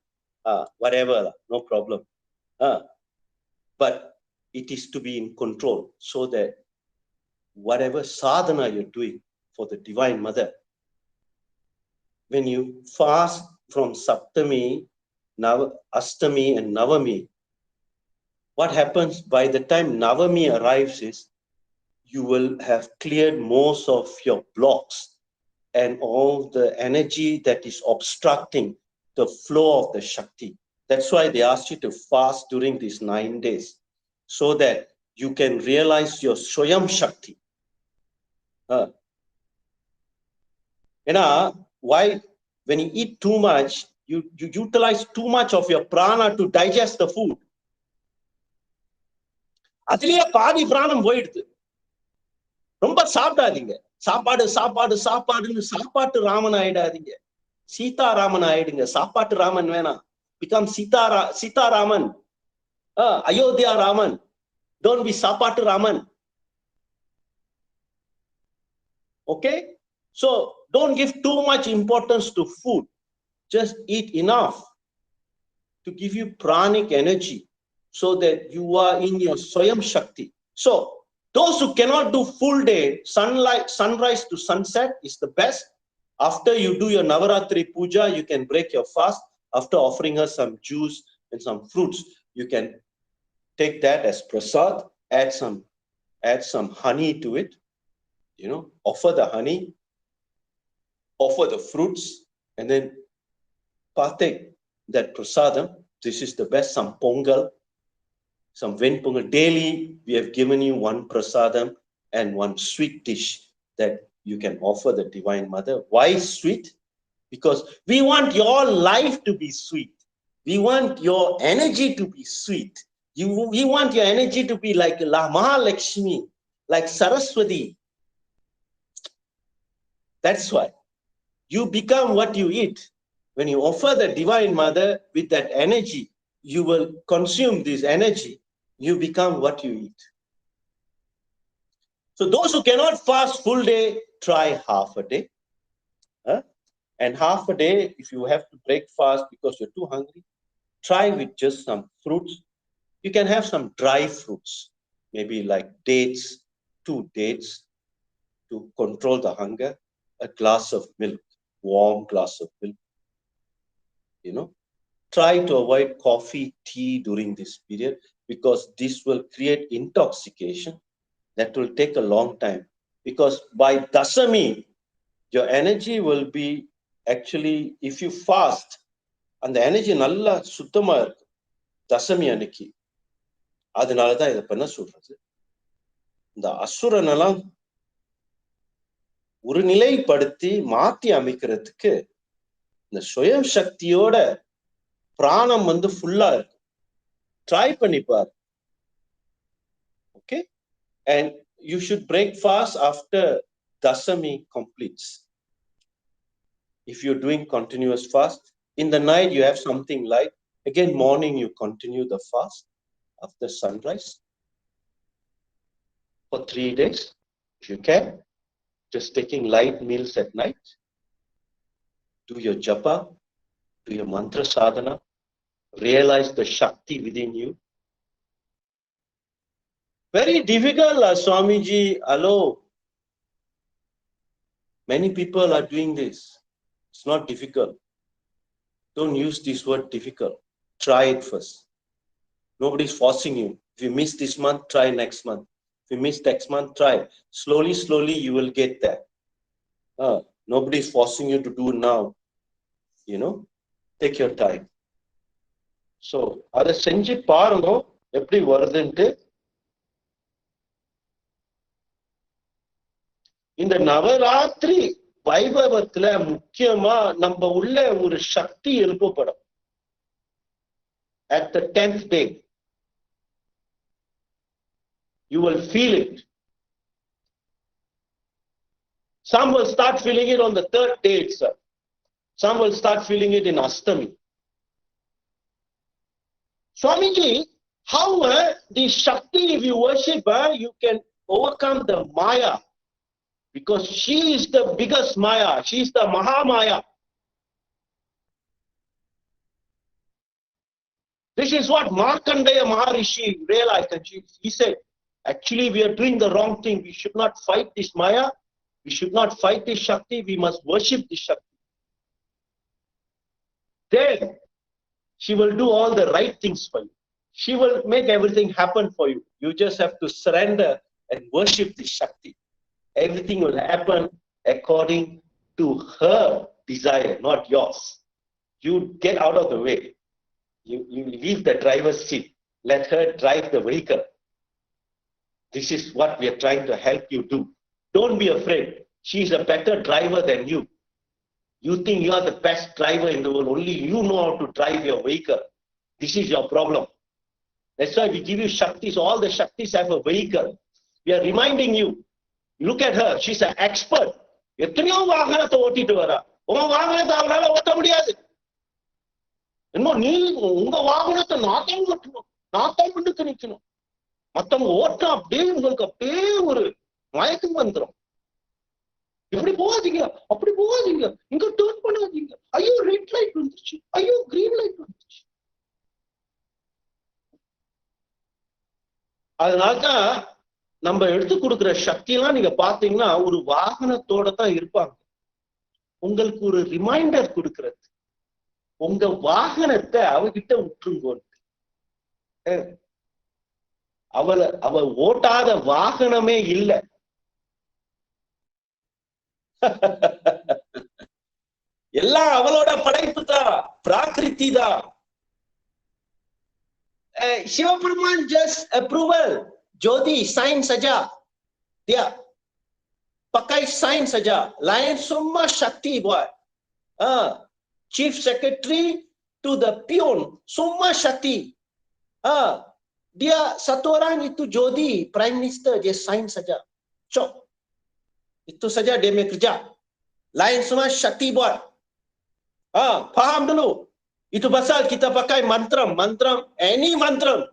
whatever, no problem. But it is to be in control, so that whatever sadhana you're doing for the Divine Mother, when you fast from Saptami, Astami and Navami, what happens by the time Navami arrives is you will have cleared most of your blocks and all the energy that is obstructing the flow of the Shakti. That's why they ask you to fast during these 9 days, so that you can realize your Swayam Shakti. Why? When you eat too much, you utilize too much of your prana to digest the food. அதுலயே பாதி பிராணம் போயிடுது. ரொம்ப சாப்பிடாதீங்க. சாப்பாடுன்னு சாப்பாட்டு ராமன் ஆயிடாதீங்க. சீதாராமன் ஆயிடுங்க. சாப்பாட்டு ராமன் வேணாம். Become Sitharaman, Ayodhya Raman. Don't be சாப்பாட்டு Raman. Okay? So don't give too much importance to food. Just eat enough to give you pranic energy, so that you are in your Swayam Shakti. So those who cannot do full day, sunrise to sunset is the best. After you do your Navaratri puja, you can break your fast. After offering her some juice and some fruits, you can take that as prasad, add some honey to it, offer the honey, offer the fruits, and then partake that prasadam. This is the best. Some pongal, some venpongal. Daily we have given you 1 prasadam and 1 sweet dish that you can offer the Divine Mother. Why sweet? Because we want your life to be sweet. We want your energy to be sweet. We want your energy to be like Mahalakshmi, like Saraswati. That's why you become what you eat. When you offer the Divine Mother with that energy, you will consume this energy. You become what you eat. So those who cannot fast full day, try half a day. And half a day, if you have to break fast because you're too hungry, try with just some fruits. You can have some dry fruits, maybe like dates, 2 dates to control the hunger, a glass of milk, warm glass of milk, try to avoid coffee, tea during this period because this will create intoxication. That will take a long time because by Dasami, your energy will be actually, if you fast, and the energy நல்லா சுத்தமா இருக்கு தசமி அன்னைக்கு. அதனாலதான் இதை பண்ண சொல்றது. இந்த அசுரனெல்லாம் ஒரு நிலைப்படுத்தி மாற்றி அமைக்கிறதுக்கு இந்த சுயம் சக்தியோட பிராணம் ஃபுல்லா இருக்கு. Try பண்ணிப்பார். Okay, and you should break fast after Dasami completes. If you're doing continuous fast, in the night you have something light. Again, morning you continue the fast after sunrise for 3 days, if you can. Just taking light meals at night. Do your japa, do your mantra sadhana. Realize the Shakti within you. Very difficult, Swamiji. Hello. Many people are doing this. It's not difficult. Don't use this word difficult. Try it first. Nobody's forcing you. If you miss this month, try next month. If you miss next month, try. Slowly, slowly, you will get there. Nobody's forcing you to do now. Take your time. So, அதை செஞ்சு பாருங்க எப்படி வருதுன்ட்டு. இந்த நவராத்திரி வைபவத்துல முக்கியமா நம்ம உள்ள ஒரு சக்தி எழுப்பப்படும். At the 10th day, you will feel it. Some will start feeling it on the 3rd day itself. Some will start feeling it in Astami. Swamiji, how the Shakti, if you worship her, you can overcome the Maya. Because she is the biggest Maya. She is the Mahamaya. This is what Markandeya Maharishi realized. And he said, actually we are doing the wrong thing. We should not fight this Maya. We should not fight this Shakti. We must worship this Shakti. Then she will do all the right things for you. She will make everything happen for you. You just have to surrender and worship this Shakti. Everything will happen according to her desire, not yours. You get out of the way. You leave the driver's seat. Let her drive the vehicle. This is what we are trying to help you do. Don't be afraid. She is a better driver than you. You think you are the best driver in the world. Only you know how to drive your vehicle. This is your problem. That's why we give you Shaktis. All the Shaktis have a vehicle. We are reminding you. Look at her. She's an expert. எத்தனையோ வாகனத்தை ஓட்டிட்டு வரா. உங்க வாகனத்தை அவனால ஓட்ட முடியாது. இன்னும் நீ உங்க வாகனத்தை நாத்தம் ஓட்டணும். நாத்தம் பண்ணிட்டு நிக்கணும். மத்தவங்க ஓட்ட அப்படியே உங்களுக்கு அப்படியே ஒரு மயக்கம் வந்துடும். இப்படி போகாதீங்க, அப்படி போகாதீங்க, இங்க டர்ன் பண்ணாதீங்க. ஐயோ ரெட் லைட் வந்துருச்சு, ஐயோ கிரீன் லைட் வந்துருச்சு. அதனால்தான் நம்ம எடுத்து கொடுக்குற சக்தி எல்லாம் நீங்க பாத்தீங்கன்னா ஒரு வாகனத்தோட தான் இருப்பாங்க. உங்களுக்கு ஒரு ரிமைண்டர் கொடுக்கறது, உங்க வாகனத்தை அவகிட்ட விட்டுருங்க. அவ ஓட்டாத வாகனமே இல்லை. எல்லாம் அவளோட படைப்பு தான், பிராகிருதி தான். Sivaperuman just approval. Jodi sign saja. Dia pakai sign saja. Lain semua Shakti buat. Chief Secretary to the peon, semua Shakti. Dia satu orang itu Jodi, Prime Minister, dia sign saja. Cok. Itu saja dia punya kerja. Lain semua Shakti buat. Faham dulu. Itu pasal kita pakai mantra. Any mantra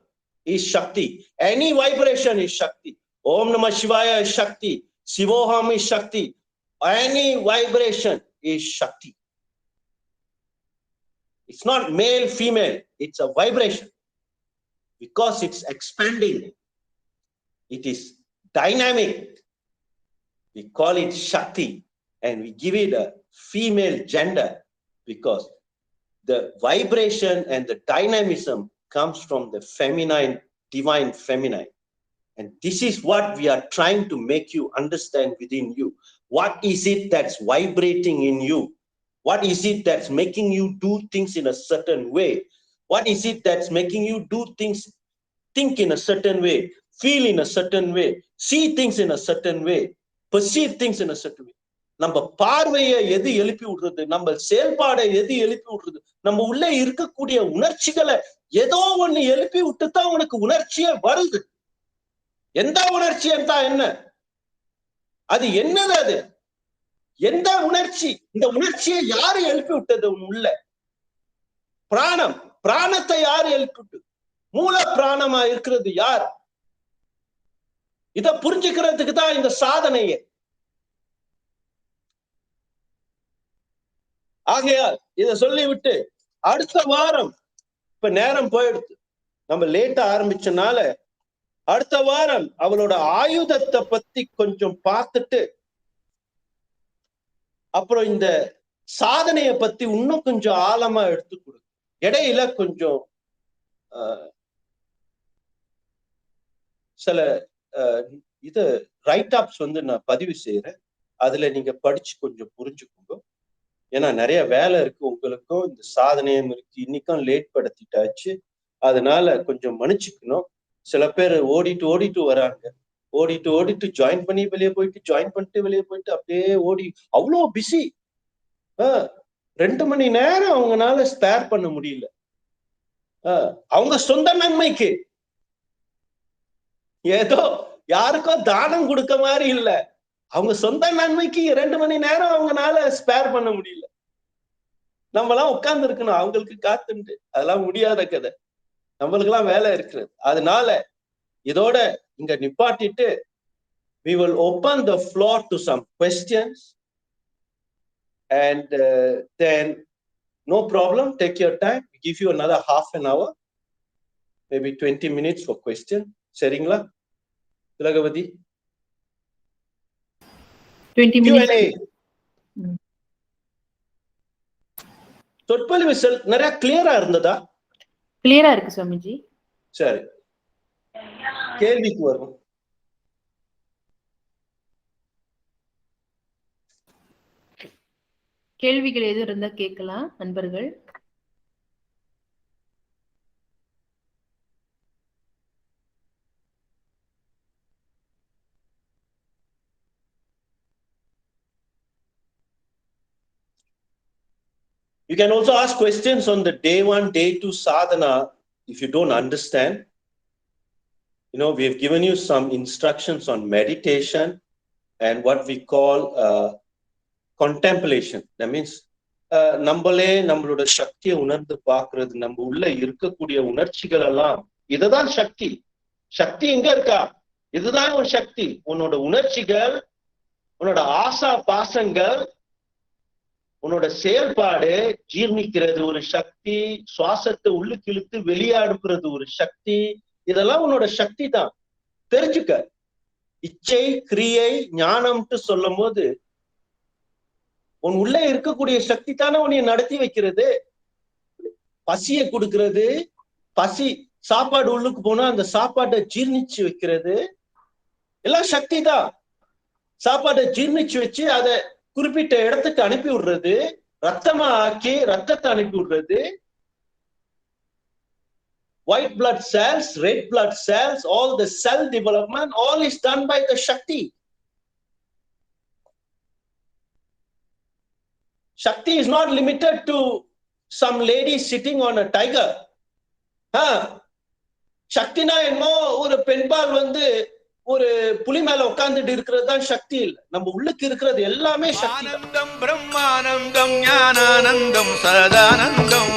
is Shakti. Any vibration is Shakti. Om Namah Shivaya is Shakti. Sivoham is Shakti. Any vibration is Shakti. It's not male, female. It's a vibration. Because it's expanding. It is dynamic. We call it Shakti. And we give it a female gender. Because the vibration and the dynamism comes from the feminine, divine feminine. And this is what we are trying to make you understand within you. What is it that's vibrating in you? What is it that's making you do things in a certain way? What is it that's making you do things, think in a certain way, feel in a certain way, see things in a certain way, perceive things in a certain way? நம்ம பார்வையை எது எழுப்பி விடுறது, நம்ம செயல்பாடை எது எழுப்பி விடுறது, நம்ம உள்ள இருக்கக்கூடிய உணர்ச்சிகளை ஏதோ ஒண்ணு எழுப்பி விட்டுதான் உனக்கு உணர்ச்சியே வருது. எந்த உணர்ச்சி என்றா என்ன? அது என்னது? அது எந்த உணர்ச்சி? இந்த உணர்ச்சியை யாரு எழுப்பி விட்டது? உள்ள பிராணம், பிராணத்தை யாரு எழுப்பி விட்டு? மூல பிராணமா இருக்கிறது யார்? இத புரிஞ்சுக்கிறதுக்கு தான் இந்த சாதனையே. ஆகையால் இத சொல்லிவிட்டு அடுத்த வாரம், இப்ப நேரம் போயிடுது, நம்ம லேட்டா ஆரம்பிச்சனால அடுத்த வாரம் அவளோட ஆயுதத்தை பத்தி கொஞ்சம் பார்த்துட்டு அப்புறம் இந்த சாதனைய பத்தி இன்னும் கொஞ்சம் ஆழமா எடுத்து கொடு. இடையில கொஞ்சம் சில இது ரைட் ஆப்ஸ் வந்து நான் பதிவு செய்யறேன். அதுல நீங்க படிச்சு கொஞ்சம் புரிஞ்சுக்கோங்க. ஏன்னா நிறைய வேலை இருக்கு உங்களுக்கும், இந்த சாதனையும் இருக்கு. இன்னைக்கும் லேட் படுத்திட்டாச்சு, அதனால கொஞ்சம் மன்னிச்சுக்கணும். சில பேர் ஓடிட்டு வராங்க, ஓடிட்டு ஜாயின் பண்ணி வெளியே போயிட்டு, ஜாயின் பண்ணிட்டு வெளியே போயிட்டு, அப்படியே ஓடி அவ்வளோ பிஸி. 2 மணி நேரம் அவங்கனால ஸ்பேர் பண்ண முடியல. அவங்க சொந்த நன்மைக்கு, ஏதோ யாருக்கோ தானம் கொடுக்க மாதிரி இல்ல, அவங்க சொந்த நன்மைக்கு 2 மணி நேரம் அவங்கனால ஸ்பேர் பண்ண முடியல. நம்மலாம் உட்கார்ந்து இருக்கணும் அவங்களுக்கு காத்துட்டு, அதெல்லாம் முடியாத கதை. நம்மளுக்கு எல்லாம் வேலை இருக்கிறது. அதனால இதோட இங்க நிப்பாட்டிட்டு we will open the floor to some questions and then no problem, take your time, we give you another half an hour, maybe 20 minutes for question. சரிங்களா திலகவதி? 20 minutes. சொற்பொழிவு நிறைய கிளியரா இருந்ததா? கிளியரா இருக்கு சுவாமிஜி. சரி, கேள்விக்கு வரும். கேள்விகள் எது இருந்தா கேட்கலாம் நண்பர்கள். You can also ask questions on the day 1, day 2 sadhana if you don't understand. You know, we have given you some instructions on meditation and what we call contemplation. That means நம்மளே நம்மளோட சக்தியை உணர்ந்து பார்க்கிறது, நம்ம உள்ள இருக்கக்கூடிய உணர்ச்சிகள் எல்லாம். இதுதான் சக்தி. சக்தி எங்க இருக்கா? இதுதான் ஒரு சக்தி. உன்னோட உணர்ச்சிகள், உன்னோட ஆசா பாசங்கள், உன்னோட செயல்பாடு, ஜீர்ணிக்கிறது ஒரு சக்தி, சுவாசத்தை உள்ளுக்கு இழுத்து வெளியே அனுப்புறது ஒரு சக்தி. இதெல்லாம் உன்னோட சக்தி தான். தெரிஞ்சுக்க. இச்சை, கிரியை, ஞானம்ட்டு சொல்லும் போது உன் உள்ள இருக்கக்கூடிய சக்தி தானே உன்னை நடத்தி வைக்கிறது. பசியை கொடுக்கிறது, பசி சாப்பாடு உள்ளுக்கு போனா அந்த சாப்பாட்டை ஜீர்ணிச்சு வைக்கிறது எல்லாம் சக்தி தான். சாப்பாட்டை ஜீர்ணிச்சு வச்சு அதை குறிப்பிட்ட இடத்துக்கு அனுப்பி விடுறது, ரத்தமா ஆக்கி ரத்தத்தை அனுப்பி விடுறது. White blood cells, red blood cells, all the cell development, all is done by the Shakti. Shakti is not limited to some lady sitting on a tiger. சக்தினா என்னமோ ஒரு பெண்பால் வந்து ஒரு புலி மேல உட்கார்ந்துட்டு இருக்கிறது தான் சக்தி இல்ல. நம்ம உள்ளுக்கு இருக்கிறது எல்லாமே சக்தி. ஆனந்தம் பிரம்மானந்தம் ஞானானந்தம் சதானந்தம்